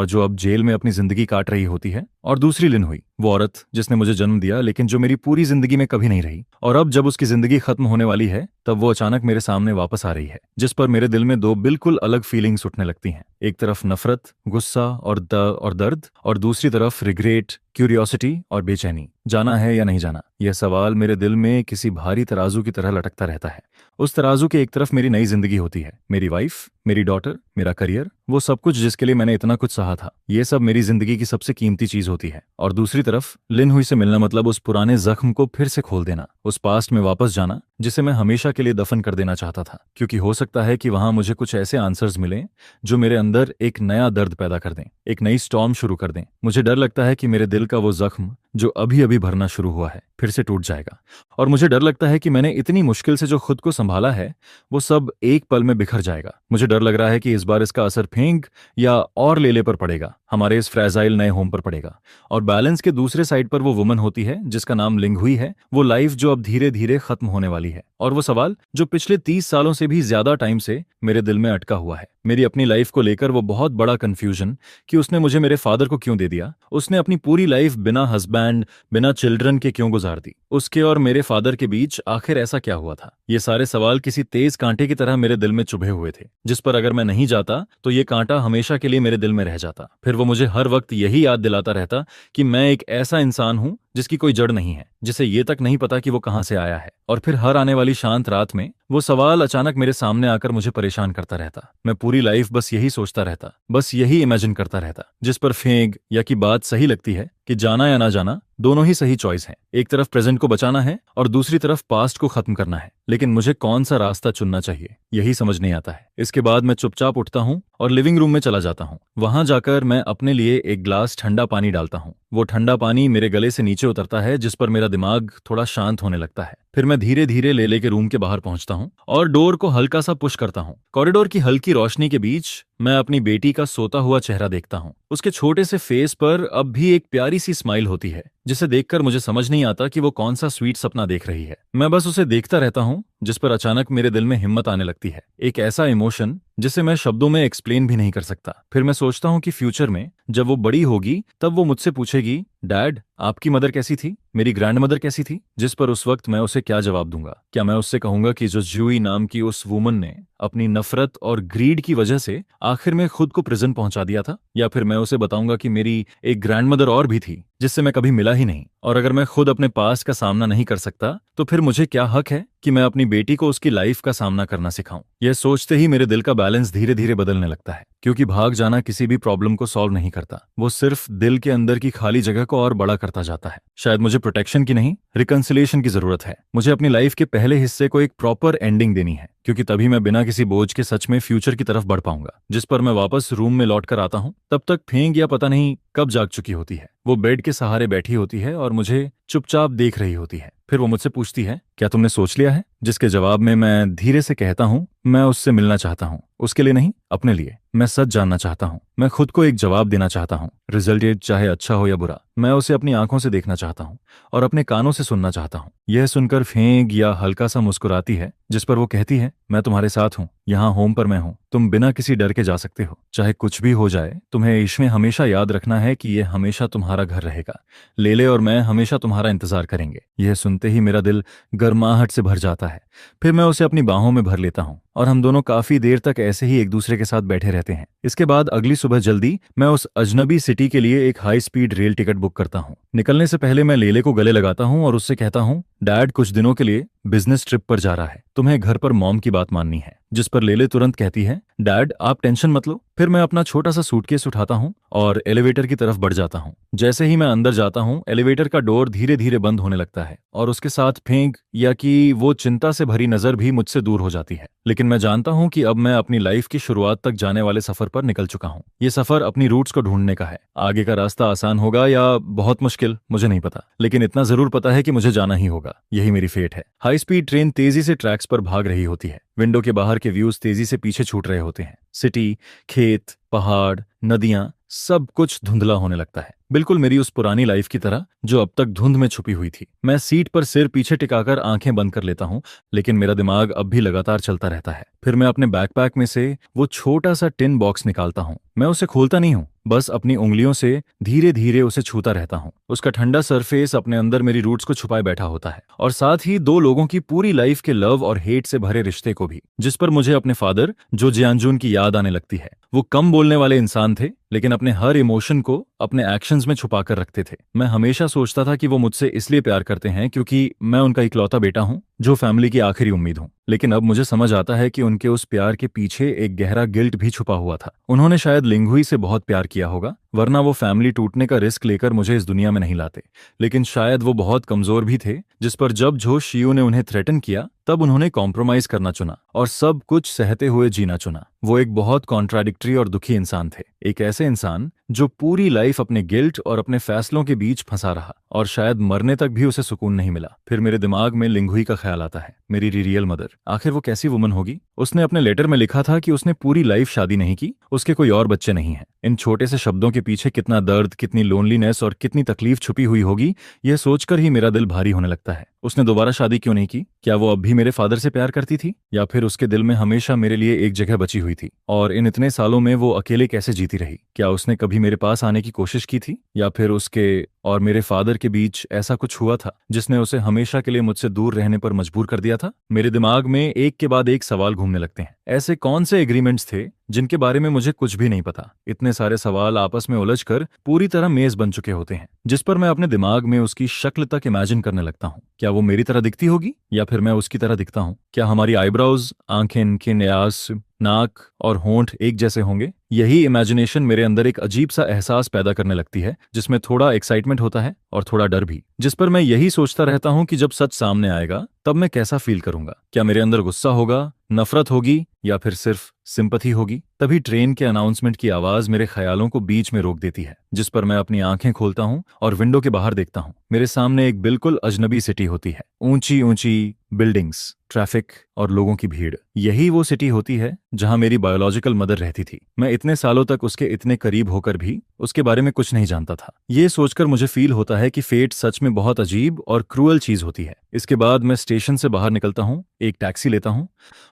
जो अब जेल में अपनी जिंदगी काट रही होती है। और दूसरी लिन हुई, वो औरत जिसने मुझे जन्म दिया लेकिन जो मेरी पूरी जिंदगी में कभी नहीं रही। और अब जब उसकी जिंदगी खत्म होने वाली है तब वो अचानक मेरे सामने वापस आ रही है, जिस पर मेरे दिल में 2 बिल्कुल अलग फीलिंग्स उठने लगती हैं। एक तरफ नफरत, गुस्सा और दर्द, और दूसरी तरफ रिग्रेट, क्यूरियोसिटी और बेचैनी। जाना है या नहीं जाना, यह सवाल मेरे दिल में किसी भारी तराजू की तरह लटकता रहता है। उस तराजू के एक तरफ मेरी नई जिंदगी होती है, मेरी वाइफ, मेरी डॉटर, मेरा करियर, वो सब कुछ जिसके लिए मैंने इतना कुछ सहा था। ये सब मेरी जिंदगी की सबसे कीमती चीज होती है। और दूसरी तरफ लिन हुई से मिलना मतलब उस पुराने जख्म को फिर से खोल देना, उस पास्ट में वापस जाना जिसे मैं हमेशा के लिए दफन कर देना चाहता था, क्योंकि हो सकता है कि वहां मुझे कुछ ऐसे आंसर्स मिलें जो मेरे अंदर एक नया दर्द पैदा कर दें, एक नई स्टॉर्म शुरू कर दें। मुझे डर लगता है कि मेरे दिल का वो जख्म जो अभी अभी भरना शुरू हुआ है फिर से टूट जाएगा। और मुझे डर लगता है कि मैंने इतनी मुश्किल से जो खुद को संभाला है वो सब एक पल में बिखर जाएगा। मुझे डर लग रहा है कि इस बार इसका असर फेंग या और लेले पर पड़ेगा, हमारे इस फ्रेजाइल नए होम पर पड़ेगा। और बैलेंस के दूसरे साइड पर वो वुमन होती है जिसका नाम लिंग हुई है, वो लाइफ जो अब धीरे धीरे खत्म होने वाली है। और वो सवाल जो पिछले 30 सालों से भी ज्यादा टाइम से मेरे दिल में अटका हुआ है, मेरी अपनी लाइफ को लेकर वो बहुत बड़ा कंफ्यूजन कि उसने मुझे मेरे फादर को क्यों दे दिया, उसने अपनी पूरी लाइफ बिना हस्बैंड, बिना चिल्ड्रन के क्यों गुजार दी, उसके और मेरे फादर के बीच आखिर ऐसा क्या हुआ था। ये सारे सवाल किसी तेज कांटे की तरह मेरे दिल में चुभे हुए थे, जिस पर अगर मैं नहीं जाता तो ये कांटा हमेशा के लिए मेरे दिल में रह जाता। फिर वो मुझे हर वक्त यही याद दिलाता रहता कि मैं एक ऐसा इंसान हूं जिसकी कोई जड़ नहीं है, जिसे ये तक नहीं पता कि वो कहाँ से आया है। और फिर हर आने वाली शांत रात में वो सवाल अचानक मेरे सामने आकर मुझे परेशान करता रहता। मैं पूरी लाइफ बस यही सोचता रहता, बस यही इमेजिन करता रहता। जिस पर फेंक या की बात सही लगती है कि जाना या ना जाना दोनों ही सही चॉइस हैं। एक तरफ प्रेजेंट को बचाना है और दूसरी तरफ पास्ट को खत्म करना है, लेकिन मुझे कौन सा रास्ता चुनना चाहिए यही समझ नहीं आता है। इसके बाद मैं चुपचाप उठता हूँ और लिविंग रूम में चला जाता हूँ। वहां जाकर मैं अपने लिए एक ग्लास ठंडा पानी डालता हूँ। वो ठंडा पानी मेरे गले से नीचे उतरता है, जिस पर मेरा दिमाग थोड़ा शांत होने लगता है। फिर मैं धीरे धीरे लेले के रूम के बाहर पहुंचता हूँ और डोर को हल्का सा पुश करता हूँ। कॉरिडोर की हल्की रोशनी के बीच मैं अपनी बेटी का सोता हुआ चेहरा देखता हूँ। उसके छोटे से फेस पर अब भी एक प्यारी सी स्माइल होती है, जिसे देखकर मुझे समझ नहीं आता कि वो कौन सा स्वीट सपना देख रही है। मैं बस उसे देखता रहता हूँ, जिस पर अचानक मेरे दिल में हिम्मत आने लगती है, एक ऐसा इमोशन जिसे मैं शब्दों में एक्सप्लेन भी नहीं कर सकता। फिर मैं सोचता हूँ कि फ्यूचर में जब वो बड़ी होगी तब वो मुझसे पूछेगी, डैड आपकी मदर कैसी थी, मेरी ग्रैंड मदर कैसी थी। जिस पर उस वक्त मैं उसे क्या जवाब दूंगा? क्या मैं उससे कहूंगा कि जो जूई नाम की उस वुमन ने अपनी नफरत और ग्रीड की वजह से आखिर में खुद को प्रिजन पहुंचा दिया था? या फिर मैं उसे बताऊंगा कि मेरी एक ग्रैंड मदर और भी थी जिससे मैं कभी मिला ही नहीं, और अगर मैं खुद अपने पास का सामना नहीं कर सकता तो फिर मुझे क्या हक है कि मैं अपनी बेटी को उसकी लाइफ का सामना करना सिखाऊं? यह सोचते ही मेरे दिल का बैलेंस धीरे धीरे बदलने लगता है, क्योंकि भाग जाना किसी भी प्रॉब्लम को सॉल्व नहीं करता, वो सिर्फ दिल के अंदर की खाली जगह को और बड़ा करता जाता है। शायद मुझे प्रोटेक्शन की नहीं, रिकंसिलिएशन की जरूरत है। मुझे अपनी लाइफ के पहले हिस्से को एक प्रॉपर एंडिंग देनी है, क्योंकि तभी मैं बिना किसी बोझ के सच में फ्यूचर की तरफ बढ़ पाऊंगा। जिस पर मैं वापस रूम में लौट कर आता हूँ, तब तक फेंग या पता नहीं कब जाग चुकी होती है। वो बेड के सहारे बैठी होती है और मुझे चुपचाप देख रही होती है। फिर वो मुझसे पूछती है, क्या तुमने सोच लिया है? जिसके जवाब में मैं धीरे से कहता हूँ, मैं उससे मिलना चाहता हूँ, उसके लिए नहीं, अपने लिए। मैं सच जानना चाहता हूँ, मैं खुद को एक जवाब देना चाहता हूँ, रिजल्ट ये चाहे अच्छा हो या बुरा। मैं उसे अपनी आंखों से देखना चाहता हूँ और अपने कानों से सुनना चाहता हूँ। यह सुनकर फेंग या हल्का सा मुस्कुराती है, जिस पर वो कहती है, मैं तुम्हारे साथ हूँ, यहाँ होम पर मैं हूँ, तुम बिना किसी डर के जा सकते हो। चाहे कुछ भी हो जाए, तुम्हें इसमें हमेशा याद रखना है कि यह हमेशा तुम्हारा घर रहेगा। लेले और मैं हमेशा तुम्हारा इंतजार करेंगे। यह सुनते ही मेरा दिल गर्माहट से भर जाता है। फिर मैं उसे अपनी बाहों में भर लेता हूँ और हम दोनों काफी देर तक ऐसे ही एक दूसरे के साथ बैठे रहते हैं। इसके बाद अगली सुबह जल्दी मैं उस अजनबी सिटी के लिए एक high speed rail ticket book करता हूँ। निकलने से पहले मैं लेले को गले लगाता हूँ और उससे कहता हूँ, डैड कुछ दिनों के लिए बिजनेस ट्रिप पर जा रहा है, तुम्हें घर पर मॉम की बात माननी है। जिस पर लेले तुरंत कहती है, डैड आप टेंशन मत लो। फिर मैं अपना छोटा सा सूटकेस उठाता हूँ और एलिवेटर की तरफ बढ़ जाता हूँ। जैसे ही मैं अंदर जाता हूँ, एलिवेटर का डोर धीरे धीरे बंद होने लगता है और उसके साथ फेंक या कि वो चिंता से भरी नजर भी मुझसे दूर हो जाती है। लेकिन मैं जानता हूँ कि अब मैं अपनी लाइफ की शुरुआत तक जाने वाले सफर पर निकल चुका हूँ। ये सफर अपनी रूट्स को ढूंढने का है। आगे का रास्ता आसान होगा या बहुत मुश्किल मुझे नहीं पता, लेकिन इतना जरूर पता है कि मुझे जाना ही होगा। यही मेरी फेट है। हाई स्पीड ट्रेन तेजी से ट्रैक्स पर भाग रही होती है। विंडो के बाहर के व्यूज तेजी से पीछे छूट रहे होते हैं। सिटी, खेत, पहाड़, नदियां, सब कुछ धुंधला होने लगता है, बिल्कुल मेरी उस पुरानी लाइफ की तरह जो अब तक धुंध में छुपी हुई थी। मैं सीट पर सिर पीछे टिकाकर आंखें बंद कर लेता हूँ, लेकिन मेरा दिमाग अब भी लगातार चलता रहता है। फिर मैं अपने बैकपैक में से वो छोटा सा टिन बॉक्स निकालता हूँ। मैं उसे खोलता नहीं हूँ, बस अपनी उंगलियों से धीरे धीरे उसे छूता रहता हूँ। उसका ठंडा सरफेस अपने अंदर मेरी रूट्स को छुपाए बैठा होता है, और साथ ही दो लोगों की पूरी लाइफ के लव और हेट से भरे रिश्ते को भी, जिस पर मुझे अपने फादर जो जियानजून की याद आने लगती है। वो कम बोलने वाले इंसान थे, लेकिन अपने हर इमोशन को अपने एक्शंस में छुपा कर रखते थे। मैं हमेशा सोचता था कि वो मुझसे इसलिए प्यार करते हैं क्योंकि मैं उनका इकलौता बेटा हूँ, जो फैमिली की आखिरी उम्मीद हूँ। लेकिन अब मुझे समझ आता है कि उनके उस प्यार के पीछे एक गहरा गिल्ट भी छुपा हुआ था। उन्होंने शायद लिंगुई से बहुत प्यार किया होगा, वरना वो फैमिली टूटने का रिस्क लेकर मुझे इस दुनिया में नहीं लाते। लेकिन शायद वो बहुत कमजोर भी थे, जिस पर जब जो शियू ने उन्हें थ्रेटन किया तब उन्होंने कॉम्प्रोमाइज करना चुना और सब कुछ सहते हुए जीना चुना। वो एक बहुत कॉन्ट्राडिक्टरी और दुखी इंसान थे, एक ऐसे इंसान जो पूरी लाइफ अपने गिल्ट और अपने फैसलों के बीच फंसा रहा, और शायद मरने तक भी उसे सुकून नहीं मिला। फिर मेरे दिमाग में लिंगुई का ख्याल आता है, मेरी रियल मदर। आखिर वो कैसी वुमन होगी? उसने अपने लेटर में लिखा था कि उसने पूरी लाइफ शादी नहीं की, उसके कोई और बच्चे नहीं हैं। इन छोटे से शब्दों के पीछे कितना दर्द, कितनी लोनलीनेस और कितनी तकलीफ छुपी हुई होगी, यह सोचकर ही मेरा दिल भारी होने लगता है। उसने दोबारा शादी क्यों नहीं की? क्या वो अब भी मेरे फादर से प्यार करती थी, या फिर उसके दिल में हमेशा मेरे लिए एक जगह बची हुई थी? और इन इतने सालों में वो अकेले कैसे जीती रही? क्या उसने कभी मेरे पास आने की कोशिश की थी, या फिर उसके और मेरे फादर के बीच ऐसा कुछ हुआ था जिसने उसे हमेशा के लिए मुझसे दूर रहने पर मजबूर कर दिया था? मेरे दिमाग में एक के बाद एक सवाल घूमने लगते हैं, ऐसे कौन से एग्रीमेंट्स थे जिनके बारे में मुझे कुछ भी नहीं पता? इतने सारे सवाल आपस में उलझकर पूरी तरह मेज बन चुके होते हैं, जिस पर मैं अपने दिमाग में उसकी शक्ल तक इमेजिन करने लगता हूँ। क्या वो मेरी तरह दिखती होगी या फिर मैं उसकी तरह दिखता हूँ? क्या हमारी आईब्रोज, आंखें, न्यास, नाक और होंठ एक जैसे होंगे? यही इमेजिनेशन मेरे अंदर एक अजीब सा एहसास पैदा करने लगती है, जिसमें थोड़ा एक्साइटमेंट होता है और थोड़ा डर भी, जिस पर मैं यही सोचता रहता हूं कि जब सच सामने आएगा तब मैं कैसा फील करूंगा। क्या मेरे अंदर गुस्सा होगा, नफरत होगी या फिर सिर्फ सिंपथी होगी? तभी ट्रेन के अनाउंसमेंट की आवाज मेरे ख्यालों को बीच में रोक देती है, जिस पर मैं अपनी आंखें खोलता हूं और विंडो के बाहर देखता हूं। मेरे सामने एक बिल्कुल अजनबी सिटी होती है, ऊंची ऊंची बिल्डिंग्स, ट्रैफिक और लोगों की भीड़। यही वो सिटी होती है जहां मेरी बायोलॉजिकल मदर रहती थी। मैं इतने सालों तक उसके इतने करीब होकर भी उसके बारे में कुछ नहीं जानता था। ये सोचकर मुझे फील होता है कि फेट सच में बहुत अजीब और क्रूअल चीज होती है। इसके बाद मैं स्टेशन से बाहर निकलता हूँ, एक टैक्सी लेता हूँ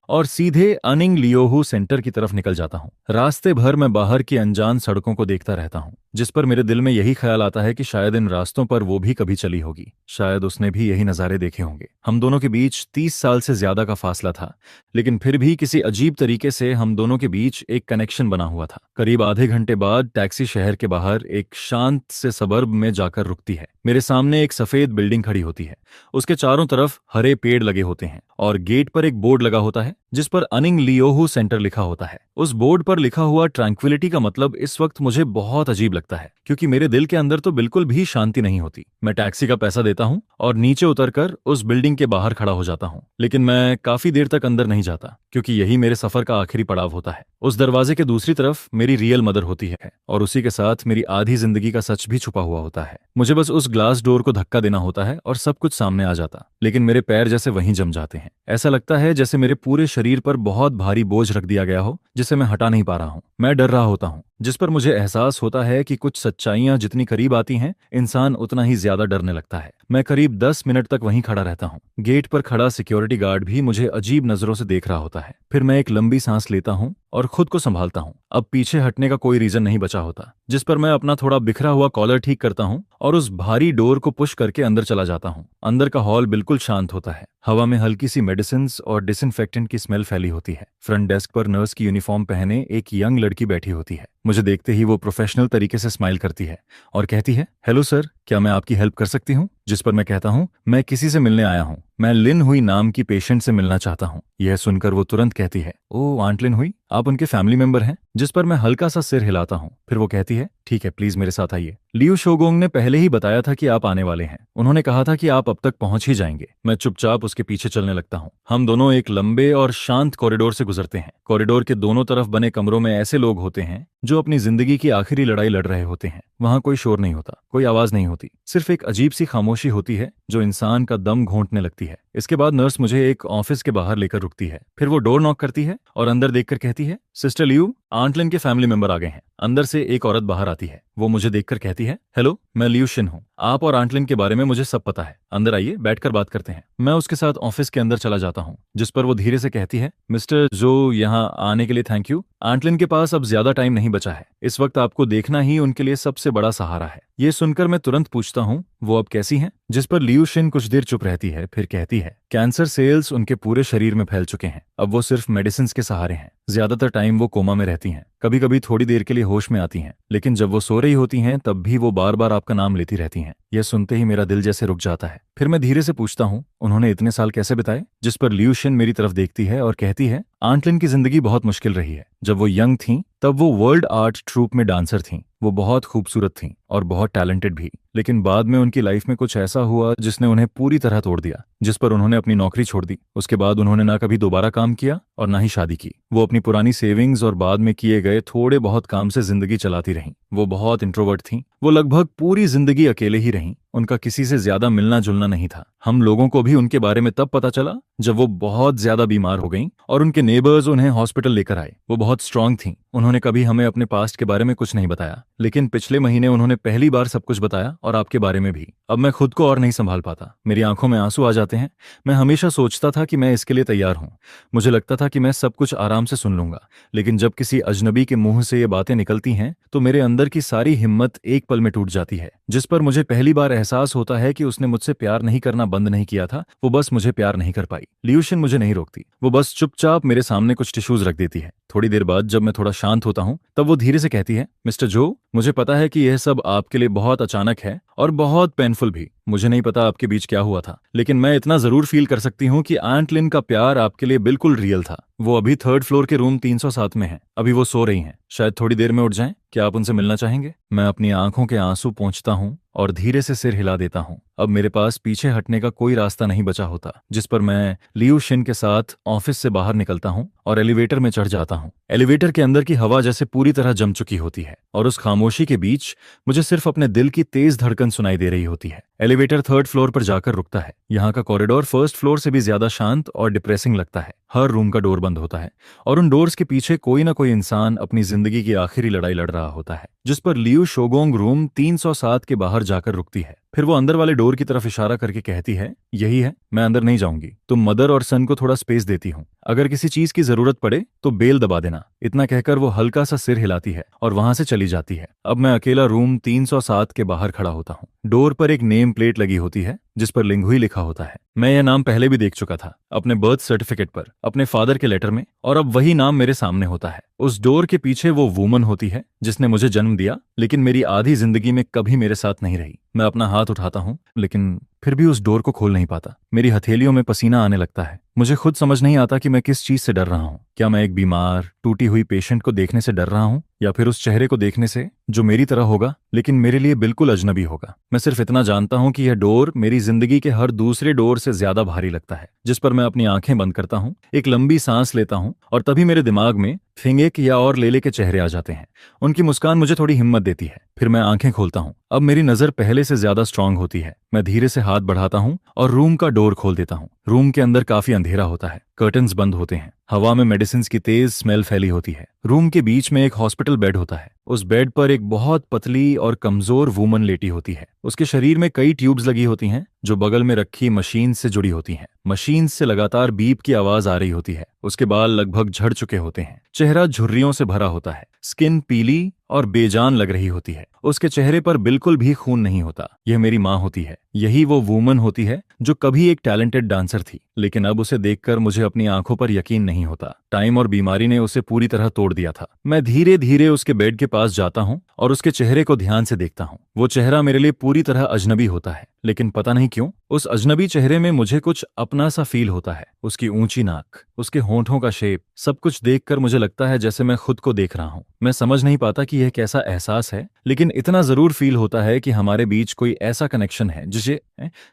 और सीधे अनिंग लियोहू सेंटर की तरफ निकल जाता हूँ। रास्ते भर मैं बाहर की अनजान सड़कों को देखता रहता हूँ, जिस पर मेरे दिल में यही ख्याल आता है कि शायद इन रास्तों पर वो भी कभी चली होगी, शायद उसने भी यही नज़ारे देखे होंगे। हम दोनों के बीच 30 साल से ज्यादा का फासला था, लेकिन फिर भी किसी अजीब तरीके से हम दोनों के बीच एक कनेक्शन बना हुआ था। करीब आधे घंटे बाद टैक्सी शहर के बाहर एक शांत से सबर्ब में जाकर रुकती है। मेरे सामने एक सफेद बिल्डिंग खड़ी होती है, उसके चारों तरफ हरे पेड़ लगे होते हैं और गेट पर एक बोर्ड लगा होता है जिस पर अनिंग लियोहू सेंटर लिखा होता है। उस बोर्ड पर लिखा हुआ ट्रैंक्विलिटी का मतलब इस वक्त मुझे बहुत अजीब लगता है, क्योंकि मेरे दिल के अंदर तो बिल्कुल भी शांति नहीं होती। मैं टैक्सी का पैसा देता हूँ और नीचे उतरकर उस बिल्डिंग के बाहर खड़ा हो जाता हूँ, लेकिन मैं काफी देर तक अंदर नहीं जाता, क्योंकि यही मेरे सफर का आखिरी पड़ाव होता है। उस दरवाजे के दूसरी तरफ मेरी रियल मदर होती है और उसी के साथ मेरी आधी जिंदगी का सच भी छुपा हुआ होता है। मुझे बस उस ग्लास डोर को धक्का देना होता है और सब कुछ सामने आ जाता, लेकिन मेरे पैर जैसे वहीं जम जाते हैं। ऐसा लगता है जैसे मेरे पूरे शरीर पर बहुत भारी बोझ रख दिया गया हो, जिसे मैं हटा नहीं पा रहा हूँ। मैं डर रहा होता हूँ, जिस पर मुझे एहसास होता है कि कुछ सच्चाइयां जितनी करीब आती हैं, इंसान उतना ही ज्यादा डरने लगता है। मैं करीब 10 मिनट तक वहीं खड़ा रहता हूँ। गेट पर खड़ा सिक्योरिटी गार्ड भी मुझे अजीब नजरों से देख रहा होता है। फिर मैं एक लंबी सांस लेता हूँ और खुद को संभालता हूँ। अब पीछे हटने का कोई रीजन नहीं बचा होता, जिस पर मैं अपना थोड़ा बिखरा हुआ कॉलर ठीक करता हूँ और उस भारी डोर को पुश करके अंदर चला जाता हूँ। अंदर का हॉल बिल्कुल शांत होता है। हवा में हल्की सी मेडिसिन और डिसइंफेक्टेंट की स्मेल फैली होती है। फ्रंट डेस्क पर नर्स की यूनिफॉर्म पहने एक यंग लड़की बैठी होती है। मुझे देखते ही वो प्रोफेशनल तरीके से स्माइल करती है और कहती है, हेलो सर, क्या मैं आपकी हेल्प कर सकती हूँ? जिस पर मैं कहता हूँ, मैं किसी से मिलने आया हूँ, मैं लिन हुई नाम की पेशेंट से मिलना चाहता हूँ। यह सुनकर वो तुरंत कहती है, ओ आंट लिन हुई, आप उनके फैमिली मेंबर हैं? जिस पर मैं हल्का सा सिर हिलाता हूँ। फिर वो कहती है, ठीक है, प्लीज मेरे साथ आइए। लियू शोगोंग ने पहले ही बताया था कि आप आने वाले हैं। उन्होंने कहा था कि आप अब तक पहुंच ही जाएंगे। मैं चुपचाप उसके पीछे चलने लगता हूँ। हम दोनों एक लंबे और शांत कॉरिडोर से गुजरते हैं। कॉरिडोर के दोनों तरफ बने कमरों में ऐसे लोग होते हैं जो अपनी जिंदगी की आखिरी लड़ाई लड़ रहे होते हैं। वहां कोई शोर नहीं होता, कोई आवाज नहीं होती, सिर्फ एक अजीब सी खामोशी होती है जो इंसान का दम घोंटने लगती है। इसके बाद नर्स मुझे एक ऑफिस के बाहर लेकर रुकती है। फिर वो डोर नॉक करती है और अंदर देखकर कहती है, सिस्टर लियू, आंट लिन के फैमिली मेंबर आ गए हैं। अंदर से एक औरत बाहर आती है। वो मुझे देखकर कहती है, हेलो, मैं लियू शिन हूँ। आप और आंट लिन के बारे में मुझे सब पता है। अंदर आइए, बैठकर बात करते हैं। मैं उसके साथ ऑफिस के अंदर चला जाता हूँ, जिस पर वो धीरे से कहती है, मिस्टर जो, यहाँ आने के लिए थैंक यू। आंट लिन के पास अब ज्यादा टाइम नहीं बचा है। इस वक्त आपको देखना ही उनके लिए सबसे बड़ा सहारा है। ये सुनकर मैं तुरंत पूछता हूँ, वो अब कैसी हैं? जिस पर लियू शिन कुछ देर चुप रहती है, फिर कहती है, कैंसर सेल्स उनके पूरे शरीर में फैल चुके हैं। अब वो सिर्फ मेडिसिन के सहारे हैं। ज्यादातर टाइम वो कोमा में रहती हैं। कभी कभी थोड़ी देर के लिए होश में आती हैं, लेकिन जब वो सो रही होती हैं तब भी वो बार बार आपका नाम लेती रहती हैं। यह सुनते ही मेरा दिल जैसे रुक जाता है। फिर मैं धीरे से पूछता हूँ, उन्होंने इतने साल कैसे बिताए? जिस पर लियू शिन मेरी तरफ देखती है और कहती है, आंट लिन की जिंदगी बहुत मुश्किल रही है। जब वो यंग थीं तब वो वर्ल्ड आर्ट ट्रूप में डांसर थीं। वो बहुत खूबसूरत थीं और बहुत टैलेंटेड भी, लेकिन बाद में उनकी लाइफ में कुछ ऐसा हुआ जिसने उन्हें पूरी तरह तोड़ दिया, जिस पर उन्होंने अपनी नौकरी छोड़ दी। उसके बाद उन्होंने ना कभी दोबारा काम किया और ना ही शादी की। वो अपनी पुरानी सेविंग्स और बाद में किए गए थोड़े बहुत काम से जिंदगी चलाती रहीं। वो बहुत इंट्रोवर्ट थीं। वो लगभग पूरी जिंदगी अकेले ही रहीं। उनका किसी से ज्यादा मिलना जुलना नहीं था। हम लोगों को भी उनके बारे में तब पता चला जब वो बहुत ज्यादा बीमार हो गईं और उनके नेबर्स उन्हें हॉस्पिटल लेकर आए। वो बहुत स्ट्रांग थीं। उन्होंने कभी हमें अपने पास्ट के बारे में कुछ नहीं बताया। लेकिन पिछले महीने उन्होंने पहली बार सब कुछ बताया, और आपके बारे में भी। अब मैं खुद को और नहीं संभाल पाता, मेरी आंखों में आंसू आ जाते हैं। मैं हमेशा सोचता था कि मैं इसके लिए तैयार हूं। मुझे लगता था कि मैं सब कुछ आराम से सुन लूंगा, लेकिन जब किसी अजनबी के मुंह से ये बातें निकलती हैं तो मेरे अंदर की सारी हिम्मत एक पल में टूट जाती है। जिस पर मुझे पहली बार एहसास होता है कि उसने मुझसे प्यार नहीं करना बंद नहीं किया था, वो बस मुझे प्यार नहीं कर पाई। लियूशिन मुझे नहीं रोकती, वो बस चुपचाप मेरे सामने कुछ टिश्यूज रख देती है। थोड़ी देर बाद जब मैं थोड़ा शांत होता हूं तब वो धीरे से कहती है, मिस्टर जो, मुझे पता है कि यह सब आपके लिए बहुत अचानक है और बहुत पेनफुल भी। मुझे नहीं पता आपके बीच क्या हुआ था, लेकिन मैं इतना जरूर फील कर सकती हूँ कि आंट लिन का प्यार आपके लिए बिल्कुल रियल था। वो अभी 3rd फ्लोर के रूम 307 में है। अभी वो सो रही हैं, शायद थोड़ी देर में उठ जाएं। क्या आप उनसे मिलना चाहेंगे? मैं अपनी आंखों के आंसू पोंछता हूँ और धीरे से सिर हिला देता हूँ। अब मेरे पास पीछे हटने का कोई रास्ता नहीं बचा होता, जिस पर मैं लियू शिन के साथ ऑफिस से बाहर निकलता हूँ और एलिवेटर में चढ़ जाता हूँ। एलिवेटर के अंदर की हवा जैसे पूरी तरह जम चुकी होती है और उस खामोशी के बीच मुझे सिर्फ अपने दिल की तेज धड़कन सुनाई दे रही होती है। एलिवेटर 3rd फ्लोर पर जाकर रुकता है। यहाँ का कॉरिडोर 1st फ्लोर से भी ज्यादा शांत और डिप्रेसिंग लगता है। हर रूम का डोर बंद होता है और उन डोर्स के पीछे कोई ना कोई इंसान अपनी जिंदगी की आखिरी लड़ाई लड़ रहा होता है, जिस पर लियू शोगोंग रूम 307 के बाहर जाकर रुकती है। फिर वो अंदर वाले डोर की तरफ इशारा करके कहती है, यही है, मैं अंदर नहीं जाऊंगी। तुम मदर और सन को थोड़ा स्पेस देती हूँ, अगर किसी चीज की जरूरत पड़े तो बेल दबा देना। इतना कहकर वो हल्का सा सिर हिलाती है और वहां से चली जाती है। अब मैं अकेला रूम 307 के बाहर खड़ा होता हूँ। डोर पर एक नेम प्लेट लगी होती है जिस पर लिंगुई लिखा होता है। मैं यह नाम पहले भी देख चुका था, अपने बर्थ सर्टिफिकेट पर, अपने फादर के लेटर में, और अब वही नाम मेरे सामने होता है। उस डोर के पीछे वो वूमन होती है जिसने मुझे जन्म दिया, लेकिन मेरी आधी जिंदगी में कभी मेरे साथ नहीं रही। मैं अपना हाथ उठाता हूँ, लेकिन फिर भी उस डोर को खोल नहीं पाता। मेरी हथेलियों में पसीना आने लगता है। मुझे खुद समझ नहीं आता कि मैं किस चीज से डर रहा हूँ। क्या मैं एक बीमार, टूटी हुई पेशेंट को देखने से डर रहा हूँ, या फिर उस चेहरे को देखने से जो मेरी तरह होगा लेकिन मेरे लिए बिल्कुल अजनबी होगा। मैं सिर्फ इतना जानता हूँ कि यह डोर मेरी जिंदगी के हर दूसरे डोर से ज्यादा भारी लगता है। जिस पर मैं अपनी आंखें बंद करता हूँ, एक लंबी सांस लेता हूँ, और तभी मेरे दिमाग में फिंगेक या और लेले के चेहरे आ जाते हैं। उनकी मुस्कान मुझे थोड़ी हिम्मत देती है। फिर मैं आंखें खोलता हूँ। अब मेरी नजर पहले से ज्यादा स्ट्रांग होती है। मैं धीरे से हाथ बढ़ाता हूँ और रूम का डोर खोल देता हूँ। रूम के अंदर काफी अंधेरा होता है, कर्टन्स बंद होते हैं, हवा में मेडिसिन की तेज स्मेल फैली होती है। रूम के बीच में एक हॉस्पिटल बेड होता है। उस बेड पर एक बहुत पतली और कमजोर वूमन लेटी होती है। उसके शरीर में कई ट्यूब्स लगी होती हैं जो बगल में रखी मशीन से जुड़ी होती हैं। मशीन से लगातार बीप की आवाज आ रही होती है। उसके बाल लगभग झड़ चुके होते हैं, चेहरा झुर्रियों से भरा होता है, स्किन पीली और बेजान लग रही होती है। उसके चेहरे पर बिल्कुल भी खून नहीं होता। यह मेरी माँ होती है। यही वो वूमन होती है जो कभी एक टैलेंटेड डांसर थी, लेकिन अब उसे देखकर मुझे अपनी आंखों पर यकीन नहीं होता। टाइम और बीमारी ने उसे पूरी तरह तोड़ दिया था। मैं धीरे धीरे उसके बेड के पास जाता हूँ और उसके चेहरे को ध्यान से देखता हूँ। वो चेहरा मेरे लिए पूरी तरह अजनबी होता है, लेकिन पता नहीं क्यों उस अजनबी चेहरे में मुझे कुछ अपना सा फील होता है। उसकी ऊंची नाक, उसके होंठों का शेप, सब कुछ देखकर मुझे लगता है जैसे मैं खुद को देख रहा हूँ। मैं समझ नहीं पाता कि यह कैसा एहसास है, लेकिन इतना जरूर फील होता है कि हमारे बीच कोई ऐसा कनेक्शन है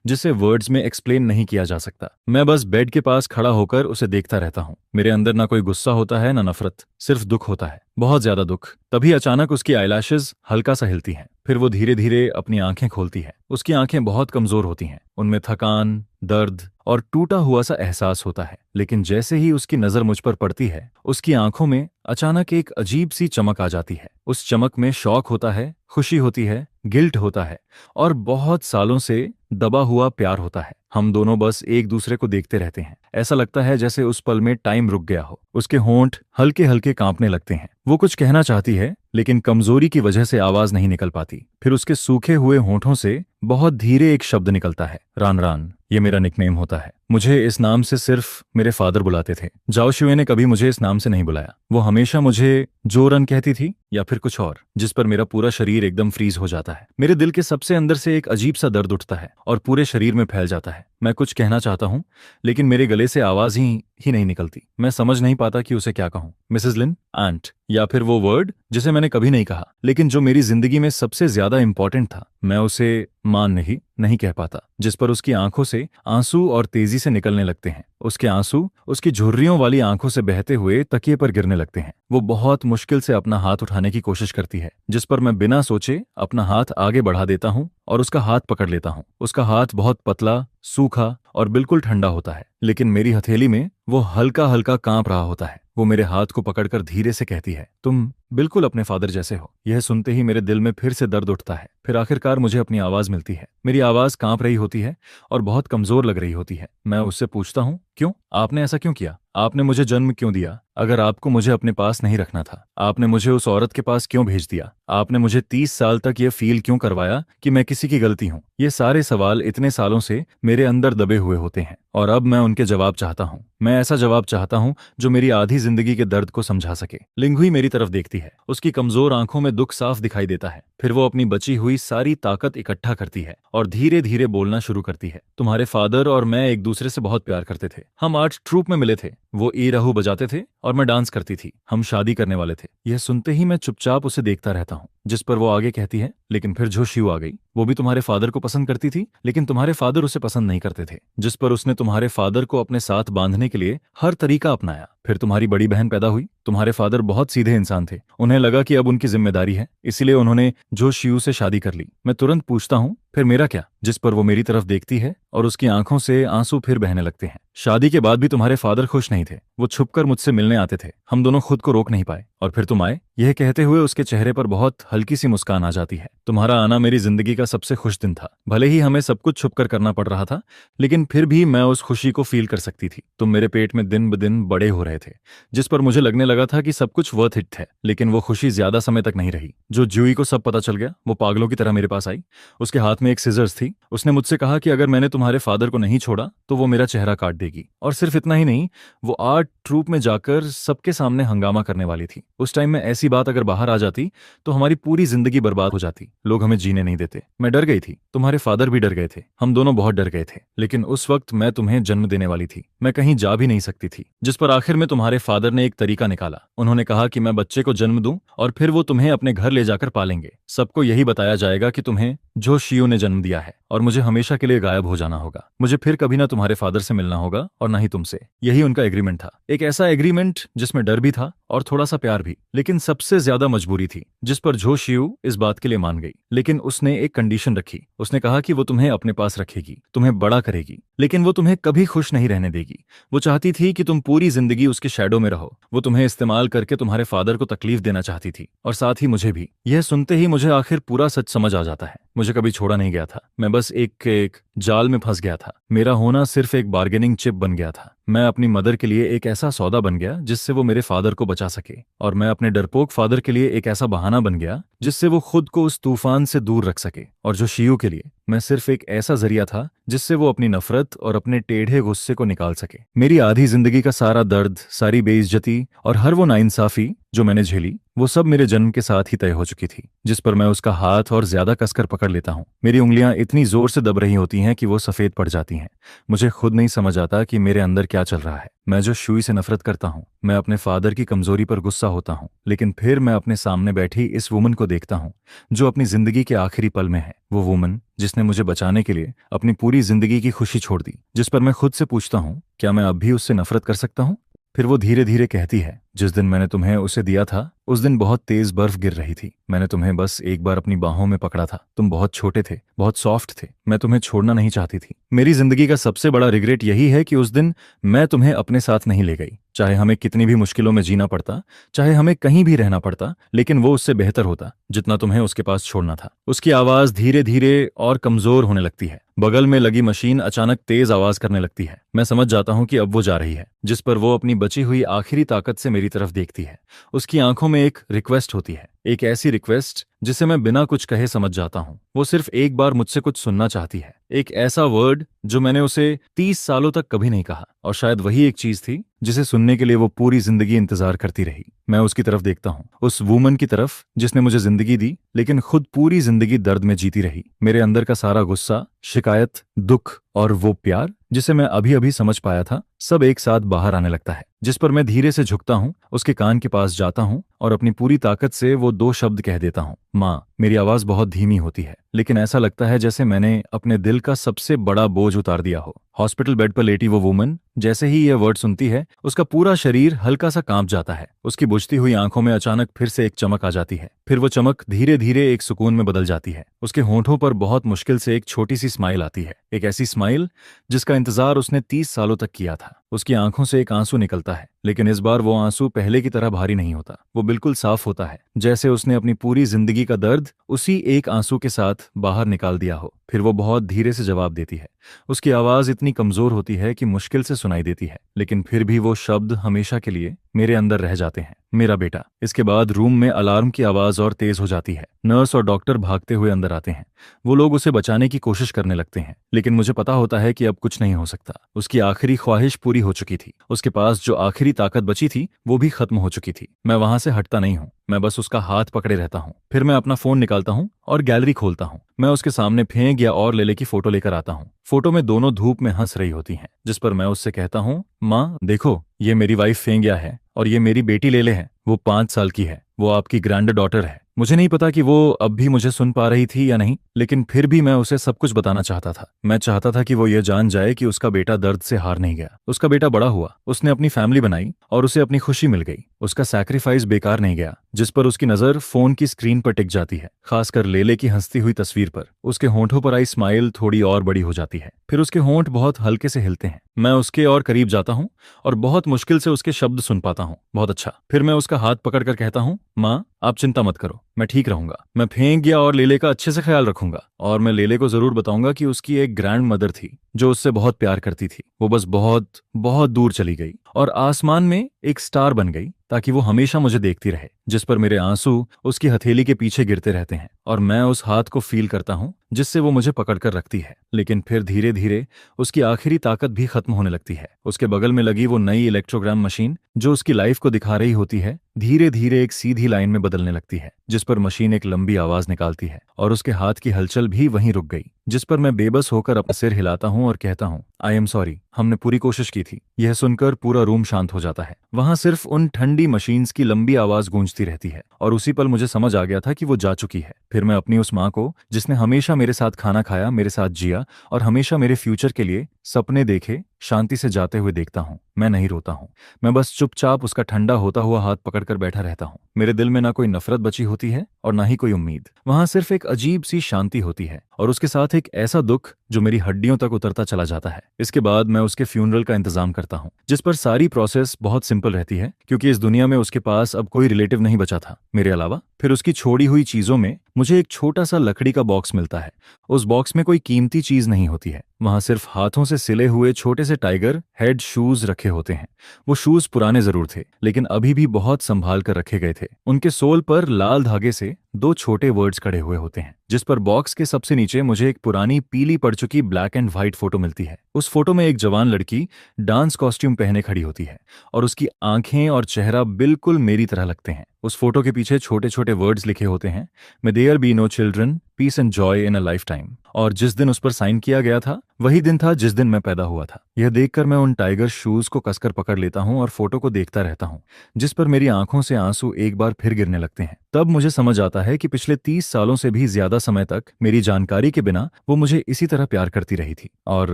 जिसे वर्ड्स में एक्सप्लेन नहीं किया जा सकता। मैं बस बेड के पास खड़ा होकर उसे देखता रहता हूँ। मेरे अंदर ना कोई गुस्सा होता है, ना नफरत, सिर्फ दुख होता है, बहुत ज्यादा दुख। तभी अचानक उसकी आईलैशेस हल्का सा हिलती हैं। फिर वो धीरे धीरे अपनी आंखें खोलती है। उसकी आंखें बहुत कमजोर होती हैं, उनमें थकान, दर्द और टूटा हुआ सा एहसास होता है। लेकिन जैसे ही उसकी नजर मुझ पर पड़ती है, उसकी आंखों में अचानक एक अजीब सी चमक आ जाती है। उस चमक में शौक होता है, खुशी होती है, गिल्ट होता है, और बहुत सालों से दबा हुआ प्यार होता है। हम दोनों बस एक दूसरे को देखते रहते हैं। ऐसा लगता है जैसे उस पल में टाइम रुक गया हो। उसके होंठ हल्के हल्के कांपने लगते हैं। वो कुछ कहना चाहती है, लेकिन कमजोरी की वजह से आवाज नहीं निकल पाती। फिर उसके सूखे हुए होंठों से बहुत धीरे एक शब्द निकलता है, रान रान। ये मेरा निकनेम होता है। मुझे इस नाम से सिर्फ मेरे फादर बुलाते थे। जाओ शुए ने कभी मुझे इस नाम से नहीं बुलाया। वो हमेशा मुझे जो रन कहती थी या फिर कुछ और, जिस पर मेरा पूरा शरीर एकदम फ्रीज हो जाता है। मेरे दिल के सबसे अंदर से एक अजीब सा दर्द उठता है और पूरे शरीर में फैल जाता है। मैं कुछ कहना चाहता हूँ, लेकिन मेरे गले से आवाज ही नहीं निकलती। मैं समझ नहीं पाता कि उसे क्या कहूँ। मिसेस लिन, आंट, या फिर वो वर्ड जिसे मैंने कभी नहीं कहा, लेकिन जो मेरी जिंदगी में सबसे ज्यादा इंपॉर्टेंट था। मैं उसे मान नहीं कह पाता। जिस पर उसकी आंखों से आंसू और तेजी से निकलने लगते हैं। उसके आंसू उसकी झुर्रियों वाली आंखों से बहते हुए तकिए पर गिरने लगते हैं। वो बहुत मुश्किल से अपना हाथ उठाने की कोशिश करती है, जिस पर मैं बिना सोचे अपना हाथ आगे बढ़ा देता हूँ और उसका हाथ पकड़ लेता हूँ। उसका हाथ बहुत पतला, सूखा और बिल्कुल ठंडा होता है, लेकिन मेरी हथेली में वो हल्का हल्का कांप रहा होता है। वो मेरे हाथ को पकड़कर धीरे से कहती है, तुम बिल्कुल अपने फादर जैसे हो। यह सुनते ही मेरे दिल में फिर से दर्द उठता है। फिर आखिरकार मुझे अपनी आवाज मिलती है। मेरी आवाज कांप रही होती है और बहुत कमजोर लग रही होती है। मैं उससे पूछता हूँ, क्यों? आपने ऐसा क्यों किया? आपने मुझे जन्म क्यों दिया? अगर आपको मुझे अपने पास नहीं रखना था, आपने मुझे उस औरत के पास क्यों भेज दिया? आपने मुझे 30 साल तक ये फील क्यों करवाया कि मैं किसी की गलती हूँ? ये सारे सवाल इतने सालों से मेरे अंदर दबे हुए होते हैं और अब मैं उनके जवाब चाहता हूँ। मैं ऐसा जवाब चाहता हूँ जो मेरी आधी जिंदगी के दर्द को समझा सके। लिंगुई मेरी तरफ देखती है। उसकी कमजोर आंखों में दुख साफ दिखाई देता है। फिर वो अपनी बची हुई सारी ताकत इकट्ठा करती है और धीरे धीरे बोलना शुरू करती है। तुम्हारे फादर और मैं एक दूसरे से बहुत प्यार करते थे। हम आर्ट ट्रूप में मिले थे। वो ई रहू बजाते थे और मैं डांस करती थी। हम शादी करने वाले थे। यह सुनते ही मैं चुपचाप उसे देखता रहता हूँ, जिस पर वो आगे कहती है, लेकिन फिर जो शिव आ गई। वो भी तुम्हारे फादर को पसंद करती थी, लेकिन तुम्हारे फादर उसे पसंद नहीं करते थे। जिस पर उसने तुम्हारे फादर को अपने साथ बांधने के लिए हर तरीका अपनाया। फिर तुम्हारी बड़ी बहन पैदा हुई। तुम्हारे फादर बहुत सीधे इंसान थे। उन्हें लगा कि अब उनकी जिम्मेदारी है, इसीलिए उन्होंने जो शिव से शादी कर ली। मैं तुरंत पूछता हूँ, फिर मेरा क्या? जिस पर वो मेरी तरफ देखती है और उसकी आंखों से आंसू फिर बहने लगते हैं। शादी के बाद भी तुम्हारे फादर खुश नहीं थे। वो छुपकर मुझसे मिलने आते थे। हम दोनों खुद को रोक नहीं पाए और फिर तुम आए। यह कहते हुए उसके चेहरे पर बहुत हल्की सी मुस्कान आ जाती है। तुम्हारा आना मेरी जिंदगी का सबसे खुश दिन था। भले ही हमें सब कुछ छुपकर करना पड़ रहा था, लेकिन फिर भी मैं उस खुशी को फील कर सकती थी। तुम मेरे पेट में दिन ब दिन बड़े हो रहे थे, जिस पर मुझे लगने लगा था कि सब कुछ वर्थ इट है। लेकिन वो खुशी ज्यादा समय तक नहीं रही। जो ज्यूई को सब पता चल गया, वो पागलों की तरह मेरे पास आई। उसके हाथ में एक सिजर्स थी। उसने मुझसे कहा कि अगर मैंने तुम्हारे फादर को नहीं छोड़ा तो वो मेरा चेहरा काट देगी। और सिर्फ इतना ही नहीं, वो आर्ट ट्रूप में जाकर सबके सामने हंगामा करने वाली थी। उस टाइम में ऐसी बात अगर बाहर आ जाती तो हमारी पूरी जिंदगी बर्बाद हो जाती। लोग हमें जीने नहीं देते। मैं डर गई थी। तुम्हारे फादर भी डर गए थे। हम दोनों बहुत डर गए थे। लेकिन उस वक्त मैं तुम्हें जन्म देने वाली थी। मैं कहीं जा भी नहीं सकती थी। जिस पर आखिर में तुम्हारे फादर ने एक तरीका निकाला। उन्होंने कहा कि मैं बच्चे को जन्म दूं और फिर वो तुम्हें अपने घर ले जाकर पालेंगे। सबको यही बताया जाएगा कि तुम्हें जो शियो ने जन्म दिया है और मुझे हमेशा के लिए गायब हो जाना होगा। मुझे फिर कभी ना तुम्हारे फादर से मिलना होगा और ना ही तुमसे। यही उनका एग्रीमेंट था। एक ऐसा एग्रीमेंट जिसमें डर भी था और थोड़ा सा प्यार भी, लेकिन सबसे ज्यादा मजबूरी थी। जिस पर झो शियो इस बात के लिए मान गई, लेकिन उसने एक कंडीशन रखी। उसने कहा कि वो तुम्हें अपने पास रखेगी, तुम्हें बड़ा करेगी, लेकिन वो तुम्हें कभी खुश नहीं रहने देगी। वो चाहती थी कि तुम पूरी जिंदगी उसके शैडो में रहो। वो तुम्हें इस्तेमाल करके तुम्हारे फादर को तकलीफ देना चाहती थी और साथ ही मुझे भी। यह सुनते ही मुझे आखिर पूरा सच समझ आ जाता है। मुझे कभी छोड़ा नहीं गया था। मैं बस एक जाल में फंस गया था। मेरा होना सिर्फ एक बार्गेनिंग चिप बन गया था। मैं अपनी मदर के लिए एक ऐसा सौदा बन गया जिससे वो मेरे फादर को बचा सके, और मैं अपने डरपोक फादर के लिए एक ऐसा बहाना बन गया जिससे वो खुद को उस तूफान से दूर रख सके। और जो शियो के लिए मैं सिर्फ एक ऐसा जरिया था जिससे वो अपनी नफरत और अपने टेढ़े गुस्से को निकाल सके। मेरी आधी जिंदगी का सारा दर्द, सारी बेइज्जती और हर वो नाइंसाफी जो मैंने झेली, वो सब मेरे जन्म के साथ ही तय हो चुकी थी। जिस पर मैं उसका हाथ और ज्यादा कसकर पकड़ लेता हूँ। मेरी उंगलियां इतनी जोर से दब रही होती हैं कि वो सफेद पड़ जाती हैं। मुझे खुद नहीं समझ आता कि मेरे अंदर क्या चल रहा है। मैं जो शुई से नफरत करता हूँ, मैं अपने फादर की कमजोरी पर गुस्सा होता हूँ, लेकिन फिर मैं अपने सामने बैठी इस वुमन को देखता हूँ जो अपनी जिंदगी के आखिरी पल में है। वो वुमन जिसने मुझे बचाने के लिए अपनी पूरी जिंदगी की खुशी छोड़ दी। जिस पर मैं खुद से पूछता हूँ, क्या मैं अब भी उससे नफरत कर सकता हूँ? फिर वो धीरे धीरे कहती है, जिस दिन मैंने तुम्हें उसे दिया था उस दिन बहुत तेज बर्फ गिर रही थी। मैंने तुम्हें बस एक बार अपनी बाहों में पकड़ा था। तुम बहुत छोटे थे, बहुत सॉफ्ट थे। मैं तुम्हें छोड़ना नहीं चाहती थी। मेरी जिंदगी का सबसे बड़ा रिग्रेट यही है कि उस दिन मैं तुम्हें अपने साथ नहीं ले गई। चाहे हमें कितनी भी मुश्किलों में जीना पड़ता, चाहे हमें कहीं भी रहना पड़ता, लेकिन वो उससे बेहतर होता जितना तुम्हें उसके पास छोड़ना था। उसकी आवाज धीरे धीरे और कमजोर होने लगती है। बगल में लगी मशीन अचानक तेज आवाज करने लगती है। मैं समझ जाता हूँ कि अब वो जा रही है। जिस पर वो अपनी बची हुई आखिरी ताकत से मेरी तरफ देखती है। उसकी आंखों में एक रिक्वेस्ट होती है, एक ऐसी रिक्वेस्ट जिसे मैं बिना कुछ कहे समझ जाता हूँ। वो सिर्फ एक बार मुझसे कुछ सुनना चाहती है, एक ऐसा वर्ड जो मैंने उसे 30 सालों तक कभी नहीं कहा, और शायद वही एक चीज थी जिसे सुनने के लिए वो पूरी जिंदगी इंतजार करती रही। मैं उसकी तरफ देखता हूँ, उस वुमन की तरफ जिसने मुझे जिंदगी दी, लेकिन खुद पूरी जिंदगी दर्द में जीती रही। मेरे अंदर का सारा गुस्सा, शिकायत, दुख और वो प्यार जिसे मैं अभी अभी समझ पाया था, सब एक साथ बाहर आने लगता है। जिस पर मैं धीरे से झुकता हूँ, उसके कान के पास जाता हूँ और अपनी पूरी ताकत से वो 2 शब्द कह देता हूँ, माँ। मेरी आवाज बहुत धीमी होती है, लेकिन ऐसा लगता है जैसे मैंने अपने दिल का सबसे बड़ा बोझ उतार दिया हो। हॉस्पिटल बेड पर लेटी वो वुमन जैसे ही यह वर्ड सुनती है, उसका पूरा शरीर हल्का सा कांप जाता है। उसकी बुझती हुई आंखों में अचानक फिर से एक चमक आ जाती है। फिर वो चमक धीरे धीरे एक सुकून में बदल जाती है। उसके होंठों पर बहुत मुश्किल से एक छोटी सी स्माइल आती है। एक ऐसी स्माइल जिसका इंतजार उसने 30 सालों तक किया था। उसकी आंखों से एक आंसू निकलता है, लेकिन इस बार वो आंसू पहले की तरह भारी नहीं होता। वो बिल्कुल साफ होता है, जैसे उसने अपनी पूरी जिंदगी का दर्द उसी एक आंसू के साथ बाहर निकाल दिया हो। फिर वो बहुत धीरे से जवाब देती है। उसकी आवाज इतनी कमजोर होती है कि मुश्किल से सुनाई देती है, लेकिन फिर भी वो शब्द हमेशा के लिए मेरे अंदर रह जाते हैं, मेरा बेटा। इसके बाद रूम में अलार्म की आवाज और तेज हो जाती है। नर्स और डॉक्टर भागते हुए अंदर आते हैं। वो लोग उसे बचाने की कोशिश करने लगते हैं, लेकिन मुझे पता होता है कि अब कुछ नहीं हो सकता। उसकी आखिरी ख्वाहिश पूरी हो चुकी थी। उसके पास जो आखिरी ताकत बची थी वो भी खत्म हो चुकी थी। मैं वहां से हटता नहीं हूं, मैं बस उसका हाथ पकड़े रहता हूं। फिर मैं अपना फोन निकालता हूं और गैलरी खोलता हूं। मैं उसके सामने फेंक या और लेले की फोटो लेकर आता हूं। फोटो में दोनों धूप में हंस रही होती हैं, जिस पर मैं उससे कहता हूं, माँ देखो, ये मेरी वाइफ फेंगिया है और ये मेरी बेटी लेले है। वो 5 साल की है, वो आपकी ग्रैंड डॉटर है। मुझे नहीं पता कि वो अब भी मुझे सुन पा रही थी या नहीं, लेकिन फिर भी मैं उसे सब कुछ बताना चाहता था। मैं चाहता था कि वो ये जान जाए कि उसका बेटा दर्द से हार नहीं गया। उसका बेटा बड़ा हुआ, उसने अपनी फैमिली बनाई और उसे अपनी खुशी मिल गई। उसका सैक्रिफाइस बेकार नहीं गया। जिस पर उसकी नजर फोन की स्क्रीन पर टिक जाती है, खासकर लेले की हंसती हुई तस्वीर पर। उसके होंठों पर आई स्माइल थोड़ी और बड़ी हो जाती है। फिर उसके होंठ बहुत हल्के से हिलते हैं। मैं उसके और करीब जाता हूँ और बहुत मुश्किल से उसके शब्द सुन पाता हूँ, बहुत अच्छा। फिर मैं उसका हाथ पकड़कर कहता हूँ, माँ आप चिंता मत करो, मैं ठीक रहूंगा। मैं फेंक गया और लेले का अच्छे से ख्याल रखूंगा। और मैं लेले को जरूर बताऊंगा कि उसकी एक ग्रैंड मदर थी जो उससे बहुत प्यार करती थी। वो बस बहुत बहुत दूर चली गई और आसमान में एक स्टार बन गई, ताकि वो हमेशा मुझे देखती रहे। जिस पर मेरे आंसू उसकी हथेली के पीछे गिरते रहते हैं और मैं उस हाथ को फील करता हूँ जिससे वो मुझे पकड़कर रखती है। लेकिन फिर धीरे धीरे उसकी आखिरी ताकत भी खत्म होने लगती है। उसके बगल में लगी वो नई इलेक्ट्रोग्राम मशीन जो उसकी लाइफ को दिखा रही होती है, धीरे धीरे एक सीधी लाइन में बदलने लगती है, जिस पर मशीन एक लंबी आवाज निकालती है और उसके हाथ की हलचल भी वहीं रुक गई। जिस पर मैं बेबस होकर अपना सिर हिलाता हूँ और कहता हूँ, आई एम सॉरी, हमने पूरी कोशिश की थी। यह सुनकर पूरा रूम शांत हो जाता है। वहां सिर्फ उन ठंडी मशीन्स की लंबी आवाज गूंजती रहती है और उसी पल मुझे समझ आ गया था कि वो जा चुकी है। फिर मैं अपनी उस माँ को, जिसने हमेशा मेरे साथ खाना खाया, मेरे साथ जिया और हमेशा मेरे फ्यूचर के लिए सपने देखे, शांति से जाते हुए देखता हूँ। मैं नहीं रोता हूँ, मैं बस चुपचाप उसका ठंडा होता हुआ हाथ पकड़कर बैठा रहता हूँ। मेरे दिल में ना कोई नफरत बची होती है और ना ही कोई उम्मीद। वहां सिर्फ एक अजीब सी शांति होती है और उसके साथ एक ऐसा दुख जो मेरी हड्डियों तक उतरता चला जाता है। इसके बाद मैं उसके फ्यूनरल का इंतजाम करता हूँ, जिस पर सारी प्रोसेस बहुत सिंपल रहती है, क्योंकि इस दुनिया में उसके पास अब कोई रिलेटिव नहीं बचा था मेरे अलावा। फिर उसकी छोड़ी हुई चीजों में मुझे एक छोटा सा लकड़ी का बॉक्स मिलता है। उस बॉक्स में कोई कीमती चीज नहीं होती है, वहां सिर्फ हाथों से सिले हुए छोटे से टाइगर हेड शूज रखे होते हैं। वो शूज पुराने जरूर थे, लेकिन अभी भी बहुत संभाल कर रखे गए थे। उनके सोल पर लाल धागे से 2 छोटे वर्ड्स खड़े हुए होते हैं, जिस पर बॉक्स के सबसे नीचे मुझे एक पुरानी पीली पड़ चुकी ब्लैक एंड व्हाइट फोटो मिलती है। उस फोटो में एक जवान लड़की डांस कॉस्ट्यूम पहने खड़ी होती है और उसकी आंखें और चेहरा बिल्कुल मेरी तरह लगते हैं। उस फोटो के पीछे छोटे छोटे वर्ड्स लिखे होते हैं, may there be no children, peace and joy in a lifetime. और जिस दिन उस पर साइन किया गया था वही दिन था जिस दिन मैं पैदा हुआ था। यह देखकर मैं उन टाइगर शूज को कसकर पकड़ लेता हूं और फोटो को देखता रहता हूं, जिस पर मेरी आंखों से आंसू एक बार फिर गिरने लगते हैं। तब मुझे समझ आता है कि पिछले 30 सालों से भी ज्यादा समय तक मेरी जानकारी के बिना वो मुझे इसी तरह प्यार करती रही थी और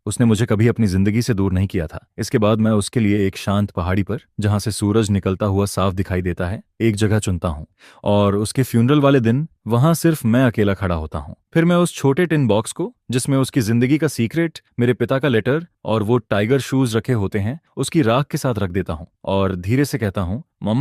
उसने मुझे कभी अपनी जिंदगी से दूर नहीं किया था। इसके बाद मैं उसके लिए एक शांत पहाड़ी पर, जहां से सूरज निकलता हुआ साफ दिखाई देता है, एक जगह चुनता हूं और उसके फ्यूनरल वाले दिन वहां सिर्फ मैं अकेला खड़ा होता हूं। फिर मैं उस छोटे टिन बॉक्स को, जिसमें उसकी जिंदगी का सीक्रेट, मेरे पिता का लेटर और वो टाइगर शूज रखे होते हैं, उसकी राख के साथ रख देता हूं और धीरे से कहता हूं, मम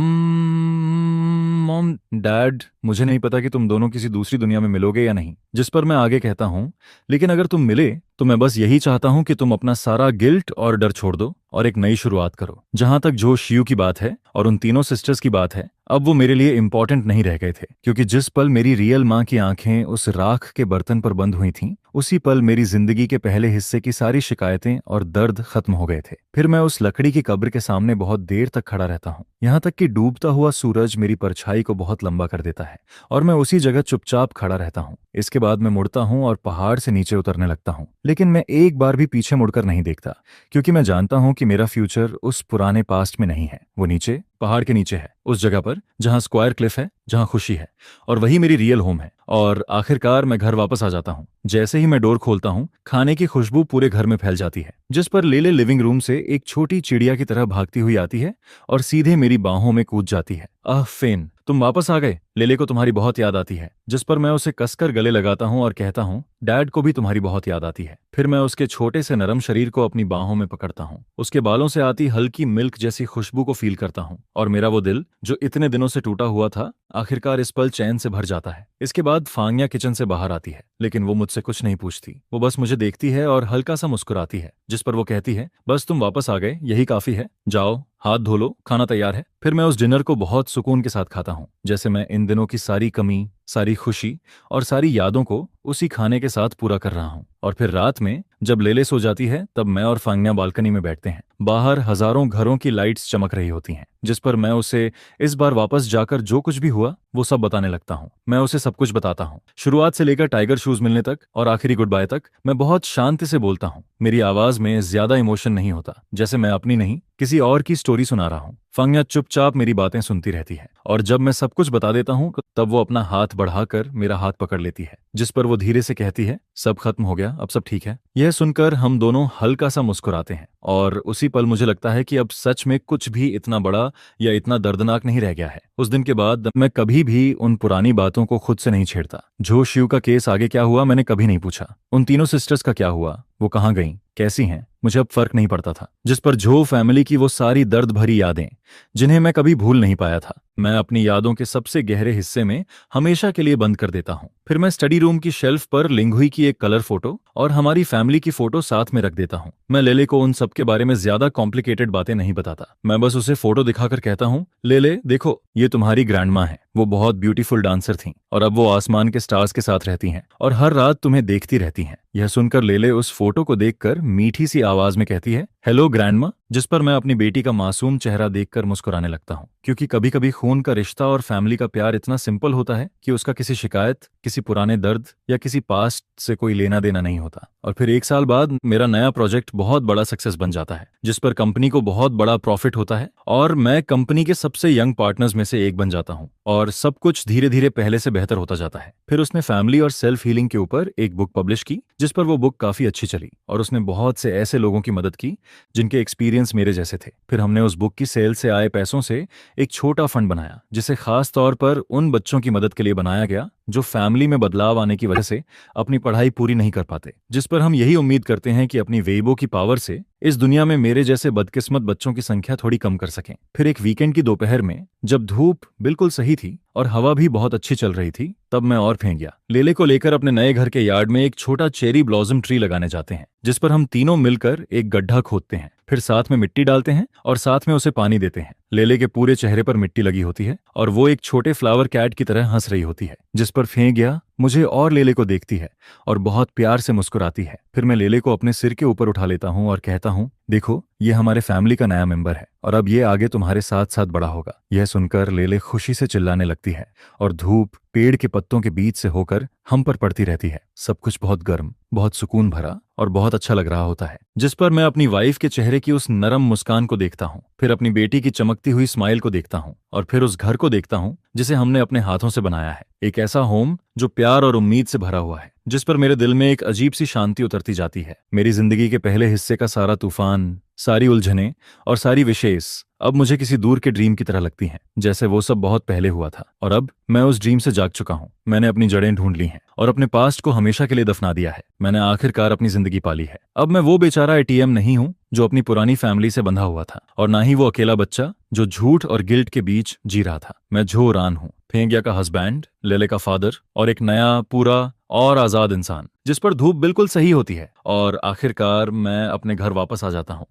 मॉम डैड, मुझे नहीं पता कि तुम दोनों किसी दूसरी दुनिया में मिलोगे या नहीं। जिस पर मैं आगे कहता हूं, लेकिन अगर तुम मिले तो मैं बस यही चाहता हूं कि तुम अपना सारा गिल्ट और डर छोड़ दो और एक नई शुरुआत करो। जहां तक जो शियू की बात है और उन तीनों सिस्टर्स की बात है, अब वो मेरे लिए इंपॉर्टेंट नहीं रह गए थे, क्योंकि जिस पल मेरी रियल माँ की आंखें उस राख के बर्तन पर बंद हुई थीं, उसी पल मेरी जिंदगी के पहले हिस्से की सारी शिकायतें और दर्द खत्म हो गए थे। फिर मैं उस लकड़ी की कब्र के सामने बहुत देर तक खड़ा रहता हूँ, यहाँ तक कि डूबता हुआ सूरज मेरी परछाई को बहुत लंबा कर देता है और मैं उसी जगह चुपचाप खड़ा रहता हूँ। इसके बाद मैं मुड़ता हूँ और पहाड़ से नीचे उतरने लगता हूँ, लेकिन मैं एक बार भी पीछे मुड़कर नहीं देखता, क्योंकि मैं जानता हूँ कि मेरा फ्यूचर उस पुराने पास्ट में नहीं है। वो नीचे, पहाड़ के नीचे है, उस जगह पर जहां स्क्वायर क्लिफ है, जहां खुशी है, और वही मेरी रियल होम है। और आखिरकार मैं घर वापस आ जाता हूँ। जैसे ही मैं डोर खोलता हूँ, खाने की खुशबू पूरे घर में फैल जाती है, जिस पर लेले लिविंग रूम से एक छोटी चिड़िया की तरह भागती हुई आती है और सीधे मेरी बाहों में कूद जाती है। आह फेन, तुम वापस आ गए, लेले को तुम्हारी बहुत याद आती है। जिस पर मैं उसे कसकर गले लगाता हूँ और कहता हूँ, डैड को भी तुम्हारी बहुत याद आती है। फिर मैं उसके छोटे से नरम शरीर को अपनी बाहों में पकड़ता हूँ, उसके बालों से आती हल्की मिल्क जैसी खुशबू को फील करता हूँ, और मेरा वो दिल जो इतने दिनों से टूटा हुआ था आखिरकार इस पल चैन से भर जाता है। इसके बाद फांगिया किचन से बाहर आती है, लेकिन वो मुझसे कुछ नहीं पूछती। वो बस मुझे देखती है और हल्का सा मुस्कुराती है, जिस पर वो कहती है, बस तुम वापस आ गए, यही काफी है, जाओ हाथ धो लो, खाना तैयार है। फिर मैं उस डिनर को बहुत सुकून के साथ खाता हूँ, जैसे मैं इन दिनों की सारी कमी, सारी खुशी और सारी यादों को उसी खाने के साथ पूरा कर रहा हूँ। और फिर रात में जब लेले सो जाती है, तब मैं और फांगनिया बालकनी में बैठते हैं। बाहर हजारों घरों की लाइट्स चमक रही होती हैं, जिस पर मैं उसे इस बार वापस जाकर जो कुछ भी हुआ वो सब बताने लगता हूँ। मैं उसे सब कुछ बताता हूँ, शुरुआत से लेकर टाइगर शूज मिलने तक और आखिरी गुड बाय तक। मैं बहुत शांति से बोलता हूँ, मेरी आवाज में ज्यादा इमोशन नहीं होता, जैसे मैं अपनी नहीं किसी और की स्टोरी सुना रहा हूँ। फांगनिया चुपचाप मेरी बातें सुनती रहती है, और जब मैं सब कुछ बता देता हूँ तब वो अपना हाथ बढ़ाकर मेरा हाथ पकड़ लेती है, जिस पर वो धीरे से कहती है, सब खत्म हो गया, अब सब ठीक है। यह सुनकर हम दोनों हल्का सा मुस्कुराते हैं, और उसी पल मुझे लगता है कि अब सच में कुछ भी इतना बड़ा या इतना दर्दनाक नहीं रह गया है। उस दिन के बाद मैं कभी भी उन पुरानी बातों को खुद से नहीं छेड़ता। जो शिव का केस आगे क्या हुआ मैंने कभी नहीं पूछा। उन तीनों सिस्टर्स का क्या हुआ, वो कहाँ गईं, कैसी हैं, मुझे अब फर्क नहीं पड़ता था। जिस पर झो फैमिली की वो सारी दर्द भरी यादें जिन्हें मैं कभी भूल नहीं पाया था, मैं अपनी यादों के सबसे गहरे हिस्से में हमेशा के लिए बंद कर देता हूँ। फिर मैं स्टडी रूम की शेल्फ पर लिंगुई की एक कलर फोटो और हमारी फैमिली की फोटो साथ में रख देता हूँ। मैं लेले को उन सब के बारे में ज्यादा कॉम्प्लिकेटेड बातें नहीं बताता। मैं बस उसे फोटो दिखाकर कहता हूँ, लेले देखो, ये तुम्हारी ग्रैंडमा है, वो बहुत ब्यूटीफुल डांसर थीं और अब वो आसमान के स्टार्स के साथ रहती हैं और हर रात तुम्हें देखती रहती हैं। यह सुनकर लेले उस फोटो को देखकर मीठी सी आवाज में कहती है, हेलो ग्रैंडमा। जिस पर मैं अपनी बेटी का मासूम चेहरा देखकर मुस्कुराने लगता हूँ, क्योंकि कभी कभी खून का रिश्ता और फैमिली का प्यार इतना सिंपल होता है कि उसका किसी शिकायत, किसी पुराने दर्द या किसी पास्ट से कोई लेना देना नहीं होता। और फिर एक साल बाद मेरा नया प्रोजेक्ट बहुत बड़ा सक्सेस बन जाता है, जिस पर कंपनी को बहुत बड़ा प्रॉफिट होता है और मैं कंपनी के सबसे यंग पार्टनर्स में से एक बन जाता हूँ, और सब कुछ धीरे धीरे पहले से बेहतर होता जाता है। फिर उसने फैमिली और सेल्फ हीलिंग के ऊपर एक बुक पब्लिश की, जिस पर वो बुक काफी अच्छी चली और उसने बहुत से ऐसे लोगों की मदद की जिनके एक्सपीरियंस मेरे जैसे थे। फिर हमने उस बुक की सेल से आए पैसों से एक छोटा फंड बनाया, जिसे खास तौर पर उन बच्चों की मदद के लिए बनाया गया जो फैमिली में बदलाव आने की वजह से अपनी पढ़ाई पूरी नहीं कर पाते, जिस पर हम यही उम्मीद करते हैं कि अपनी वेबो की पावर से इस दुनिया में मेरे जैसे बदकिस्मत बच्चों की संख्या थोड़ी कम कर सकें। फिर एक वीकेंड की दोपहर में जब धूप बिल्कुल सही थी और हवा भी बहुत अच्छी चल रही थी, तब मैं और फेंक गया। लेले को लेकर अपने नए घर के यार्ड में एक छोटा चेरी ब्लॉसम ट्री लगाने जाते हैं, जिस पर हम तीनों मिलकर एक गड्ढा खोदते हैं, फिर साथ में मिट्टी डालते हैं और साथ में उसे पानी देते हैं। लेले के पूरे चेहरे पर मिट्टी लगी होती है और वो एक छोटे फ्लावर कैट की तरह हंस रही होती है, जिस पर फेंक गया मुझे और लेले को देखती है और बहुत प्यार से मुस्कुराती है। फिर मैं लेले को अपने सिर के ऊपर उठा लेता हूँ और कहता हूँ, देखो, ये हमारे फैमिली का नया मेंबर है और अब ये आगे तुम्हारे साथ साथ बड़ा होगा। यह सुनकर लेले खुशी से चिल्लाने लगती है और धूप पेड़ के पत्तों के बीच से होकर हम पर पड़ती रहती है। सब कुछ बहुत गर्म, बहुत सुकून भरा और बहुत अच्छा लग रहा होता है, जिस पर मैं अपनी वाइफ के चेहरे की उस नरम मुस्कान को देखता हूँ, फिर अपनी बेटी की चमकती हुई स्माइल को देखता हूँ और फिर उस घर को देखता हूँ जिसे हमने अपने हाथों से बनाया है। एक ऐसा होम जो प्यार और उम्मीद से भरा हुआ है, जिस पर मेरे दिल में एक अजीब सी शांति उतरती जाती है। मेरी जिंदगी के पहले हिस्से का सारा तूफान, सारी उलझनें और सारी विशेष अब मुझे किसी दूर के ड्रीम की तरह लगती हैं, जैसे वो सब बहुत पहले हुआ था और अब मैं उस ड्रीम से जाग चुका हूँ। मैंने अपनी जड़ें ढूंढ ली हैं और अपने पास्ट को हमेशा के लिए दफना दिया है। मैंने आखिरकार अपनी जिंदगी पाली है। अब मैं वो बेचारा एटीएम नहीं हूँ जो अपनी पुरानी फैमिली से बंधा हुआ था, और ना ही वो अकेला बच्चा जो झूठ और गिल्ट के बीच जी रहा था। मैं झो रान हूँ, फेंगिया का हस्बैंड, लेले का फादर और एक नया, पूरा और आजाद इंसान, जिस पर धूप बिल्कुल सही होती है। और आखिरकार मैं अपने घर वापस आ जाता हूँ।